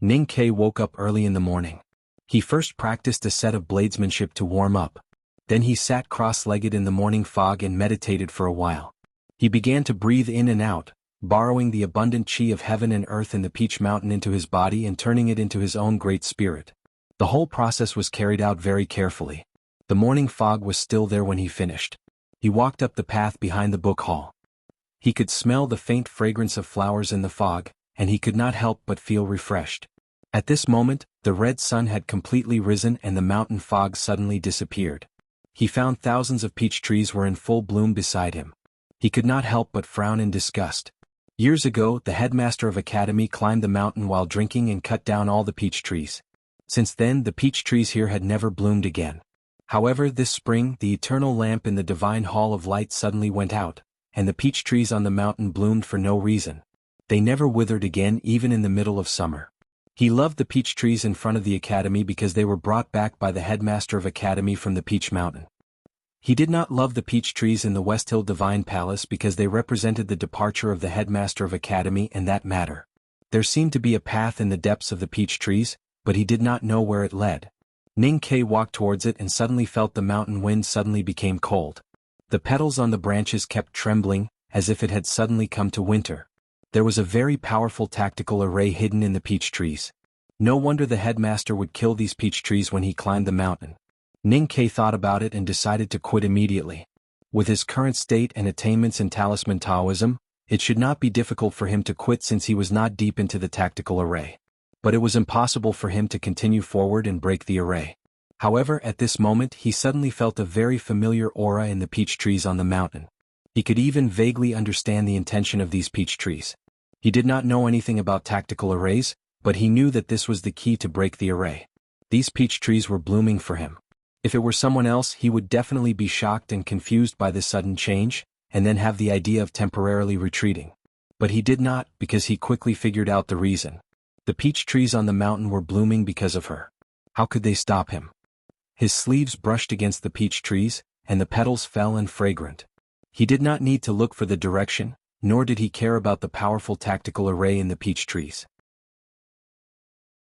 Ning Ke woke up early in the morning. He first practiced a set of bladesmanship to warm up. Then he sat cross-legged in the morning fog and meditated for a while. He began to breathe in and out, borrowing the abundant chi of heaven and earth in the peach mountain into his body and turning it into his own great spirit. The whole process was carried out very carefully. The morning fog was still there when he finished. He walked up the path behind the book hall. He could smell the faint fragrance of flowers in the fog, and he could not help but feel refreshed. At this moment, the red sun had completely risen and the mountain fog suddenly disappeared. He found thousands of peach trees were in full bloom beside him. He could not help but frown in disgust. Years ago, the headmaster of academy climbed the mountain while drinking and cut down all the peach trees. Since then, the peach trees here had never bloomed again. However, this spring, the eternal lamp in the divine hall of light suddenly went out, and the peach trees on the mountain bloomed for no reason. They never withered again even in the middle of summer. He loved the peach trees in front of the academy because they were brought back by the headmaster of academy from the peach mountain. He did not love the peach trees in the West Hill Divine Palace because they represented the departure of the headmaster of academy and that matter. There seemed to be a path in the depths of the peach trees, but he did not know where it led. Ning Kai walked towards it and suddenly felt the mountain wind suddenly became cold. The petals on the branches kept trembling, as if it had suddenly come to winter. There was a very powerful tactical array hidden in the peach trees. No wonder the headmaster would kill these peach trees when he climbed the mountain. Ning Kai thought about it and decided to quit immediately. With his current state and attainments in talisman Taoism, it should not be difficult for him to quit since he was not deep into the tactical array. But it was impossible for him to continue forward and break the array. However, at this moment he suddenly felt a very familiar aura in the peach trees on the mountain. He could even vaguely understand the intention of these peach trees. He did not know anything about tactical arrays, but he knew that this was the key to break the array. These peach trees were blooming for him. If it were someone else, he would definitely be shocked and confused by this sudden change, and then have the idea of temporarily retreating. But he did not, because he quickly figured out the reason. The peach trees on the mountain were blooming because of her. How could they stop him? His sleeves brushed against the peach trees, and the petals fell and fragrant. He did not need to look for the direction, nor did he care about the powerful tactical array in the peach trees.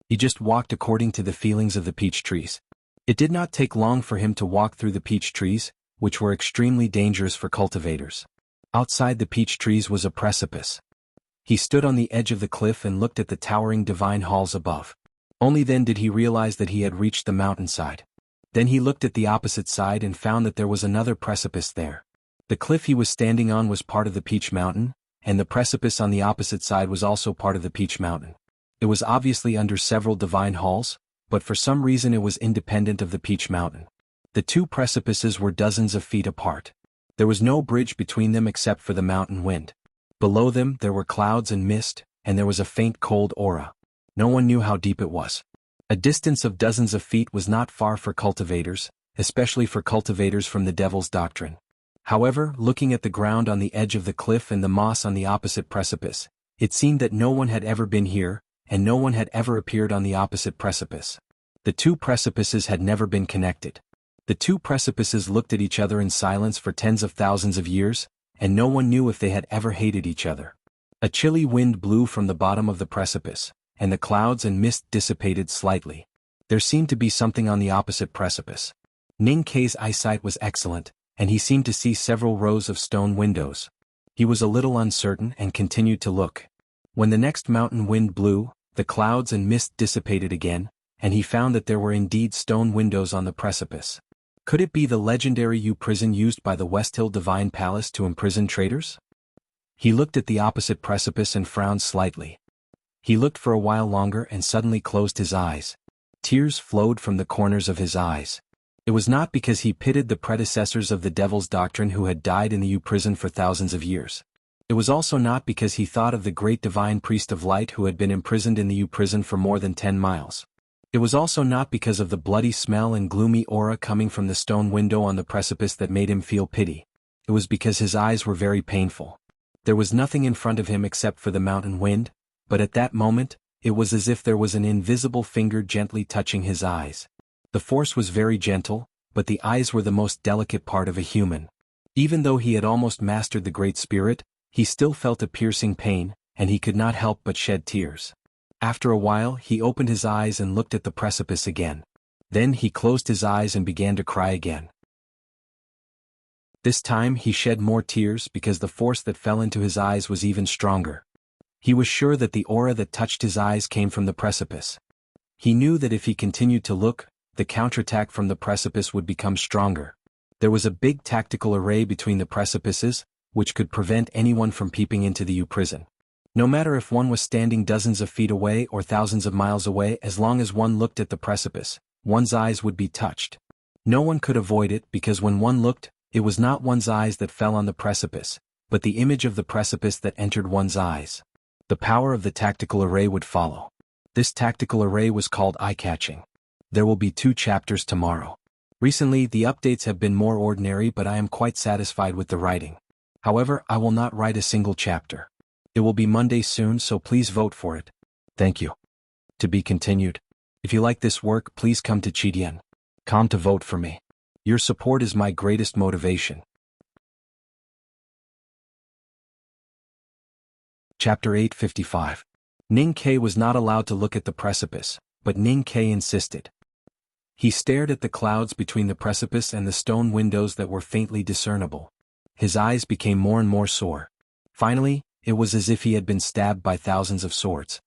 He just walked according to the feelings of the peach trees. It did not take long for him to walk through the peach trees, which were extremely dangerous for cultivators. Outside the peach trees was a precipice. He stood on the edge of the cliff and looked at the towering divine halls above. Only then did he realize that he had reached the mountainside. Then he looked at the opposite side and found that there was another precipice there. The cliff he was standing on was part of the peach mountain, and the precipice on the opposite side was also part of the peach mountain. It was obviously under several divine halls, but for some reason it was independent of the peach mountain. The two precipices were dozens of feet apart. There was no bridge between them except for the mountain wind. Below them there were clouds and mist, and there was a faint cold aura. No one knew how deep it was. A distance of dozens of feet was not far for cultivators, especially for cultivators from the Devil's Doctrine. However, looking at the ground on the edge of the cliff and the moss on the opposite precipice, it seemed that no one had ever been here, and no one had ever appeared on the opposite precipice. The two precipices had never been connected. The two precipices looked at each other in silence for tens of thousands of years, and no one knew if they had ever hated each other. A chilly wind blew from the bottom of the precipice, and the clouds and mist dissipated slightly. There seemed to be something on the opposite precipice. Ning Kai's eyesight was excellent, and he seemed to see several rows of stone windows. He was a little uncertain and continued to look. When the next mountain wind blew, the clouds and mist dissipated again, and he found that there were indeed stone windows on the precipice. Could it be the legendary U prison used by the West Hill Divine Palace to imprison traitors? He looked at the opposite precipice and frowned slightly. He looked for a while longer and suddenly closed his eyes. Tears flowed from the corners of his eyes. It was not because he pitied the predecessors of the Devil's Doctrine who had died in the U prison for thousands of years. It was also not because he thought of the great divine priest of light who had been imprisoned in the U prison for more than 10 miles. It was also not because of the bloody smell and gloomy aura coming from the stone window on the precipice that made him feel pity. It was because his eyes were very painful. There was nothing in front of him except for the mountain wind, but at that moment, it was as if there was an invisible finger gently touching his eyes. The force was very gentle, but the eyes were the most delicate part of a human. Even though he had almost mastered the Great Spirit, he still felt a piercing pain, and he could not help but shed tears. After a while he opened his eyes and looked at the precipice again. Then he closed his eyes and began to cry again. This time he shed more tears because the force that fell into his eyes was even stronger. He was sure that the aura that touched his eyes came from the precipice. He knew that if he continued to look, the counterattack from the precipice would become stronger. There was a big tactical array between the precipices, which could prevent anyone from peeping into the U prison. No matter if one was standing dozens of feet away or thousands of miles away, as long as one looked at the precipice, one's eyes would be touched. No one could avoid it because when one looked, it was not one's eyes that fell on the precipice, but the image of the precipice that entered one's eyes. The power of the tactical array would follow. This tactical array was called eye-catching. There will be 2 chapters tomorrow. Recently, the updates have been more ordinary, but I am quite satisfied with the writing. However, I will not write a single chapter. It will be Monday soon, so please vote for it. Thank you. To be continued. If you like this work, please come to Chidian.com to vote for me. Your support is my greatest motivation. Chapter 855. Ning Ke was not allowed to look at the precipice, but Ning Ke insisted. He stared at the clouds between the precipice and the stone windows that were faintly discernible. His eyes became more and more sore. Finally, it was as if he had been stabbed by thousands of swords.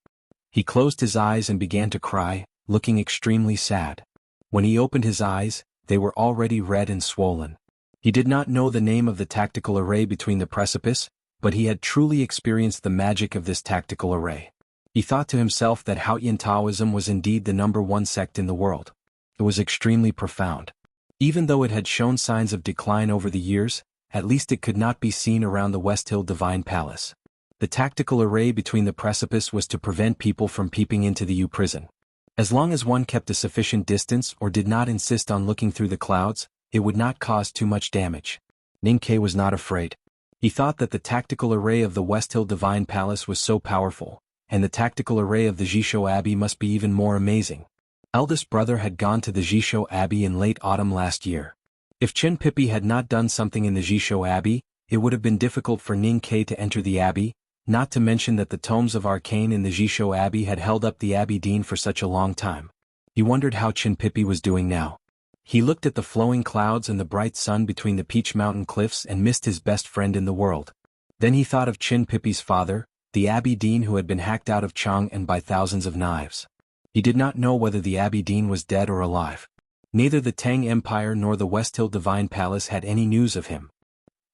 He closed his eyes and began to cry, looking extremely sad. When he opened his eyes, they were already red and swollen. He did not know the name of the tactical array between the precipice, but he had truly experienced the magic of this tactical array. He thought to himself that Haotian Taoism was indeed the #1 sect in the world. It was extremely profound. Even though it had shown signs of decline over the years, at least it could not be seen around the West Hill Divine Palace. The tactical array between the precipice was to prevent people from peeping into the U prison. As long as one kept a sufficient distance or did not insist on looking through the clouds, it would not cause too much damage. Ning Ke was not afraid. He thought that the tactical array of the West Hill Divine Palace was so powerful, and the tactical array of the Jisho Abbey must be even more amazing. Eldest brother had gone to the Jisho Abbey in late autumn last year. If Chin Pippi had not done something in the Jisho Abbey, it would have been difficult for Ning Ke to enter the abbey, not to mention that the tomes of arcane in the Jisho Abbey had held up the abbey dean for such a long time. He wondered how Chin Pippi was doing now. He looked at the flowing clouds and the bright sun between the Peach Mountain cliffs and missed his best friend in the world. Then he thought of Chin Pippi's father, the abbey dean who had been hacked out of Chang'an by thousands of knives. He did not know whether the abbey dean was dead or alive. Neither the Tang Empire nor the West Hill Divine Palace had any news of him.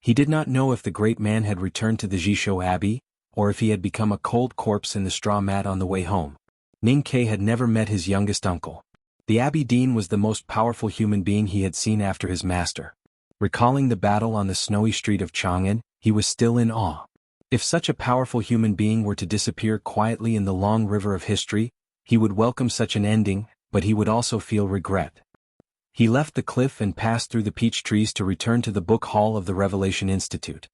He did not know if the great man had returned to the Jisho Abbey, or if he had become a cold corpse in the straw mat on the way home. Ning Ke had never met his youngest uncle. The abbey dean was the most powerful human being he had seen after his master. Recalling the battle on the snowy street of Chang'an, he was still in awe. If such a powerful human being were to disappear quietly in the long river of history, he would welcome such an ending, but he would also feel regret. He left the cliff and passed through the peach trees to return to the book hall of the Revelation Institute.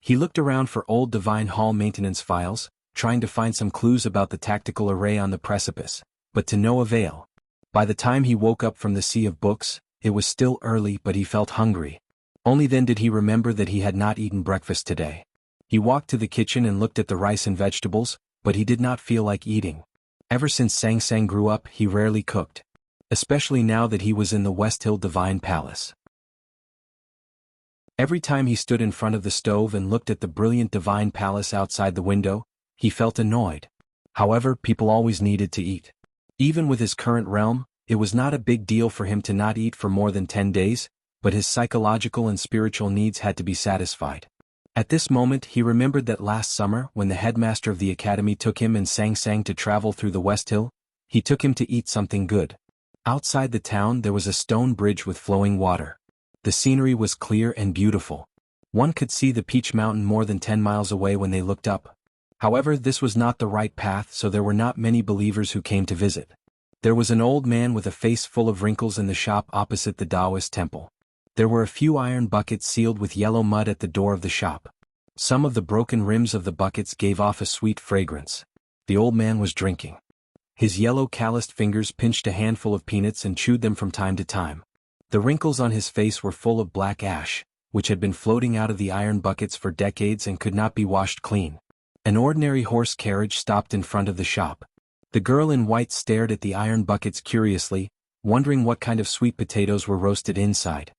He looked around for old Divine Hall maintenance files, trying to find some clues about the tactical array on the precipice, but to no avail. By the time he woke up from the sea of books, it was still early, but he felt hungry. Only then did he remember that he had not eaten breakfast today. He walked to the kitchen and looked at the rice and vegetables, but he did not feel like eating. Ever since Sang Sang grew up, he rarely cooked. Especially now that he was in the West Hill Divine Palace. Every time he stood in front of the stove and looked at the brilliant Divine Palace outside the window, he felt annoyed. However, people always needed to eat. Even with his current realm, it was not a big deal for him to not eat for more than 10 days, but his psychological and spiritual needs had to be satisfied. At this moment he remembered that last summer when the headmaster of the academy took him and Sang Sang to travel through the West Hill, he took him to eat something good. Outside the town there was a stone bridge with flowing water. The scenery was clear and beautiful. One could see the Peach Mountain more than 10 miles away when they looked up. However, this was not the right path, so there were not many believers who came to visit. There was an old man with a face full of wrinkles in the shop opposite the Taoist temple. There were a few iron buckets sealed with yellow mud at the door of the shop. Some of the broken rims of the buckets gave off a sweet fragrance. The old man was drinking. His yellow calloused fingers pinched a handful of peanuts and chewed them from time to time. The wrinkles on his face were full of black ash, which had been floating out of the iron buckets for decades and could not be washed clean. An ordinary horse carriage stopped in front of the shop. The girl in white stared at the iron buckets curiously, wondering what kind of sweet potatoes were roasted inside.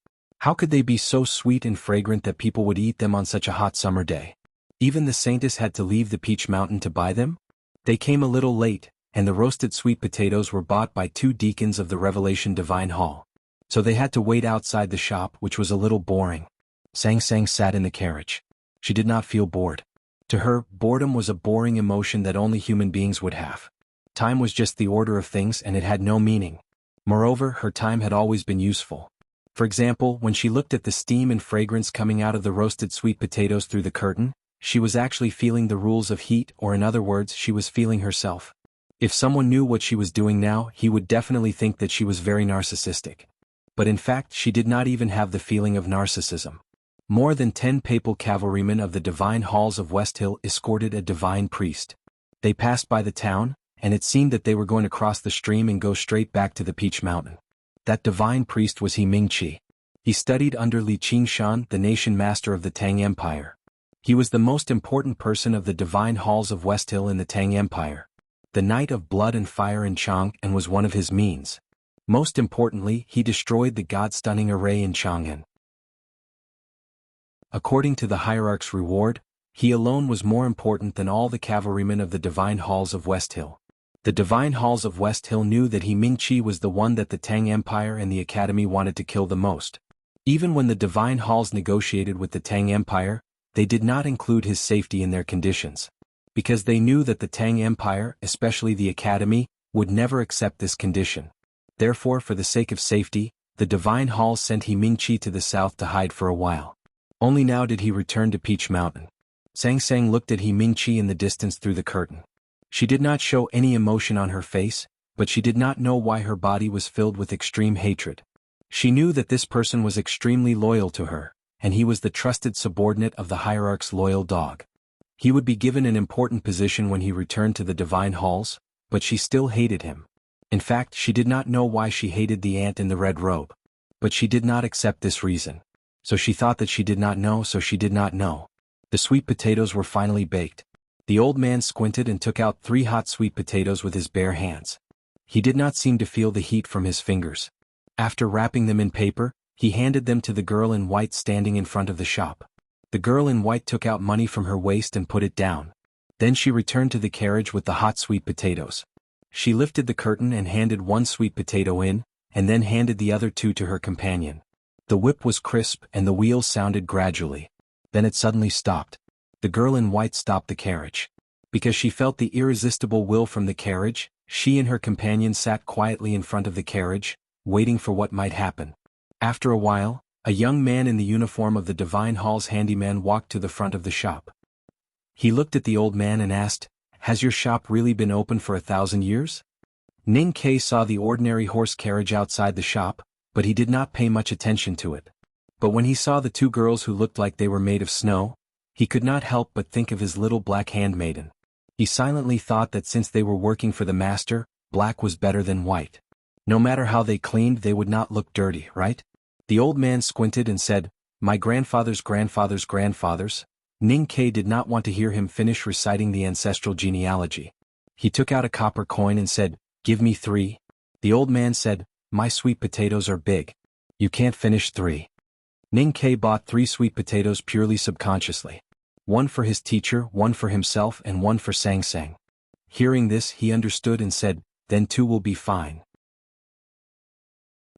How could they be so sweet and fragrant that people would eat them on such a hot summer day? Even the saintess had to leave the peach mountain to buy them? They came a little late, and the roasted sweet potatoes were bought by 2 deacons of the Revelation Divine Hall. So they had to wait outside the shop, which was a little boring. Sang Sang sat in the carriage. She did not feel bored. To her, boredom was a boring emotion that only human beings would have. Time was just the order of things and it had no meaning. Moreover, her time had always been useful. For example, when she looked at the steam and fragrance coming out of the roasted sweet potatoes through the curtain, she was actually feeling the rules of heat, or in other words, she was feeling herself. If someone knew what she was doing now, he would definitely think that she was very narcissistic. But in fact, she did not even have the feeling of narcissism. More than 10 papal cavalrymen of the divine halls of West Hill escorted a divine priest. They passed by the town, and it seemed that they were going to cross the stream and go straight back to the Peach Mountain. That divine priest was He Mingqi. He studied under Li Qingshan, the nation master of the Tang Empire. He was the most important person of the divine halls of West Hill in the Tang Empire. The Knight of Blood and Fire in Chang and was one of his means. Most importantly, he destroyed the god-stunning array in Chang'an. According to the hierarch's reward, he alone was more important than all the cavalrymen of the divine halls of West Hill. The divine halls of West Hill knew that He Mingqi was the one that the Tang Empire and the Academy wanted to kill the most. Even when the divine halls negotiated with the Tang Empire, they did not include his safety in their conditions. Because they knew that the Tang Empire, especially the Academy, would never accept this condition. Therefore, for the sake of safety, the divine halls sent He Mingqi to the south to hide for a while. Only now did he return to Peach Mountain. Sang Sang looked at He Mingqi in the distance through the curtain. She did not show any emotion on her face, but she did not know why her body was filled with extreme hatred. She knew that this person was extremely loyal to her, and he was the trusted subordinate of the hierarch's loyal dog. He would be given an important position when he returned to the divine halls, but she still hated him. In fact, she did not know why she hated the ant in the red robe. But she did not accept this reason. So she thought that she did not know, so she did not know. The sweet potatoes were finally baked. The old man squinted and took out 3 hot sweet potatoes with his bare hands. He did not seem to feel the heat from his fingers. After wrapping them in paper, he handed them to the girl in white standing in front of the shop. The girl in white took out money from her waist and put it down. Then she returned to the carriage with the hot sweet potatoes. She lifted the curtain and handed 1 sweet potato in, and then handed the other 2 to her companion. The whip was crisp and the wheels sounded gradually. Then it suddenly stopped. The girl in white stopped the carriage. Because she felt the irresistible will from the carriage, she and her companion sat quietly in front of the carriage, waiting for what might happen. After a while, a young man in the uniform of the Divine Hall's handyman walked to the front of the shop. He looked at the old man and asked, "Has your shop really been open for 1,000 years?" Ning Kei saw the ordinary horse carriage outside the shop, but he did not pay much attention to it. But when he saw the 2 girls who looked like they were made of snow, he could not help but think of his little black handmaiden. He silently thought that since they were working for the master, black was better than white. No matter how they cleaned, they would not look dirty, right? The old man squinted and said, "My grandfather's grandfather's grandfathers." Ning Kei did not want to hear him finish reciting the ancestral genealogy. He took out a copper coin and said, "Give me 3. The old man said, "My sweet potatoes are big. You can't finish 3. Ning Kei bought 3 sweet potatoes purely subconsciously. 1 for his teacher, 1 for himself, and 1 for Sang Sang. Hearing this, he understood and said, "Then 2 will be fine."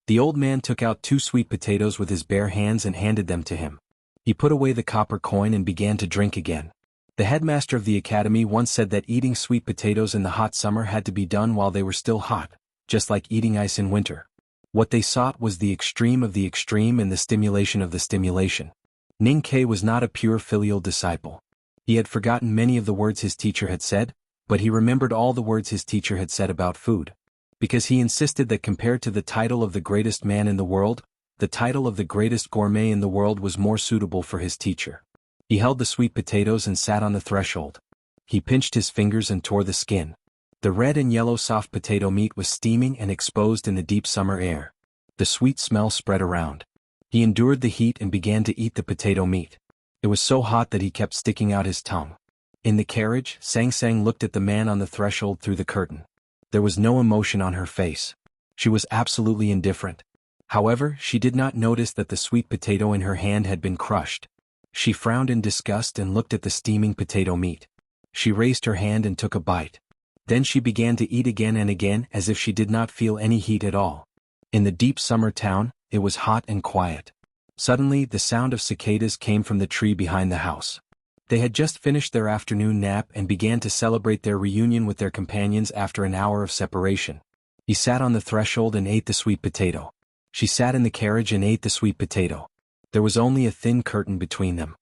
The old man took out 2 sweet potatoes with his bare hands and handed them to him. He put away the copper coin and began to drink again. The headmaster of the academy once said that eating sweet potatoes in the hot summer had to be done while they were still hot, just like eating ice in winter. What they sought was the extreme of the extreme and the stimulation of the stimulation. Ning Kei was not a pure filial disciple. He had forgotten many of the words his teacher had said, but he remembered all the words his teacher had said about food. Because he insisted that compared to the title of the greatest man in the world, the title of the greatest gourmet in the world was more suitable for his teacher. He held the sweet potatoes and sat on the threshold. He pinched his fingers and tore the skin. The red and yellow soft potato meat was steaming and exposed in the deep summer air. The sweet smell spread around. He endured the heat and began to eat the potato meat. It was so hot that he kept sticking out his tongue. In the carriage, Sang Sang looked at the man on the threshold through the curtain. There was no emotion on her face. She was absolutely indifferent. However, she did not notice that the sweet potato in her hand had been crushed. She frowned in disgust and looked at the steaming potato meat. She raised her hand and took a bite. Then she began to eat again and again as if she did not feel any heat at all. In the deep summer town, it was hot and quiet. Suddenly, the sound of cicadas came from the tree behind the house. They had just finished their afternoon nap and began to celebrate their reunion with their companions after an hour of separation. He sat on the threshold and ate the sweet potato. She sat in the carriage and ate the sweet potato. There was only a thin curtain between them.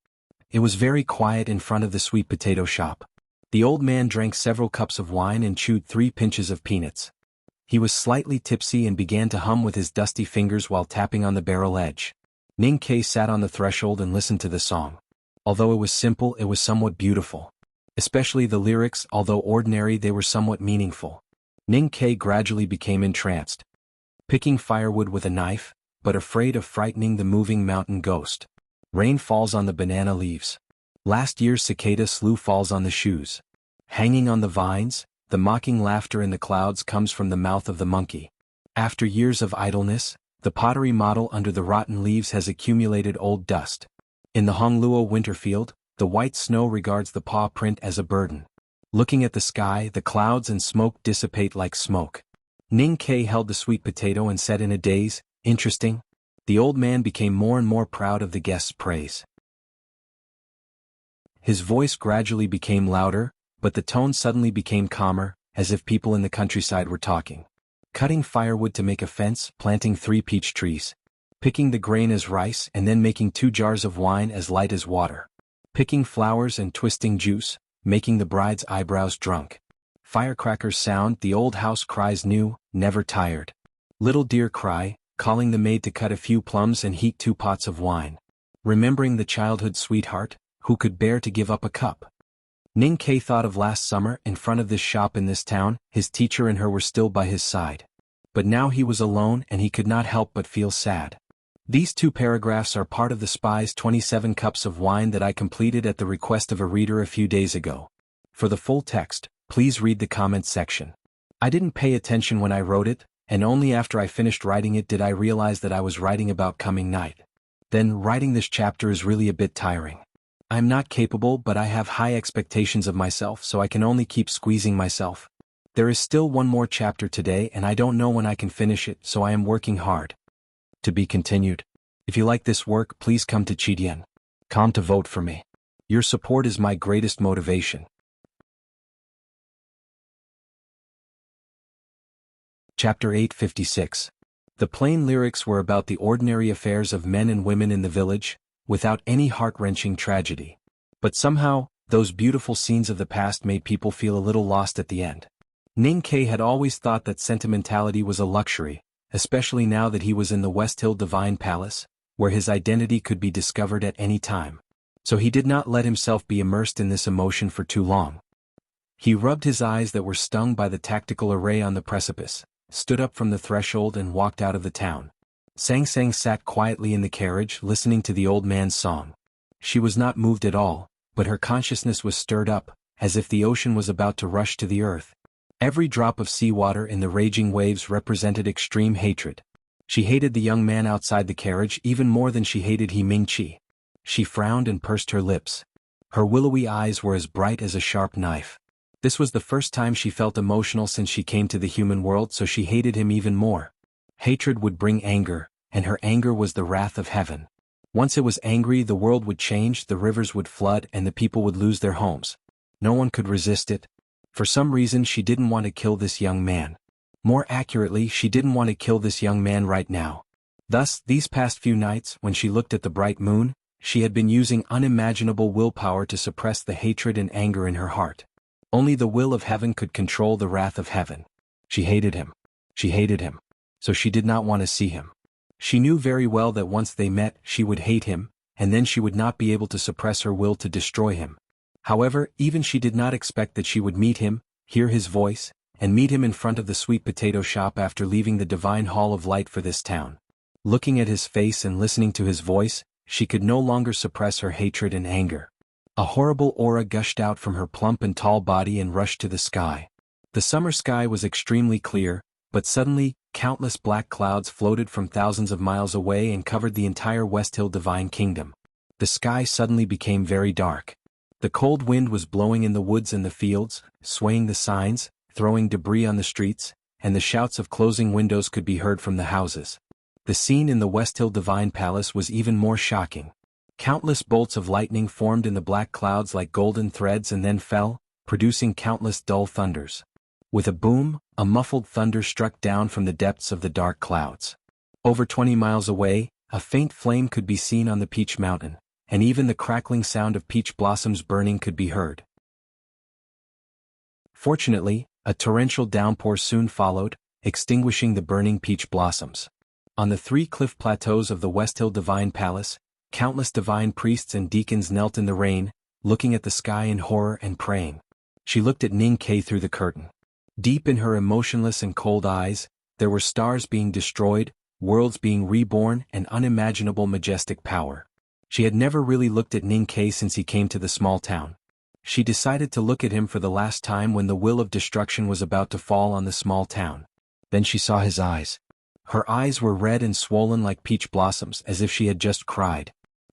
It was very quiet in front of the sweet potato shop. The old man drank several cups of wine and chewed 3 pinches of peanuts. He was slightly tipsy and began to hum with his dusty fingers while tapping on the barrel edge. Ning Kei sat on the threshold and listened to the song. Although it was simple, it was somewhat beautiful. Especially the lyrics, although ordinary, they were somewhat meaningful. Ning Kei gradually became entranced. Picking firewood with a knife, but afraid of frightening the moving mountain ghost. Rain falls on the banana leaves. Last year's cicada slew falls on the shoes. Hanging on the vines, the mocking laughter in the clouds comes from the mouth of the monkey. After years of idleness, the pottery model under the rotten leaves has accumulated old dust. In the Hongluo winter field, the white snow regards the paw print as a burden. Looking at the sky, the clouds and smoke dissipate like smoke. Ning Kei held the sweet potato and said in a daze, "Interesting." The old man became more and more proud of the guest's praise. His voice gradually became louder, but the tone suddenly became calmer, as if people in the countryside were talking. Cutting firewood to make a fence, planting 3 peach trees. Picking the grain as rice and then making 2 jars of wine as light as water. Picking flowers and twisting juice, making the bride's eyebrows drunk. Firecrackers sound, the old house cries new, never tired. Little deer cry, calling the maid to cut a few plums and heat 2 pots of wine. Remembering the childhood sweetheart, who could bear to give up a cup. Ning Kei thought of last summer in front of this shop in this town, his teacher and her were still by his side. But now he was alone and he could not help but feel sad. These 2 paragraphs are part of the Spy's 27 cups of wine that I completed at the request of a reader a few days ago. For the full text, please read the comments section. I didn't pay attention when I wrote it, and only after I finished writing it did I realize that I was writing about coming night. Then writing this chapter is really a bit tiring. I am not capable, but I have high expectations of myself, so I can only keep squeezing myself. There is still one more chapter today and I don't know when I can finish it, so I am working hard. To be continued. If you like this work, please come to Chidian.com to vote for me. Your support is my greatest motivation. Chapter 856. The plain lyrics were about the ordinary affairs of men and women in the village, without any heart-wrenching tragedy. But somehow, those beautiful scenes of the past made people feel a little lost at the end. Ning Kei had always thought that sentimentality was a luxury, especially now that he was in the West Hill Divine Palace, where his identity could be discovered at any time. So he did not let himself be immersed in this emotion for too long. He rubbed his eyes that were stung by the tactical array on the precipice, stood up from the threshold and walked out of the town. Sang Sang sat quietly in the carriage listening to the old man's song. She was not moved at all, but her consciousness was stirred up, as if the ocean was about to rush to the earth. Every drop of seawater in the raging waves represented extreme hatred. She hated the young man outside the carriage even more than she hated He Mingqi. She frowned and pursed her lips. Her willowy eyes were as bright as a sharp knife. This was the first time she felt emotional since she came to the human world, so she hated him even more. Hatred would bring anger, and her anger was the wrath of heaven. Once it was angry, the world would change, the rivers would flood, and the people would lose their homes. No one could resist it. For some reason she didn't want to kill this young man. More accurately, she didn't want to kill this young man right now. Thus, these past few nights, when she looked at the bright moon, she had been using unimaginable willpower to suppress the hatred and anger in her heart. Only the will of heaven could control the wrath of heaven. She hated him. She hated him. So she did not want to see him. She knew very well that once they met, she would hate him, and then she would not be able to suppress her will to destroy him. However, even she did not expect that she would meet him, hear his voice, and meet him in front of the sweet potato shop after leaving the divine hall of light for this town. Looking at his face and listening to his voice, she could no longer suppress her hatred and anger. A horrible aura gushed out from her plump and tall body and rushed to the sky. The summer sky was extremely clear, but suddenly, countless black clouds floated from thousands of miles away and covered the entire West Hill Divine Kingdom. The sky suddenly became very dark. The cold wind was blowing in the woods and the fields, swaying the signs, throwing debris on the streets, and the shouts of closing windows could be heard from the houses. The scene in the West Hill Divine Palace was even more shocking. Countless bolts of lightning formed in the black clouds like golden threads and then fell, producing countless dull thunders. With a boom, a muffled thunder struck down from the depths of the dark clouds. Over 20 miles away, a faint flame could be seen on the Peach Mountain, and even the crackling sound of peach blossoms burning could be heard. Fortunately, a torrential downpour soon followed, extinguishing the burning peach blossoms. On the 3 cliff plateaus of the West Hill Divine Palace, countless divine priests and deacons knelt in the rain, looking at the sky in horror and praying. She looked at Ning Kai through the curtain. Deep in her emotionless and cold eyes, there were stars being destroyed, worlds being reborn, and unimaginable majestic power. She had never really looked at Ning Kai since he came to the small town. She decided to look at him for the last time when the will of destruction was about to fall on the small town. Then she saw his eyes. Her eyes were red and swollen like peach blossoms, as if she had just cried.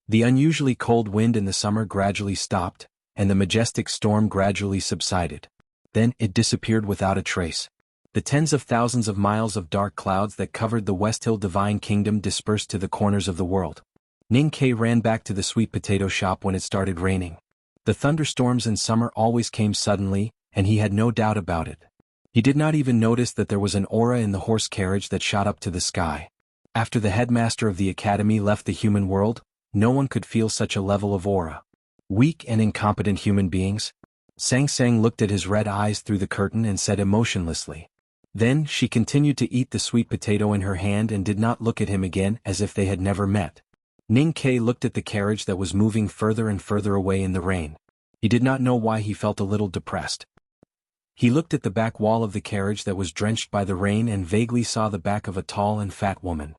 The unusually cold wind in the summer gradually stopped, and the majestic storm gradually subsided. Then it disappeared without a trace. The tens of thousands of miles of dark clouds that covered the West Hill Divine Kingdom dispersed to the corners of the world. Ning Kai ran back to the sweet potato shop when it started raining. The thunderstorms in summer always came suddenly, and he had no doubt about it. He did not even notice that there was an aura in the horse carriage that shot up to the sky. After the headmaster of the academy left the human world, no one could feel such a level of aura. Weak and incompetent human beings. Sang Sang looked at his red eyes through the curtain and said emotionlessly. Then she continued to eat the sweet potato in her hand and did not look at him again, as if they had never met. Ning Kai looked at the carriage that was moving further and further away in the rain. He did not know why he felt a little depressed. He looked at the back wall of the carriage that was drenched by the rain and vaguely saw the back of a tall and fat woman.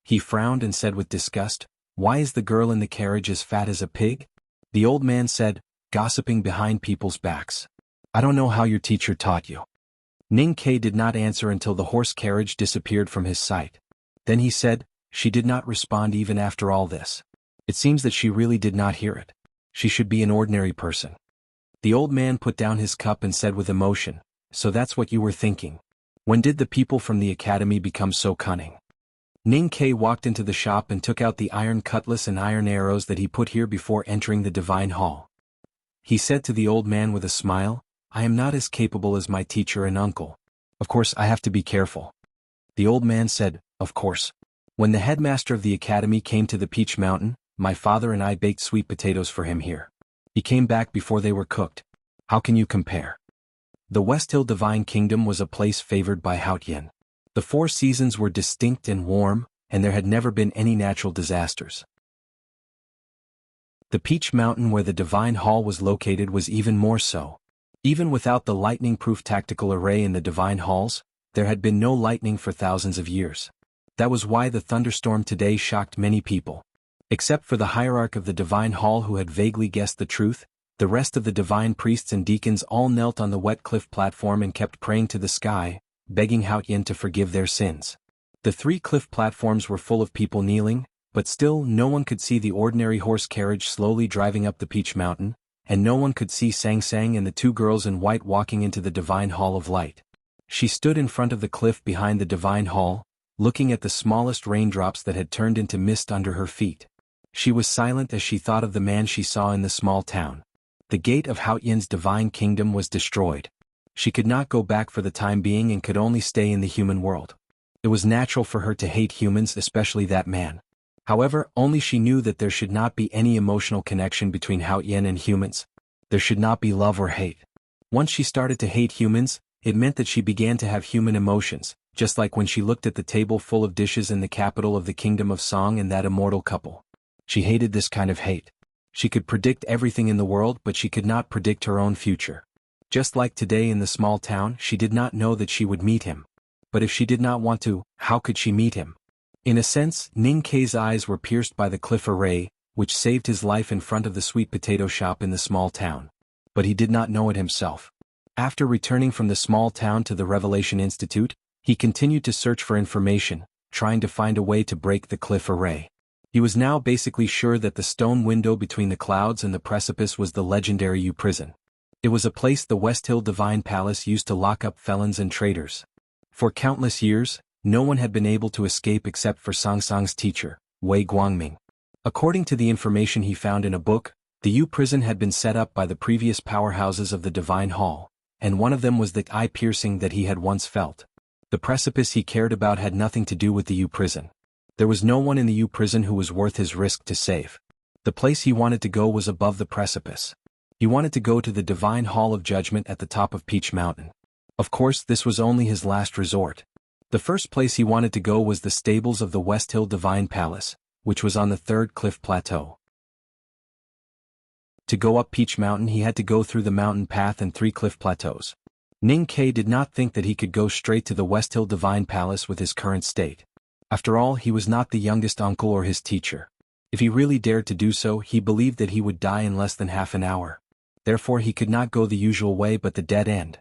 He frowned and said with disgust, "Why is the girl in the carriage as fat as a pig?" The old man said, "Gossiping behind people's backs. I don't know how your teacher taught you." Ning Kai did not answer until the horse carriage disappeared from his sight. Then he said, "She did not respond even after all this. It seems that she really did not hear it. She should be an ordinary person." The old man put down his cup and said with emotion, "So that's what you were thinking. When did the people from the academy become so cunning?" Ning Kai walked into the shop and took out the iron cutlass and iron arrows that he put here before entering the divine hall. He said to the old man with a smile, "I am not as capable as my teacher and uncle. Of course I have to be careful." The old man said, "Of course. When the headmaster of the academy came to the Peach Mountain, my father and I baked sweet potatoes for him here. He came back before they were cooked. How can you compare?" The West Hill Divine Kingdom was a place favored by Haotian. The 4 seasons were distinct and warm, and there had never been any natural disasters. The Peach Mountain where the Divine Hall was located was even more so. Even without the lightning-proof tactical array in the Divine Halls, there had been no lightning for thousands of years. That was why the thunderstorm today shocked many people. Except for the hierarch of the Divine Hall who had vaguely guessed the truth, the rest of the divine priests and deacons all knelt on the wet cliff platform and kept praying to the sky, begging Haotian to forgive their sins. The 3 cliff platforms were full of people kneeling, but still no one could see the ordinary horse carriage slowly driving up the Peach Mountain, and no one could see Sang Sang and the 2 girls in white walking into the Divine Hall of Light. She stood in front of the cliff behind the Divine Hall, looking at the smallest raindrops that had turned into mist under her feet. She was silent as she thought of the man she saw in the small town. The gate of Haotian's divine kingdom was destroyed. She could not go back for the time being and could only stay in the human world. It was natural for her to hate humans, especially that man. However, only she knew that there should not be any emotional connection between Haotian and humans. There should not be love or hate. Once she started to hate humans, it meant that she began to have human emotions, just like when she looked at the table full of dishes in the capital of the Kingdom of Song and that immortal couple. She hated this kind of hate. She could predict everything in the world, but she could not predict her own future. Just like today in the small town, she did not know that she would meet him. But if she did not want to, how could she meet him? In a sense, Ning Kai's eyes were pierced by the cliff array, which saved his life in front of the sweet potato shop in the small town. But he did not know it himself. After returning from the small town to the Revelation Institute, He continued to search for information, trying to find a way to break the cliff array. He was now basically sure that the stone window between the clouds and the precipice was the legendary U prison. It was a place the West Hill Divine Palace used to lock up felons and traitors. For countless years, no one had been able to escape except for Song Song's teacher, Wei Guangming. According to the information he found in a book, the U prison had been set up by the previous powerhouses of the Divine Hall, and one of them was the eye-piercing that he had once felt. The precipice he cared about had nothing to do with the U prison. There was no one in the U prison who was worth his risk to save. The place he wanted to go was above the precipice. He wanted to go to the Divine Hall of Judgment at the top of Peach Mountain. Of course, this was only his last resort. The first place he wanted to go was the stables of the West Hill Divine Palace, which was on the third cliff plateau. To go up Peach Mountain he had to go through the mountain path and 3 cliff plateaus. Ning Ke did not think that he could go straight to the West Hill Divine Palace with his current state. After all, he was not the youngest uncle or his teacher. If he really dared to do so, he believed that he would die in less than half an hour. Therefore he could not go the usual way but the dead end.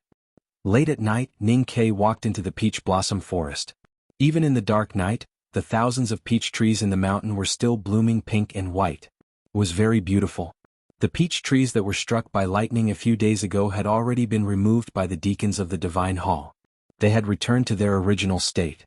Late at night, Ning Ke walked into the peach blossom forest. Even in the dark night, the thousands of peach trees in the mountain were still blooming pink and white. It was very beautiful. The peach trees that were struck by lightning a few days ago had already been removed by the deacons of the Divine Hall. They had returned to their original state.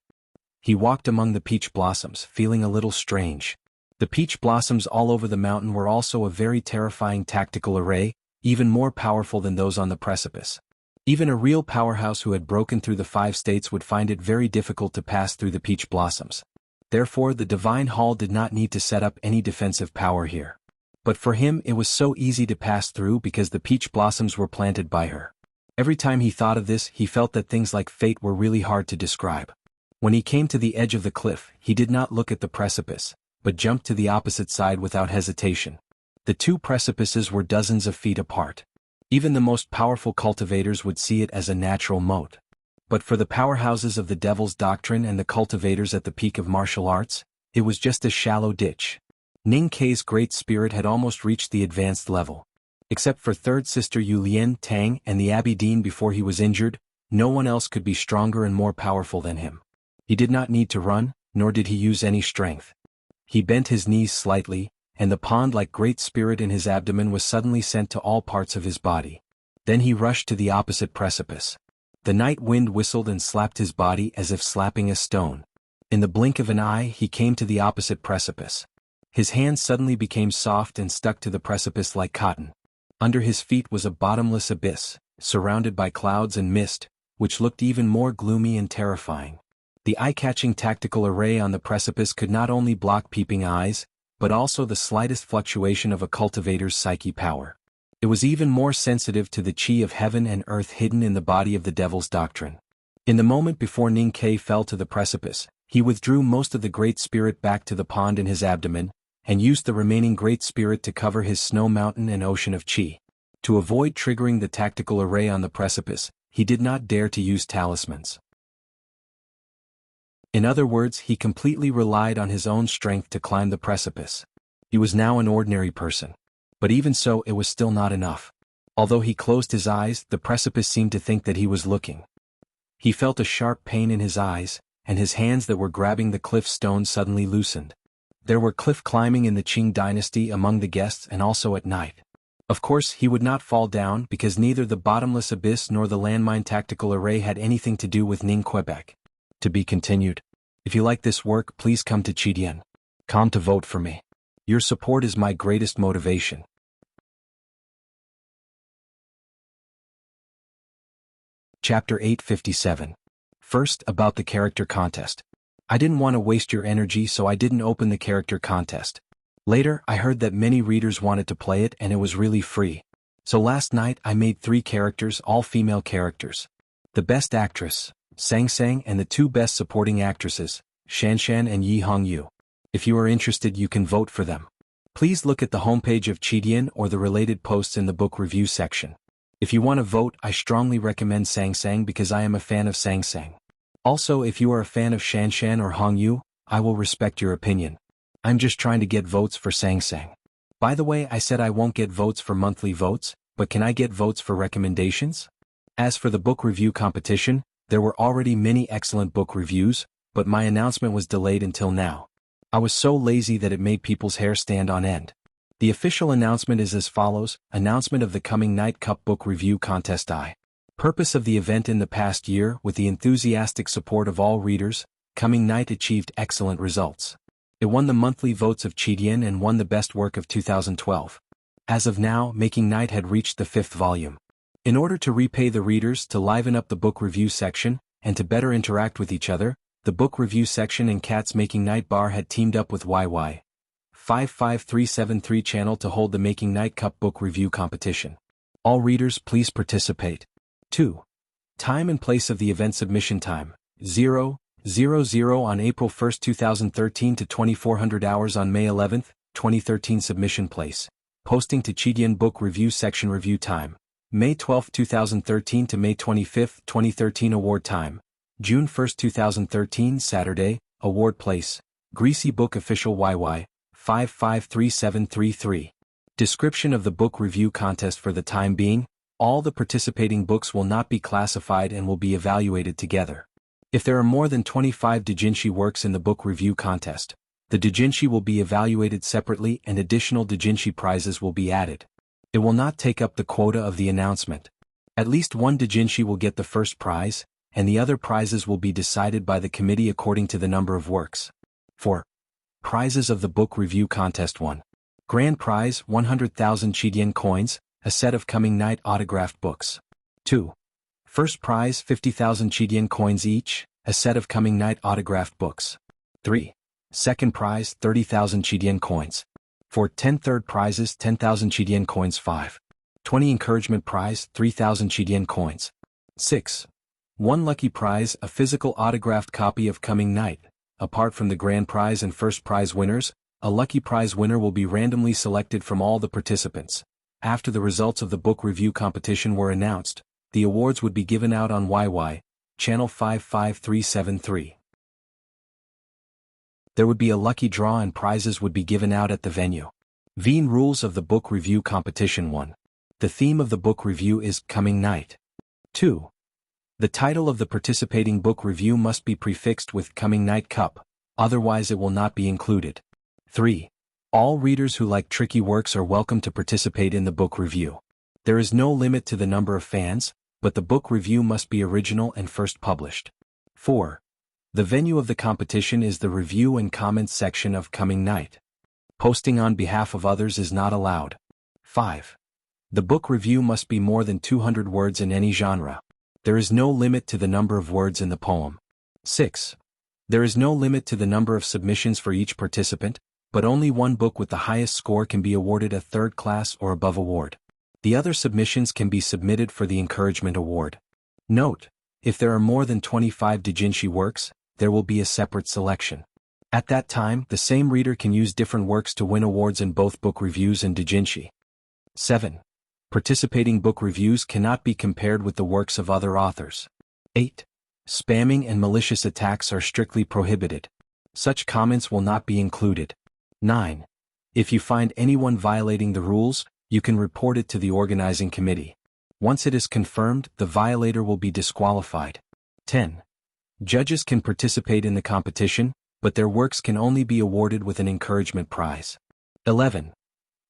He walked among the peach blossoms, feeling a little strange. The peach blossoms all over the mountain were also a very terrifying tactical array, even more powerful than those on the precipice. Even a real powerhouse who had broken through the 5 states would find it very difficult to pass through the peach blossoms. Therefore the Divine Hall did not need to set up any defensive power here. But for him it was so easy to pass through because the peach blossoms were planted by her. Every time he thought of this, he felt that things like fate were really hard to describe. When he came to the edge of the cliff, he did not look at the precipice, but jumped to the opposite side without hesitation. The 2 precipices were dozens of feet apart. Even the most powerful cultivators would see it as a natural moat. But for the powerhouses of the Devil's Doctrine and the cultivators at the peak of martial arts, it was just a shallow ditch. Ning Ke's great spirit had almost reached the advanced level. Except for third sister Yu Lian Tang and the Abbey Dean before he was injured, no one else could be stronger and more powerful than him. He did not need to run, nor did he use any strength. He bent his knees slightly, and the pond-like great spirit in his abdomen was suddenly sent to all parts of his body. Then he rushed to the opposite precipice. The night wind whistled and slapped his body as if slapping a stone. In the blink of an eye he came to the opposite precipice. His hands suddenly became soft and stuck to the precipice like cotton. Under his feet was a bottomless abyss, surrounded by clouds and mist, which looked even more gloomy and terrifying. The eye-catching tactical array on the precipice could not only block peeping eyes, but also the slightest fluctuation of a cultivator's psyche power. It was even more sensitive to the chi of heaven and earth hidden in the body of the Devil's Doctrine. In the moment before Ning Ke fell to the precipice, he withdrew most of the Great Spirit back to the pond in his abdomen, and used the remaining Great Spirit to cover his snow mountain and ocean of chi. To avoid triggering the tactical array on the precipice, he did not dare to use talismans. In other words, he completely relied on his own strength to climb the precipice. He was now an ordinary person. But even so, it was still not enough. Although he closed his eyes, the precipice seemed to think that he was looking. He felt a sharp pain in his eyes, and his hands that were grabbing the cliff stone suddenly loosened. There were cliff climbing in the Qing dynasty among the guests and also at night. Of course, he would not fall down because neither the bottomless abyss nor the landmine tactical array had anything to do with Ning Quebec. To be continued. If you like this work, please come to Chidian.com to vote for me. Your support is my greatest motivation. Chapter 857. First, about the character contest. I didn't want to waste your energy, so I didn't open the character contest. Later, I heard that many readers wanted to play it and it was really free. So last night I made 3 characters, all female characters. The best actress, Sang Sang, and the 2 best supporting actresses, Shan Shan and Yi Hongyu. If you are interested, you can vote for them. Please look at the homepage of Chidian or the related posts in the book review section. If you want to vote, I strongly recommend Sang Sang because I am a fan of Sang Sang. Also, if you are a fan of Shan Shan or Hongyu, I will respect your opinion. I'm just trying to get votes for Sang Sang. By the way, I said I won't get votes for monthly votes, but can I get votes for recommendations? As for the book review competition, There were already many excellent book reviews, but my announcement was delayed until now. I was so lazy that it made people's hair stand on end. The official announcement is as follows: announcement of the coming Night Cup Book Review Contest. Purpose of the event. In the past year, with the enthusiastic support of all readers, Coming Night achieved excellent results. It won the monthly votes of Chidian and won the best work of 2012. As of now, Making Night had reached the 5th volume. In order to repay the readers, to liven up the book review section, and to better interact with each other, the book review section and Cat's Making Night Bar had teamed up with YY 55373 channel to hold the Making Night Cup Book Review competition. All readers please participate. 2. Time and place of the event. Submission time 0:00 on April 1, 2013 to 2400 hours on May 11, 2013. Submission place. Posting to Chidian Book Review section. Review time May 12, 2013 to May 25, 2013. Award time June 1, 2013 Saturday. Award place Greasy Book Official YY 553733. Description of the book review contest. For the time being, all the participating books will not be classified and will be evaluated together. If there are more than 25 doujinshi works in the book review contest, the doujinshi will be evaluated separately and additional doujinshi prizes will be added. It will not take up the quota of the announcement. At least one doujinshi will get the first prize, and the other prizes will be decided by the committee according to the number of works. 4. Prizes of the book review contest. 1. Grand prize 100,000 Chidian coins, a set of Coming Night autographed books. 2. First prize 50,000 Chidian coins each, a set of Coming Night autographed books. 3. Second prize 30,000 Chidian coins. 4. 10 third prizes 10,000 Chidian coins. 5. 20 encouragement prize 3,000 Chidian coins. 6. 1 lucky prize, a physical autographed copy of Coming Night. Apart from the grand prize and first prize winners, a lucky prize winner will be randomly selected from all the participants. After the results of the book review competition were announced, the awards would be given out on YY channel 55373. There would be a lucky draw and prizes would be given out at the venue. Veen rules of the book review competition. 1. The theme of the book review is Coming Night. 2. The title of the participating book review must be prefixed with Coming Night Cup, otherwise it will not be included. 3. All readers who like tricky works are welcome to participate in the book review. There is no limit to the number of fans, but the book review must be original and first published. 4. The venue of the competition is the review and comments section of Coming Night. Posting on behalf of others is not allowed. 5. The book review must be more than 200 words in any genre. There is no limit to the number of words in the poem. 6. There is no limit to the number of submissions for each participant, but only one book with the highest score can be awarded a third class or above award. The other submissions can be submitted for the encouragement award. Note: if there are more than 25 doujinshi works, there will be a separate selection. At that time, the same reader can use different works to win awards in both book reviews and doujinshi. 7. Participating book reviews cannot be compared with the works of other authors. 8. Spamming and malicious attacks are strictly prohibited. Such comments will not be included. 9. If you find anyone violating the rules, you can report it to the organizing committee. Once it is confirmed, the violator will be disqualified. 10. Judges can participate in the competition, but their works can only be awarded with an encouragement prize. 11.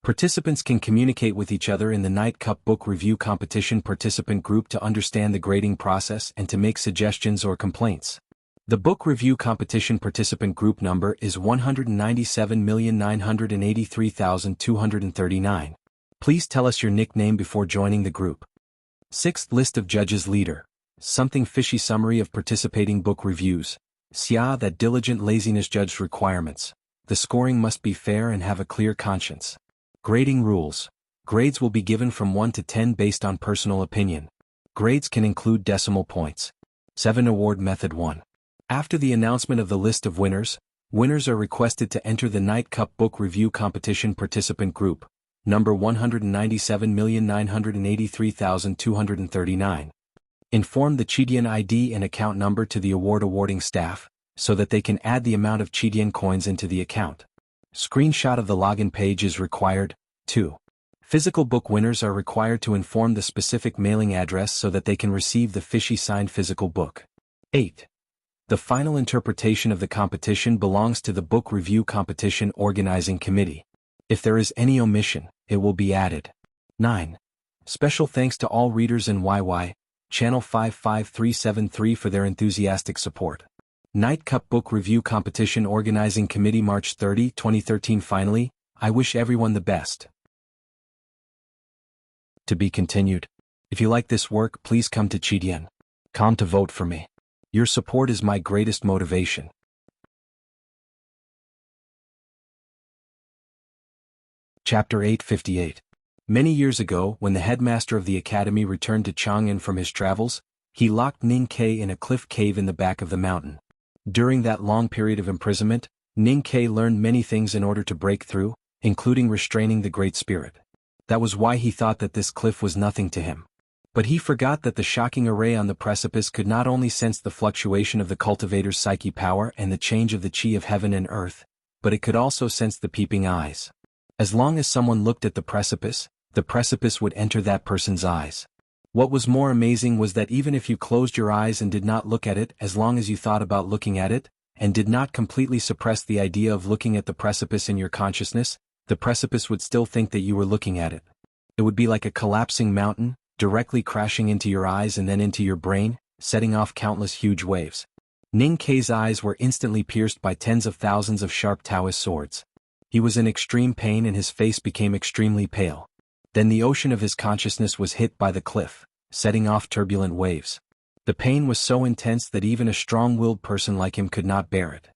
Participants can communicate with each other in the Night Cup Book Review Competition participant group to understand the grading process and to make suggestions or complaints. The book review competition participant group number is 197,983,239. Please tell us your nickname before joining the group. 6th List of Judges Leader. Something fishy summary of participating book reviews. Xia that diligent laziness judge requirements. The scoring must be fair and have a clear conscience. Grading rules. Grades will be given from 1 to 10 based on personal opinion. Grades can include decimal points. 7 Award Method 1. After the announcement of the list of winners, winners are requested to enter the Night Cup Book Review Competition participant group, number 197,983,239. Inform the Chidian ID and account number to the awarding staff, so that they can add the amount of Chidian coins into the account. Screenshot of the login page is required. 2. Physical book winners are required to inform the specific mailing address so that they can receive the fishy signed physical book. 8. The final interpretation of the competition belongs to the Book Review Competition Organizing Committee. If there is any omission, it will be added. 9. Special thanks to all readers in YY, Channel 55373 for their enthusiastic support. Night Cup Book Review Competition Organizing Committee, March 30, 2013. Finally, I wish everyone the best. To be continued. If you like this work, please come to Chidian.com to vote for me. Your support is my greatest motivation. Chapter 858. Many years ago, when the headmaster of the academy returned to Chang'an from his travels, he locked Ning Ke in a cliff cave in the back of the mountain. During that long period of imprisonment, Ning Ke learned many things in order to break through, including restraining the Great Spirit. That was why he thought that this cliff was nothing to him. But he forgot that the shocking array on the precipice could not only sense the fluctuation of the cultivator's psyche power and the change of the chi of heaven and earth, but it could also sense the peeping eyes. As long as someone looked at the precipice would enter that person's eyes. What was more amazing was that even if you closed your eyes and did not look at it, as long as you thought about looking at it, and did not completely suppress the idea of looking at the precipice in your consciousness, the precipice would still think that you were looking at it. It would be like a collapsing mountain, directly crashing into your eyes and then into your brain, setting off countless huge waves. Ning Ke's eyes were instantly pierced by tens of thousands of sharp Taoist swords. He was in extreme pain and his face became extremely pale. Then the ocean of his consciousness was hit by the cliff, setting off turbulent waves. The pain was so intense that even a strong-willed person like him could not bear it.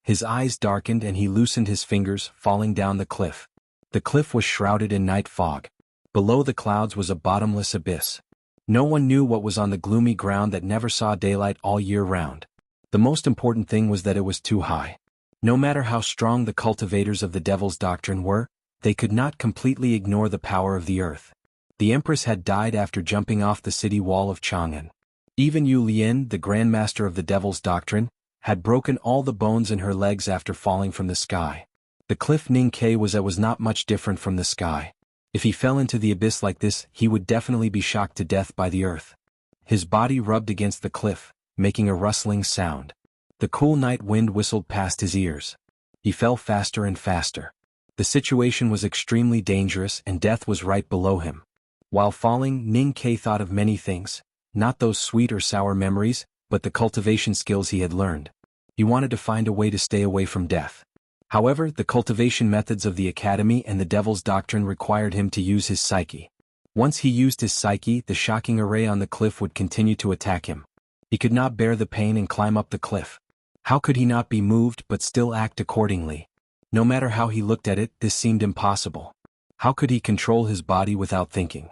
His eyes darkened and he loosened his fingers, falling down the cliff. The cliff was shrouded in night fog. Below the clouds was a bottomless abyss. No one knew what was on the gloomy ground that never saw daylight all year round. The most important thing was that it was too high. No matter how strong the cultivators of the devil's doctrine were, they could not completely ignore the power of the earth. The empress had died after jumping off the city wall of Chang'an. Even Yu Lian, the grandmaster of the devil's doctrine, had broken all the bones in her legs after falling from the sky. The cliff Ning Ke was at was not much different from the sky. If he fell into the abyss like this, he would definitely be shocked to death by the earth. His body rubbed against the cliff, making a rustling sound. The cool night wind whistled past his ears. He fell faster and faster. The situation was extremely dangerous and death was right below him. While falling, Ning Ke thought of many things, not those sweet or sour memories, but the cultivation skills he had learned. He wanted to find a way to stay away from death. However, the cultivation methods of the academy and the devil's doctrine required him to use his psyche. Once he used his psyche, the shocking array on the cliff would continue to attack him. He could not bear the pain and climb up the cliff. How could he not be moved but still act accordingly? No matter how he looked at it, this seemed impossible. How could he control his body without thinking?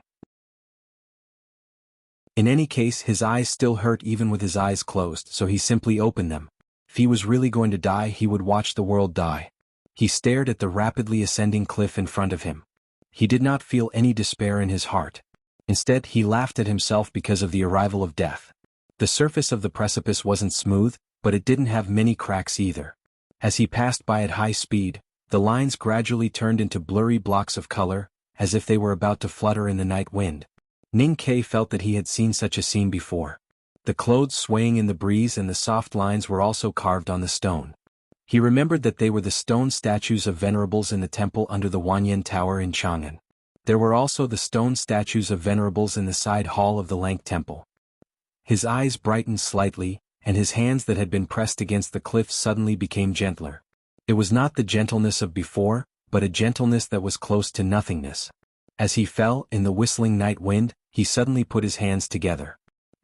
In any case, his eyes still hurt even with his eyes closed, so he simply opened them. If he was really going to die, he would watch the world die. He stared at the rapidly ascending cliff in front of him. He did not feel any despair in his heart. Instead, he laughed at himself because of the arrival of death. The surface of the precipice wasn't smooth, but it didn't have many cracks either. As he passed by at high speed, the lines gradually turned into blurry blocks of color, as if they were about to flutter in the night wind. Ning Ke felt that he had seen such a scene before. The clothes swaying in the breeze and the soft lines were also carved on the stone. He remembered that they were the stone statues of venerables in the temple under the Wanyan Tower in Chang'an. There were also the stone statues of venerables in the side hall of the Lank Temple. His eyes brightened slightly, and his hands that had been pressed against the cliff suddenly became gentler. It was not the gentleness of before, but a gentleness that was close to nothingness. As he fell in the whistling night wind, he suddenly put his hands together.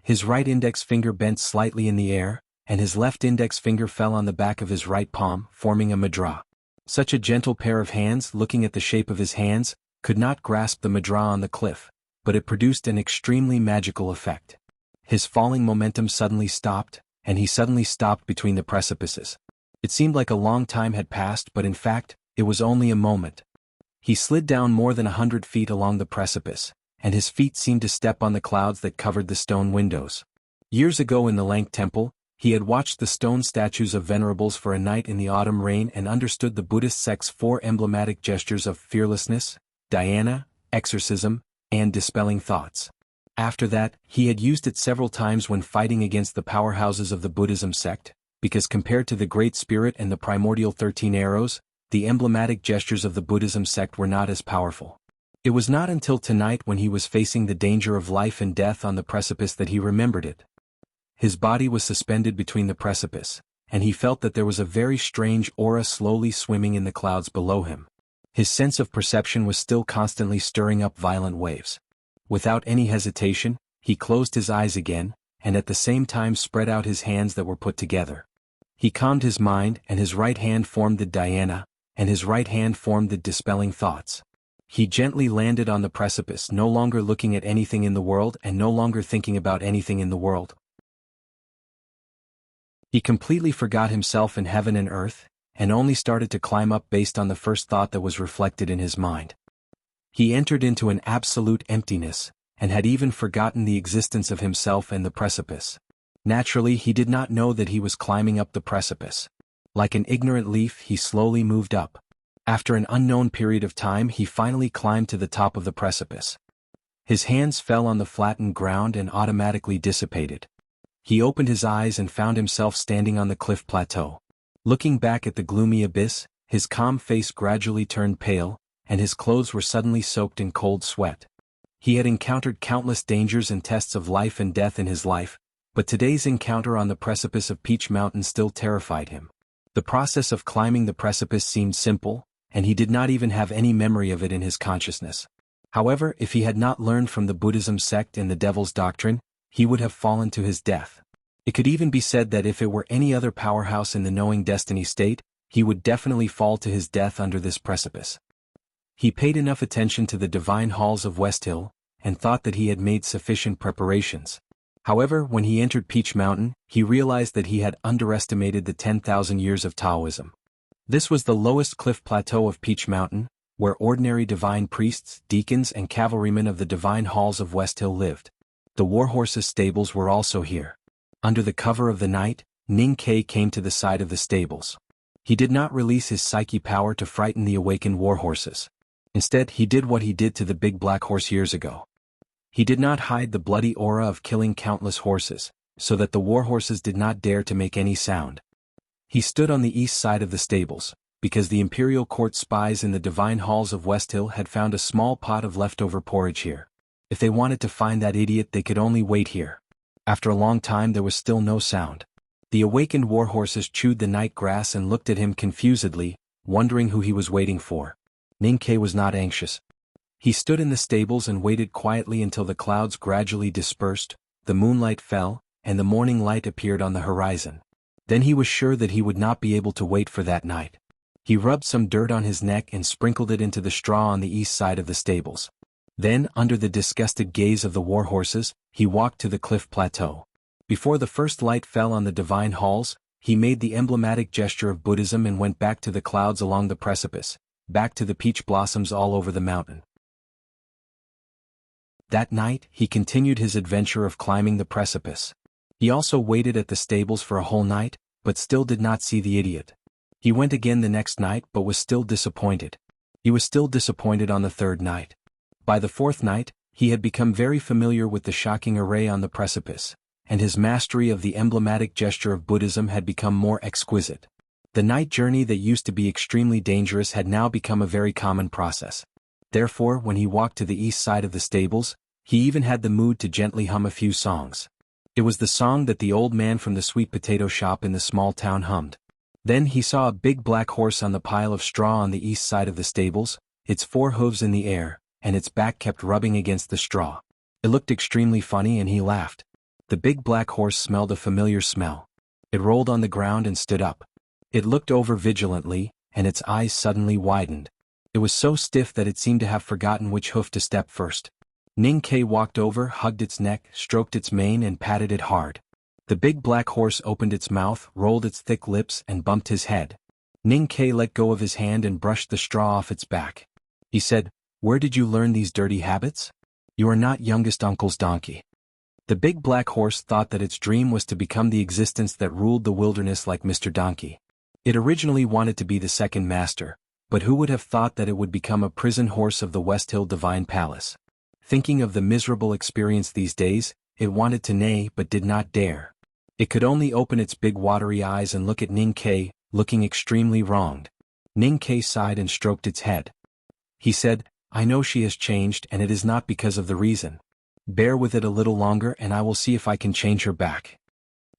His right index finger bent slightly in the air, and his left index finger fell on the back of his right palm, forming a mudra. Such a gentle pair of hands, looking at the shape of his hands, could not grasp the mudra on the cliff, but it produced an extremely magical effect. His falling momentum suddenly stopped, and he suddenly stopped between the precipices. It seemed like a long time had passed, but in fact, it was only a moment. He slid down more than 100 feet along the precipice, and his feet seemed to step on the clouds that covered the stone windows. Years ago in the Lank Temple, he had watched the stone statues of venerables for a night in the autumn rain and understood the Buddhist sect's 4 emblematic gestures of fearlessness, dhyana, exorcism, and dispelling thoughts. After that, he had used it several times when fighting against the powerhouses of the Buddhism sect, because compared to the Great Spirit and the primordial 13 arrows, the emblematic gestures of the Buddhism sect were not as powerful. It was not until tonight when he was facing the danger of life and death on the precipice that he remembered it. His body was suspended between the precipice, and he felt that there was a very strange aura slowly swimming in the clouds below him. His sense of perception was still constantly stirring up violent waves. Without any hesitation, he closed his eyes again, and at the same time spread out his hands that were put together. He calmed his mind, and his right hand formed the dhyana, and his right hand formed the dispelling thoughts. He gently landed on the precipice, no longer looking at anything in the world and no longer thinking about anything in the world. He completely forgot himself in heaven and earth, and only started to climb up based on the first thought that was reflected in his mind. He entered into an absolute emptiness, and had even forgotten the existence of himself and the precipice. Naturally, he did not know that he was climbing up the precipice. Like an ignorant leaf, he slowly moved up. After an unknown period of time, he finally climbed to the top of the precipice. His hands fell on the flattened ground and automatically dissipated. He opened his eyes and found himself standing on the cliff plateau. Looking back at the gloomy abyss, his calm face gradually turned pale, and his clothes were suddenly soaked in cold sweat. He had encountered countless dangers and tests of life and death in his life, but today's encounter on the precipice of Peach Mountain still terrified him. The process of climbing the precipice seemed simple, and he did not even have any memory of it in his consciousness. However, if he had not learned from the Buddhism sect and the Devil's doctrine, he would have fallen to his death. It could even be said that if it were any other powerhouse in the knowing destiny state, he would definitely fall to his death under this precipice. He paid enough attention to the divine halls of West Hill, and thought that he had made sufficient preparations. However, when he entered Peach Mountain, he realized that he had underestimated the 10,000 years of Taoism. This was the lowest cliff plateau of Peach Mountain, where ordinary divine priests, deacons and cavalrymen of the divine halls of West Hill lived. The warhorses' stables were also here. Under the cover of the night, Ning Kai came to the side of the stables. He did not release his psyche power to frighten the awakened warhorses. Instead, he did what he did to the big black horse years ago. He did not hide the bloody aura of killing countless horses, so that the warhorses did not dare to make any sound. He stood on the east side of the stables, because the imperial court spies in the divine halls of West Hill had found a small pot of leftover porridge here. If they wanted to find that idiot, they could only wait here. After a long time there was still no sound. The awakened warhorses chewed the night grass and looked at him confusedly, wondering who he was waiting for. Ning Kai was not anxious. He stood in the stables and waited quietly until the clouds gradually dispersed, the moonlight fell, and the morning light appeared on the horizon. Then he was sure that he would not be able to wait for that night. He rubbed some dirt on his neck and sprinkled it into the straw on the east side of the stables. Then, under the disgusted gaze of the warhorses, he walked to the cliff plateau. Before the first light fell on the divine halls, he made the emblematic gesture of Buddhism and went back to the clouds along the precipice, back to the peach blossoms all over the mountain. That night, he continued his adventure of climbing the precipice. He also waited at the stables for a whole night, but still did not see the idiot. He went again the next night but was still disappointed. He was still disappointed on the third night. By the fourth night, he had become very familiar with the shocking array on the precipice, and his mastery of the emblematic gesture of Buddhism had become more exquisite. The night journey that used to be extremely dangerous had now become a very common process. Therefore, when he walked to the east side of the stables, he even had the mood to gently hum a few songs. It was the song that the old man from the sweet potato shop in the small town hummed. Then he saw a big black horse on the pile of straw on the east side of the stables, its four hooves in the air, and its back kept rubbing against the straw. It looked extremely funny and he laughed. The big black horse smelled a familiar smell. It rolled on the ground and stood up. It looked over vigilantly, and its eyes suddenly widened. It was so stiff that it seemed to have forgotten which hoof to step first. Ning Kai walked over, hugged its neck, stroked its mane and patted it hard. The big black horse opened its mouth, rolled its thick lips and bumped his head. Ning Kai let go of his hand and brushed the straw off its back. He said, "Where did you learn these dirty habits? You are not youngest uncle's donkey." The big black horse thought that its dream was to become the existence that ruled the wilderness like Mr. Donkey. It originally wanted to be the second master, but who would have thought that it would become a prison horse of the West Hill Divine Palace? Thinking of the miserable experience these days, it wanted to neigh but did not dare. It could only open its big watery eyes and look at Ning Ke, looking extremely wronged. Ning Ke sighed and stroked its head. He said, I know she has changed and it is not because of the reason. Bear with it a little longer and I will see if I can change her back.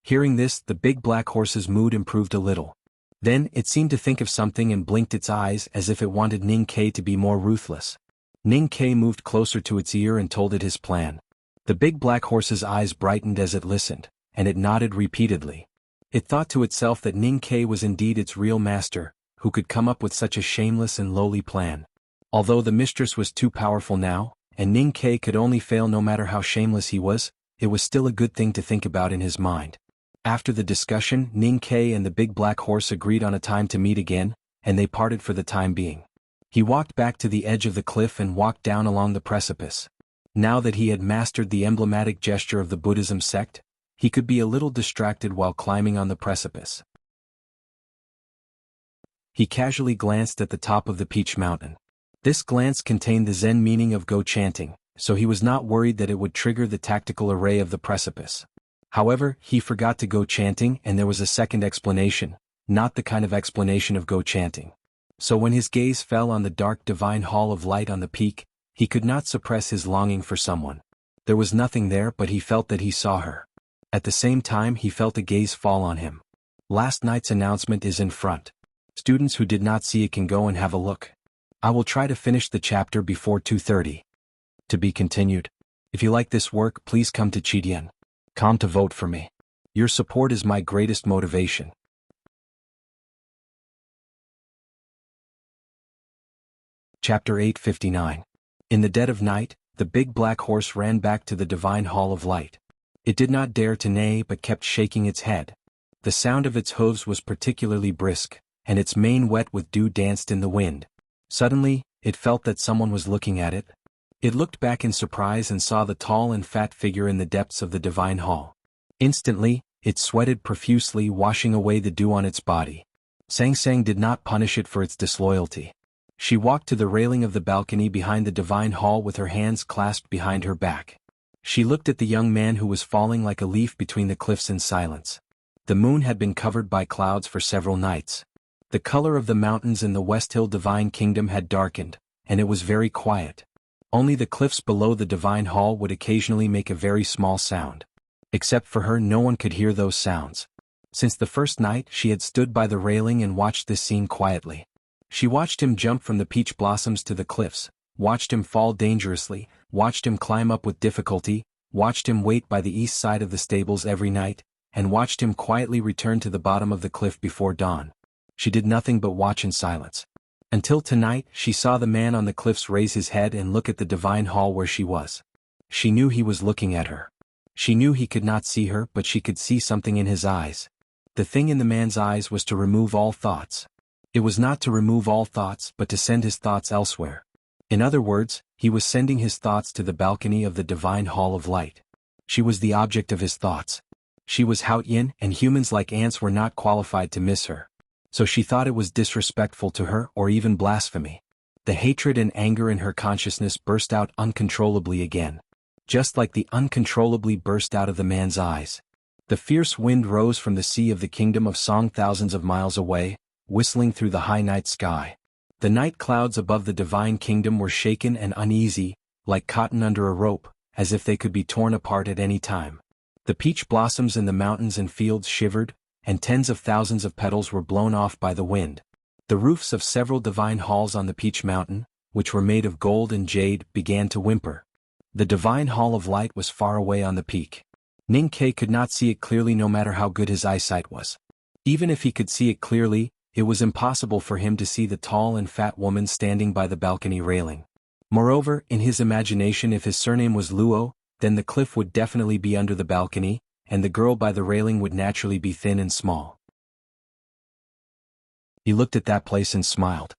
Hearing this, the big black horse's mood improved a little. Then, it seemed to think of something and blinked its eyes as if it wanted Ning Ke to be more ruthless. Ning Ke moved closer to its ear and told it his plan. The big black horse's eyes brightened as it listened, and it nodded repeatedly. It thought to itself that Ning Ke was indeed its real master, who could come up with such a shameless and lowly plan. Although the mistress was too powerful now, and Ning Ke could only fail no matter how shameless he was, it was still a good thing to think about in his mind. After the discussion, Ning Ke and the big black horse agreed on a time to meet again, and they parted for the time being. He walked back to the edge of the cliff and walked down along the precipice. Now that he had mastered the emblematic gesture of the Buddhism sect, he could be a little distracted while climbing on the precipice. He casually glanced at the top of the Peach Mountain. This glance contained the Zen meaning of go chanting, so he was not worried that it would trigger the tactical array of the precipice. However, he forgot to go chanting and there was a second explanation, not the kind of explanation of go chanting. So when his gaze fell on the dark divine hall of light on the peak, he could not suppress his longing for someone. There was nothing there but he felt that he saw her. At the same time he felt a gaze fall on him. Last night's announcement is in front. Students who did not see it can go and have a look. I will try to finish the chapter before 2:30. To be continued. If you like this work, please come to Chidian.com to vote for me. Your support is my greatest motivation. Chapter 859. In the dead of night, the big black horse ran back to the divine hall of light. It did not dare to neigh but kept shaking its head. The sound of its hooves was particularly brisk, and its mane wet with dew danced in the wind. Suddenly, it felt that someone was looking at it. It looked back in surprise and saw the tall and fat figure in the depths of the divine hall. Instantly, it sweated profusely, washing away the dew on its body. Sang Sang did not punish it for its disloyalty. She walked to the railing of the balcony behind the divine hall with her hands clasped behind her back. She looked at the young man who was falling like a leaf between the cliffs in silence. The moon had been covered by clouds for several nights. The color of the mountains in the West Hill Divine Kingdom had darkened, and it was very quiet. Only the cliffs below the divine hall would occasionally make a very small sound. Except for her, no one could hear those sounds. Since the first night, she had stood by the railing and watched this scene quietly. She watched him jump from the peach blossoms to the cliffs, watched him fall dangerously, watched him climb up with difficulty, watched him wait by the east side of the stables every night, and watched him quietly return to the bottom of the cliff before dawn. She did nothing but watch in silence. Until tonight, she saw the man on the cliffs raise his head and look at the divine hall where she was. She knew he was looking at her. She knew he could not see her, but she could see something in his eyes. The thing in the man's eyes was to remove all thoughts. It was not to remove all thoughts but to send his thoughts elsewhere. In other words, he was sending his thoughts to the balcony of the divine hall of light. She was the object of his thoughts. She was Hao Yin, and humans like ants were not qualified to miss her. So she thought it was disrespectful to her or even blasphemy. The hatred and anger in her consciousness burst out uncontrollably again. Just like the uncontrollably burst out of the man's eyes. The fierce wind rose from the sea of the kingdom of Song thousands of miles away, whistling through the high night sky. The night clouds above the divine kingdom were shaken and uneasy, like cotton under a rope, as if they could be torn apart at any time. The peach blossoms in the mountains and fields shivered, and tens of thousands of petals were blown off by the wind. The roofs of several divine halls on the Peach Mountain, which were made of gold and jade, began to whimper. The divine hall of light was far away on the peak. Ning Ke could not see it clearly no matter how good his eyesight was. Even if he could see it clearly, it was impossible for him to see the tall and fat woman standing by the balcony railing. Moreover, in his imagination, if his surname was Luo, then the cliff would definitely be under the balcony, and the girl by the railing would naturally be thin and small. He looked at that place and smiled.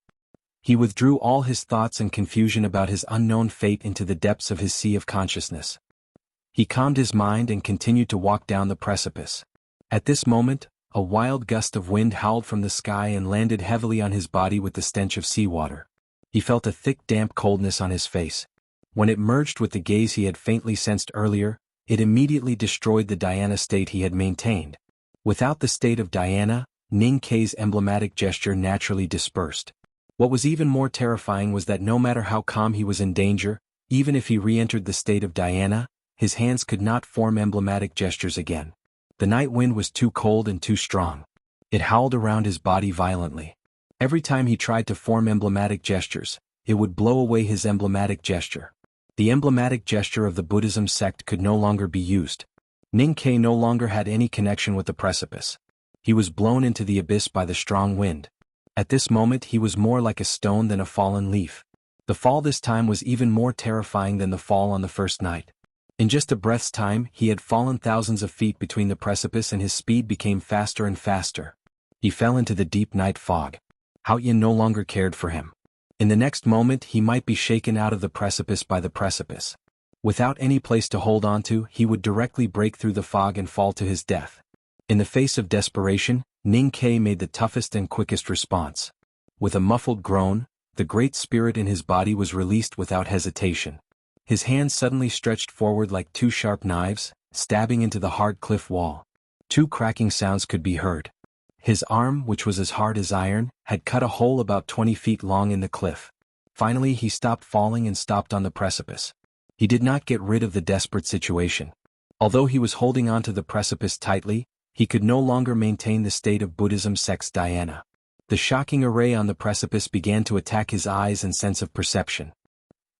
He withdrew all his thoughts and confusion about his unknown fate into the depths of his sea of consciousness. He calmed his mind and continued to walk down the precipice. At this moment, a wild gust of wind howled from the sky and landed heavily on his body with the stench of seawater. He felt a thick damp coldness on his face. When it merged with the gaze he had faintly sensed earlier, it immediately destroyed the dhyana state he had maintained. Without the state of dhyana, Ning Kei's emblematic gesture naturally dispersed. What was even more terrifying was that no matter how calm he was in danger, even if he re-entered the state of dhyana, his hands could not form emblematic gestures again. The night wind was too cold and too strong. It howled around his body violently. Every time he tried to form emblematic gestures, it would blow away his emblematic gesture. The emblematic gesture of the Buddhism sect could no longer be used. Ning Kei no longer had any connection with the precipice. He was blown into the abyss by the strong wind. At this moment he was more like a stone than a fallen leaf. The fall this time was even more terrifying than the fall on the first night. In just a breath's time he had fallen thousands of feet between the precipice and his speed became faster and faster. He fell into the deep night fog. Haoyan no longer cared for him. In the next moment he might be shaken out of the precipice by the precipice. Without any place to hold on to, he would directly break through the fog and fall to his death. In the face of desperation, Ning Kei made the toughest and quickest response. With a muffled groan, the great spirit in his body was released without hesitation. His hands suddenly stretched forward like two sharp knives, stabbing into the hard cliff wall. Two cracking sounds could be heard. His arm, which was as hard as iron, had cut a hole about 20 feet long in the cliff. Finally he stopped falling and stopped on the precipice. He did not get rid of the desperate situation. Although he was holding onto the precipice tightly, he could no longer maintain the state of Buddhism sect's dhyana. The shocking array on the precipice began to attack his eyes and sense of perception.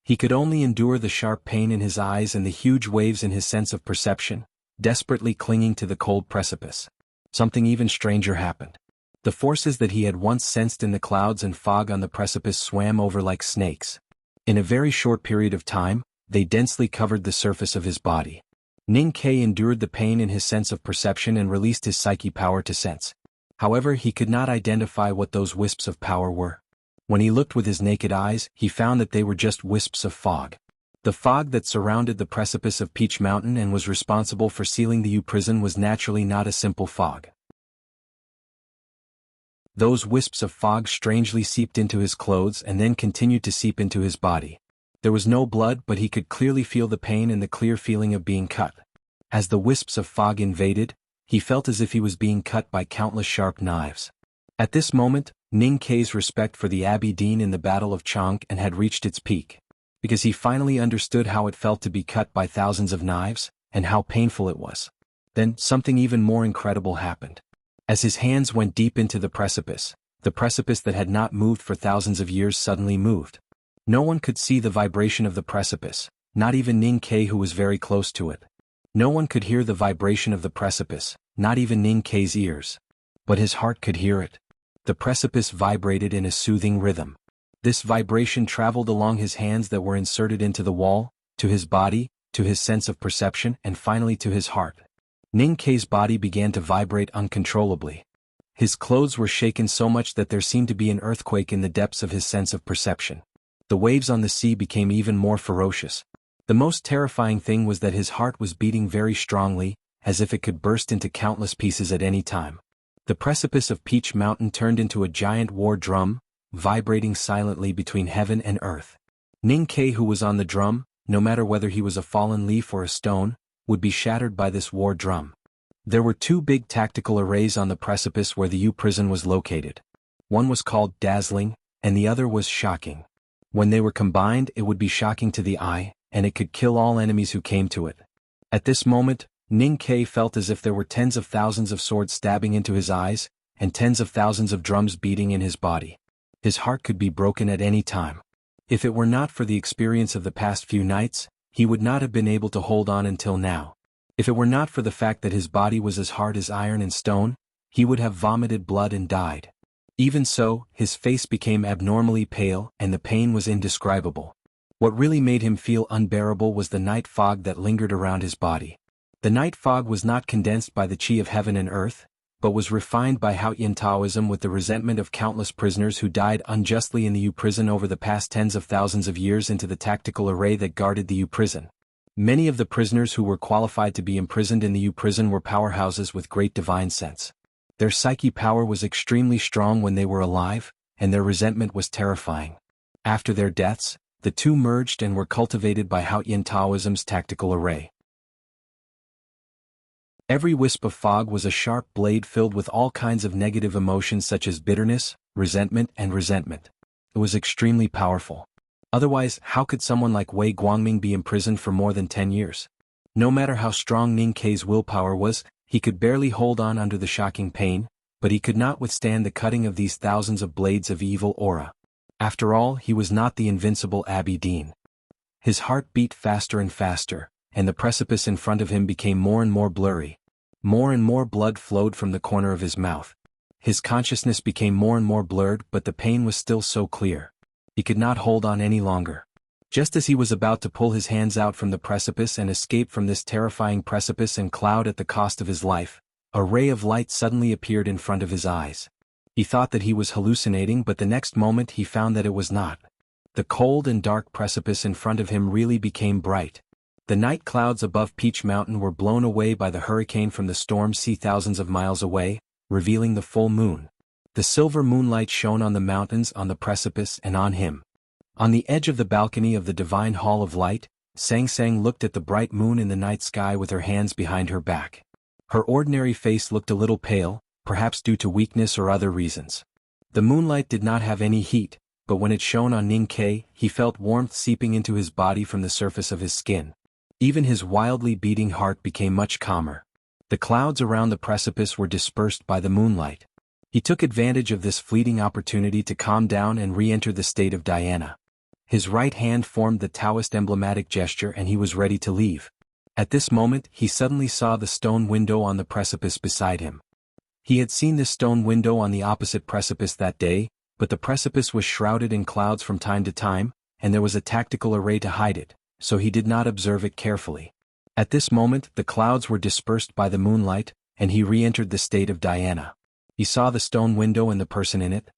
He could only endure the sharp pain in his eyes and the huge waves in his sense of perception, desperately clinging to the cold precipice. Something even stranger happened. The forces that he had once sensed in the clouds and fog on the precipice swam over like snakes. In a very short period of time, they densely covered the surface of his body. Ning Kei endured the pain in his sense of perception and released his psyche power to sense. However, he could not identify what those wisps of power were. When he looked with his naked eyes, he found that they were just wisps of fog. The fog that surrounded the precipice of Peach Mountain and was responsible for sealing the U prison was naturally not a simple fog. Those wisps of fog strangely seeped into his clothes and then continued to seep into his body. There was no blood, but he could clearly feel the pain and the clear feeling of being cut. As the wisps of fog invaded, he felt as if he was being cut by countless sharp knives. At this moment, Ning Kei's respect for the Abbey Dean in the Battle of Chang'an had reached its peak. Because he finally understood how it felt to be cut by thousands of knives, and how painful it was. Then, something even more incredible happened. As his hands went deep into the precipice that had not moved for thousands of years suddenly moved. No one could see the vibration of the precipice, not even Ning Kei who was very close to it. No one could hear the vibration of the precipice, not even Ning Kei's ears. But his heart could hear it. The precipice vibrated in a soothing rhythm. This vibration traveled along his hands that were inserted into the wall, to his body, to his sense of perception, and finally to his heart. Ning Kei's body began to vibrate uncontrollably. His clothes were shaken so much that there seemed to be an earthquake in the depths of his sense of perception. The waves on the sea became even more ferocious. The most terrifying thing was that his heart was beating very strongly, as if it could burst into countless pieces at any time. The precipice of Peach Mountain turned into a giant war drum, vibrating silently between heaven and earth. Ning Kei, who was on the drum, no matter whether he was a fallen leaf or a stone, would be shattered by this war drum. There were two big tactical arrays on the precipice where the U prison was located. One was called Dazzling, and the other was Shocking. When they were combined, it would be shocking to the eye, and it could kill all enemies who came to it. At this moment, Ning Kei felt as if there were tens of thousands of swords stabbing into his eyes, and tens of thousands of drums beating in his body. His heart could be broken at any time. If it were not for the experience of the past few nights, he would not have been able to hold on until now. If it were not for the fact that his body was as hard as iron and stone, he would have vomited blood and died. Even so, his face became abnormally pale and the pain was indescribable. What really made him feel unbearable was the night fog that lingered around his body. The night fog was not condensed by the chi of heaven and earth, but was refined by Haoyan Taoism with the resentment of countless prisoners who died unjustly in the U prison over the past tens of thousands of years into the tactical array that guarded the U prison. Many of the prisoners who were qualified to be imprisoned in the U prison were powerhouses with great divine sense. Their psyche power was extremely strong when they were alive, and their resentment was terrifying. After their deaths, The two merged and were cultivated by Haotian Taoism's tactical array. Every wisp of fog was a sharp blade filled with all kinds of negative emotions such as bitterness, resentment. It was extremely powerful. Otherwise, how could someone like Wei Guangming be imprisoned for more than 10 years? No matter how strong Ning Kei's willpower was, he could barely hold on under the shocking pain, but he could not withstand the cutting of these thousands of blades of evil aura. After all, he was not the invincible Abby Dean. His heart beat faster and faster, and the precipice in front of him became more and more blurry. More and more blood flowed from the corner of his mouth. His consciousness became more and more blurred, but the pain was still so clear. He could not hold on any longer. Just as he was about to pull his hands out from the precipice and escape from this terrifying precipice and cloud at the cost of his life, a ray of light suddenly appeared in front of his eyes. He thought that he was hallucinating, but the next moment he found that it was not. The cold and dark precipice in front of him really became bright. The night clouds above Peach Mountain were blown away by the hurricane from the storm sea thousands of miles away, revealing the full moon. The silver moonlight shone on the mountains, on the precipice, and on him. On the edge of the balcony of the Divine Hall of Light, Sang Sang looked at the bright moon in the night sky with her hands behind her back. Her ordinary face looked a little pale, perhaps due to weakness or other reasons. The moonlight did not have any heat, but when it shone on Ning Kei, he felt warmth seeping into his body from the surface of his skin. Even his wildly beating heart became much calmer. The clouds around the precipice were dispersed by the moonlight. He took advantage of this fleeting opportunity to calm down and re-enter the state of dhyana. His right hand formed the Taoist emblematic gesture and he was ready to leave. At this moment, he suddenly saw the stone window on the precipice beside him. He had seen this stone window on the opposite precipice that day, but the precipice was shrouded in clouds from time to time, and there was a tactical array to hide it, so he did not observe it carefully. At this moment, the clouds were dispersed by the moonlight, and he re-entered the state of dhyana. He saw the stone window and the person in it.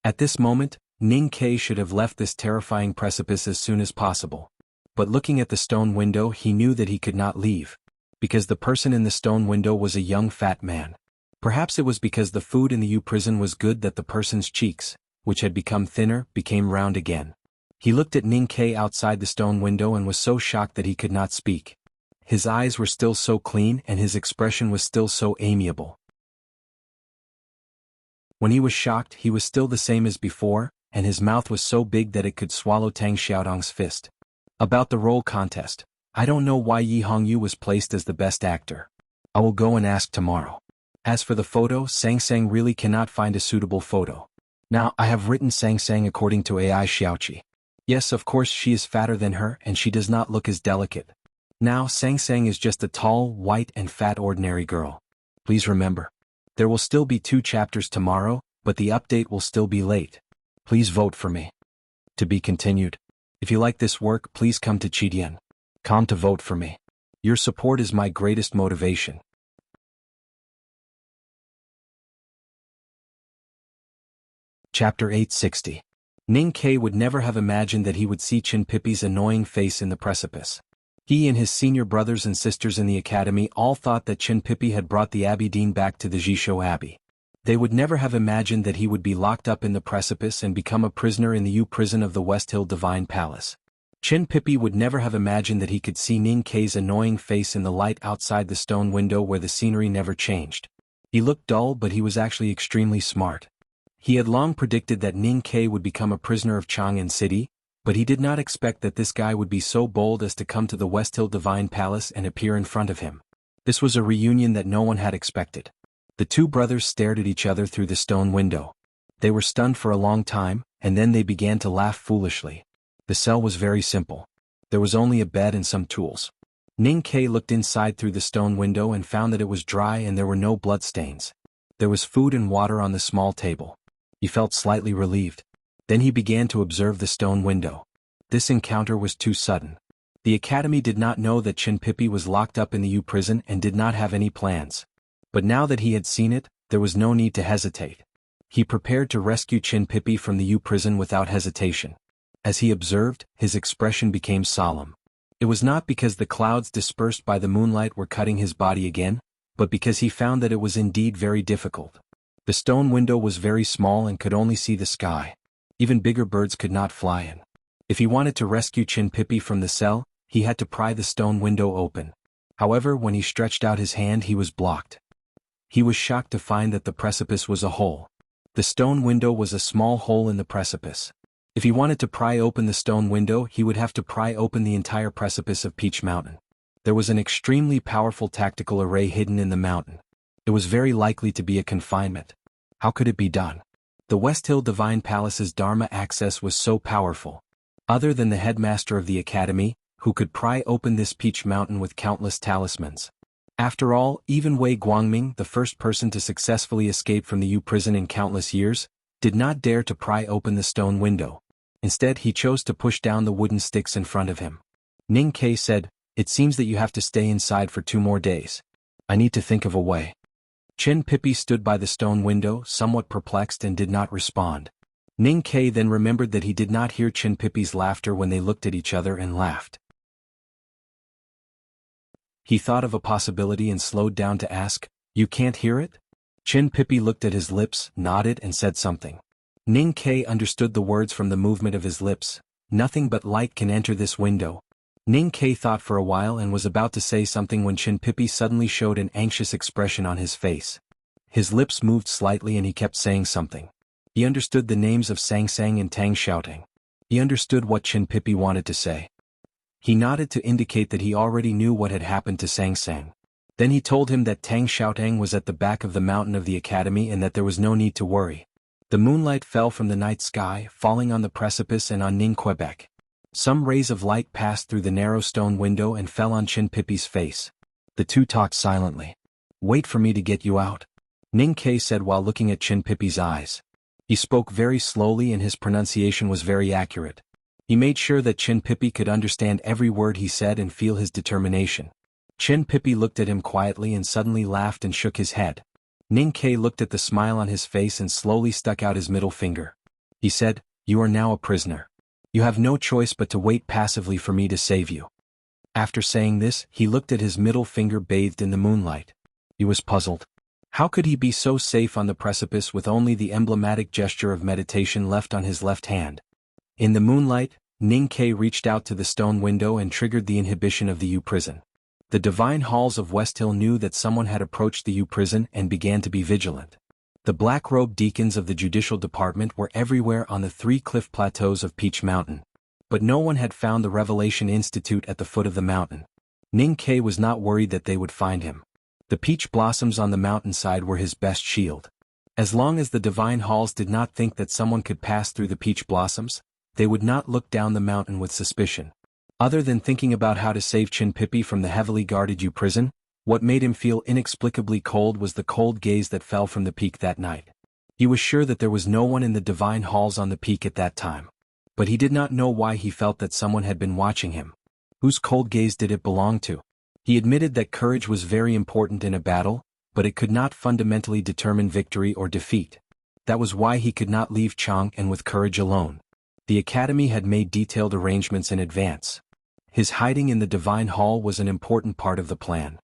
At this moment, Ning Kei should have left this terrifying precipice as soon as possible. But looking at the stone window, he knew that he could not leave. Because the person in the stone window was a young fat man. Perhaps it was because the food in the U prison was good that the person's cheeks, which had become thinner, became round again. He looked at Ning Kei outside the stone window and was so shocked that he could not speak. His eyes were still so clean and his expression was still so amiable. When he was shocked, he was still the same as before, and his mouth was so big that it could swallow Tang Xiaodong's fist. About the role contest, I don't know why Yi Hongyu was placed as the best actor. I will go and ask tomorrow. As for the photo, Sang Sang really cannot find a suitable photo. Now, I have written Sang Sang according to AI Xiaoqi. Yes, of course she is fatter than her and she does not look as delicate. Now Sang Sang is just a tall, white and fat ordinary girl. Please remember. There will still be 2 chapters tomorrow, but the update will still be late. Please vote for me. To be continued. If you like this work, please come to Chidian. Come to vote for me. Your support is my greatest motivation. Chapter 860. Ning Kei would never have imagined that he would see Chin Pippi's annoying face in the precipice. He and his senior brothers and sisters in the academy all thought that Chin Pippi had brought the Abbey Dean back to the Jishou Abbey. They would never have imagined that he would be locked up in the precipice and become a prisoner in the U prison of the West Hill Divine Palace. Chin Pippi would never have imagined that he could see Ning Kei's annoying face in the light outside the stone window where the scenery never changed. He looked dull, but he was actually extremely smart. He had long predicted that Ning Kei would become a prisoner of Chang'an City, but he did not expect that this guy would be so bold as to come to the West Hill Divine Palace and appear in front of him. This was a reunion that no one had expected. The 2 brothers stared at each other through the stone window. They were stunned for a long time, and then they began to laugh foolishly. The cell was very simple. There was only a bed and some tools. Ning Kei looked inside through the stone window and found that it was dry and there were no bloodstains. There was food and water on the small table. He felt slightly relieved. Then he began to observe the stone window. This encounter was too sudden. The academy did not know that Chin Pippi was locked up in the U prison and did not have any plans. But now that he had seen it, there was no need to hesitate. He prepared to rescue Chin Pippi from the U prison without hesitation. As he observed, his expression became solemn. It was not because the clouds dispersed by the moonlight were cutting his body again, but because he found that it was indeed very difficult. The stone window was very small and could only see the sky. Even bigger birds could not fly in. If he wanted to rescue Chin Pippi from the cell, he had to pry the stone window open. However, when he stretched out his hand, he was blocked. He was shocked to find that the precipice was a hole. The stone window was a small hole in the precipice. If he wanted to pry open the stone window, he would have to pry open the entire precipice of Peach Mountain. There was an extremely powerful tactical array hidden in the mountain. It was very likely to be a confinement. How could it be done? The West Hill Divine Palace's Dharma access was so powerful. Other than the headmaster of the academy, who could pry open this Peach Mountain with countless talismans. After all, even Wei Guangming, the first person to successfully escape from the U prison in countless years, did not dare to pry open the stone window. Instead, he chose to push down the wooden sticks in front of him. Ning Ke said, "It seems that you have to stay inside for 2 more days. I need to think of a way." Chin Pippi stood by the stone window, somewhat perplexed, and did not respond. Ning Ke then remembered that he did not hear Chin Pippi's laughter when they looked at each other and laughed. He thought of a possibility and slowed down to ask, "You can't hear it?" Chin Pippi looked at his lips, nodded, and said something. Ning Ke understood the words from the movement of his lips. "Nothing but light can enter this window." Ning Ke thought for a while and was about to say something when Chin Pippi suddenly showed an anxious expression on his face. His lips moved slightly and he kept saying something. He understood the names of Sang Sang and Tang Xiaotang. He understood what Chin Pippi wanted to say. He nodded to indicate that he already knew what had happened to Sang Sang. Then he told him that Tang Xiaotang was at the back of the mountain of the academy and that there was no need to worry. The moonlight fell from the night sky, falling on the precipice and on Ning Quebec. Some rays of light passed through the narrow stone window and fell on Chin Pippi's face. The two talked silently. "Wait for me to get you out," Ning Ke said while looking at Chin Pippi's eyes. He spoke very slowly and his pronunciation was very accurate. He made sure that Chin Pippi could understand every word he said and feel his determination. Chin Pippi looked at him quietly and suddenly laughed and shook his head. Ning Ke looked at the smile on his face and slowly stuck out his middle finger. He said, "You are now a prisoner. You have no choice but to wait passively for me to save you." After saying this, he looked at his middle finger bathed in the moonlight. He was puzzled. How could he be so safe on the precipice with only the emblematic gesture of meditation left on his left hand? In the moonlight, Ning Ke reached out to the stone window and triggered the inhibition of the U prison. The divine halls of West Hill knew that someone had approached the U prison and began to be vigilant. The black-robed deacons of the judicial department were everywhere on the 3 cliff plateaus of Peach Mountain. But no one had found the Revelation Institute at the foot of the mountain. Ning Ke was not worried that they would find him. The peach blossoms on the mountainside were his best shield. As long as the divine halls did not think that someone could pass through the peach blossoms, they would not look down the mountain with suspicion. Other than thinking about how to save Chin Pippi from the heavily guarded U prison, what made him feel inexplicably cold was the cold gaze that fell from the peak that night. He was sure that there was no one in the divine halls on the peak at that time. But he did not know why he felt that someone had been watching him. Whose cold gaze did it belong to? He admitted that courage was very important in a battle, but it could not fundamentally determine victory or defeat. That was why he could not leave Chang'an with courage alone. The academy had made detailed arrangements in advance. His hiding in the divine hall was an important part of the plan.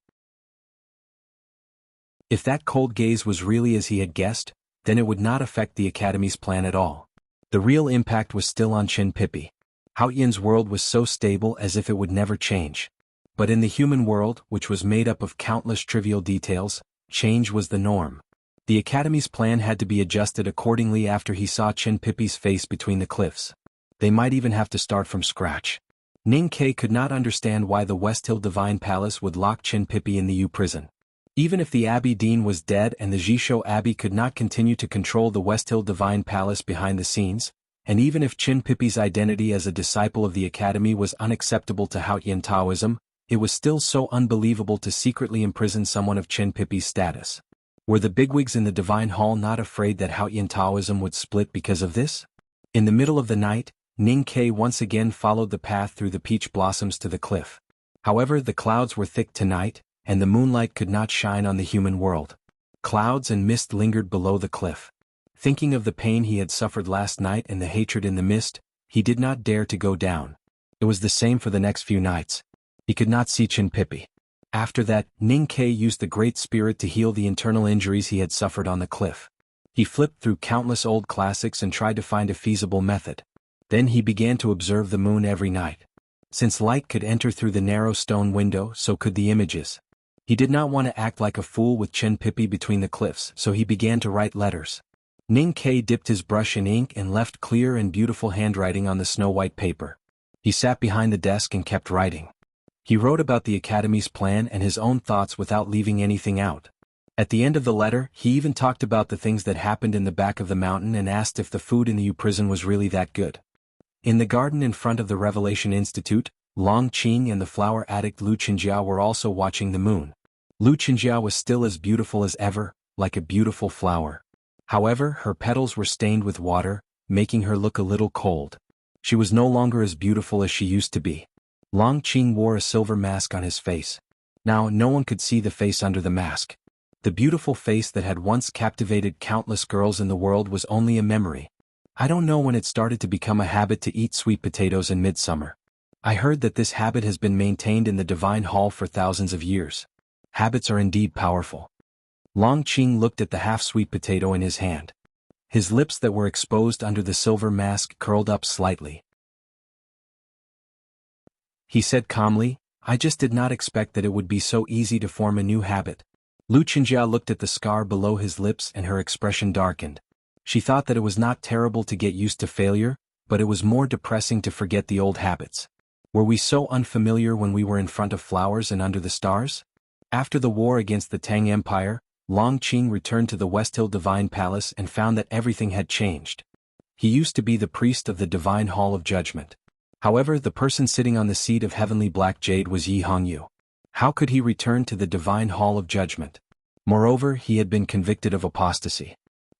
If that cold gaze was really as he had guessed, then it would not affect the academy's plan at all. The real impact was still on Chin Pippi. Haoyan's world was so stable as if it would never change. But in the human world, which was made up of countless trivial details, change was the norm. The academy's plan had to be adjusted accordingly after he saw Chin Pippi's face between the cliffs. They might even have to start from scratch. Ning Ke could not understand why the West Hill Divine Palace would lock Chin Pippi in the U prison. Even if the Abbey Dean was dead and the Jishou Abbey could not continue to control the West Hill Divine Palace behind the scenes, and even if Chin Pippi's identity as a disciple of the academy was unacceptable to Haoyan Taoism, it was still so unbelievable to secretly imprison someone of Chin Pippi's status. Were the bigwigs in the Divine Hall not afraid that Haoyan Taoism would split because of this? In the middle of the night, Ning Ke once again followed the path through the peach blossoms to the cliff. However, the clouds were thick tonight, and the moonlight could not shine on the human world. Clouds and mist lingered below the cliff. Thinking of the pain he had suffered last night and the hatred in the mist, he did not dare to go down. It was the same for the next few nights. He could not see Chin Pippi. After that, Ning Ke used the Great Spirit to heal the internal injuries he had suffered on the cliff. He flipped through countless old classics and tried to find a feasible method. Then he began to observe the moon every night. Since light could enter through the narrow stone window, so could the images. He did not want to act like a fool with Chen Pippi between the cliffs, so he began to write letters. Ning Kai dipped his brush in ink and left clear and beautiful handwriting on the snow-white paper. He sat behind the desk and kept writing. He wrote about the academy's plan and his own thoughts without leaving anything out. At the end of the letter, he even talked about the things that happened in the back of the mountain and asked if the food in the U prison was really that good. In the garden in front of the Revelation Institute, Long Qing and the flower addict Lu Qingjia were also watching the moon. Lu Qingjia was still as beautiful as ever, like a beautiful flower. However, her petals were stained with water, making her look a little cold. She was no longer as beautiful as she used to be. Long Qing wore a silver mask on his face. Now no one could see the face under the mask. The beautiful face that had once captivated countless girls in the world was only a memory. I don't know when it started to become a habit to eat sweet potatoes in midsummer. I heard that this habit has been maintained in the Divine Hall for thousands of years. Habits are indeed powerful. Long Qing looked at the half-sweet potato in his hand. His lips that were exposed under the silver mask curled up slightly. He said calmly, "I just did not expect that it would be so easy to form a new habit." Lu Qingjia looked at the scar below his lips and her expression darkened. She thought that it was not terrible to get used to failure, but it was more depressing to forget the old habits. Were we so unfamiliar when we were in front of flowers and under the stars? After the war against the Tang Empire, Long Qing returned to the West Hill Divine Palace and found that everything had changed. He used to be the priest of the Divine Hall of Judgment. However, the person sitting on the seat of heavenly black jade was Yi Hongyu. How could he return to the Divine Hall of Judgment? Moreover, he had been convicted of apostasy.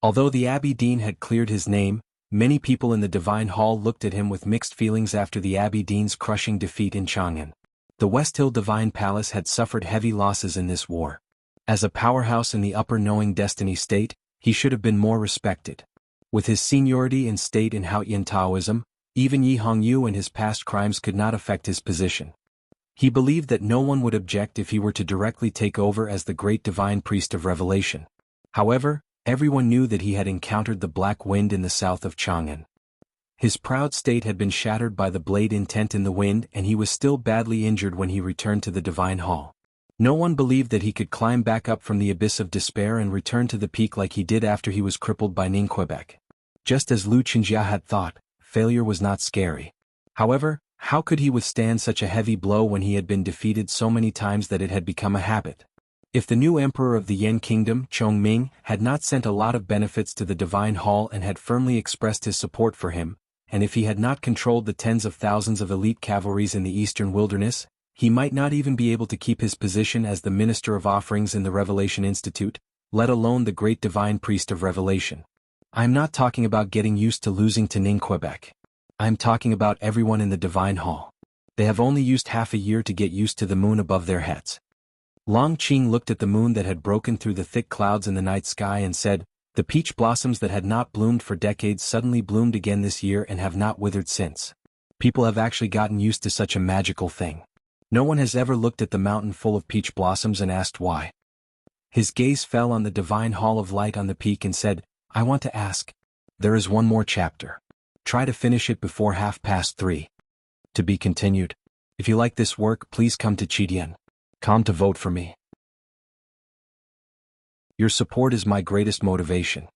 Although the Abbey Dean had cleared his name, many people in the Divine Hall looked at him with mixed feelings after the Abbey Dean's crushing defeat in Chang'an. The West Hill Divine Palace had suffered heavy losses in this war. As a powerhouse in the Upper Knowing Destiny state, he should have been more respected. With his seniority and state in Haotian Taoism, even Yi Hongyu and his past crimes could not affect his position. He believed that no one would object if he were to directly take over as the great divine priest of revelation. However, everyone knew that he had encountered the black wind in the south of Chang'an. His proud state had been shattered by the blade intent in the wind, and he was still badly injured when he returned to the Divine Hall. No one believed that he could climb back up from the abyss of despair and return to the peak like he did after he was crippled by Ningquebec. Just as Lu Qingjia had thought, failure was not scary. However, how could he withstand such a heavy blow when he had been defeated so many times that it had become a habit? If the new emperor of the Yan Kingdom, Chongming, had not sent a lot of benefits to the Divine Hall and had firmly expressed his support for him, and if he had not controlled the tens of thousands of elite cavalries in the eastern wilderness, he might not even be able to keep his position as the Minister of Offerings in the Revelation Institute, let alone the great Divine Priest of Revelation. I am not talking about getting used to losing to Ningquebec. I am talking about everyone in the Divine Hall. They have only used half a year to get used to the moon above their heads. Long Qing looked at the moon that had broken through the thick clouds in the night sky and said, "The peach blossoms that had not bloomed for decades suddenly bloomed again this year and have not withered since. People have actually gotten used to such a magical thing. No one has ever looked at the mountain full of peach blossoms and asked why." His gaze fell on the Divine Hall of Light on the peak and said, "I want to ask. There is one more chapter. Try to finish it before 3:30. To be continued. If you like this work, please come to Chidian.com to vote for me. Your support is my greatest motivation.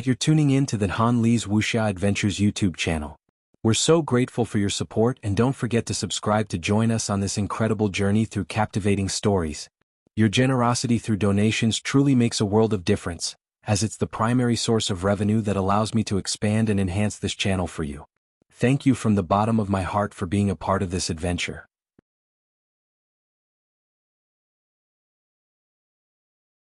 You're tuning in to the Han Li's Wuxia Adventures YouTube channel. We're so grateful for your support, and don't forget to subscribe to join us on this incredible journey through captivating stories. Your generosity through donations truly makes a world of difference, as it's the primary source of revenue that allows me to expand and enhance this channel for you. Thank you from the bottom of my heart for being a part of this adventure.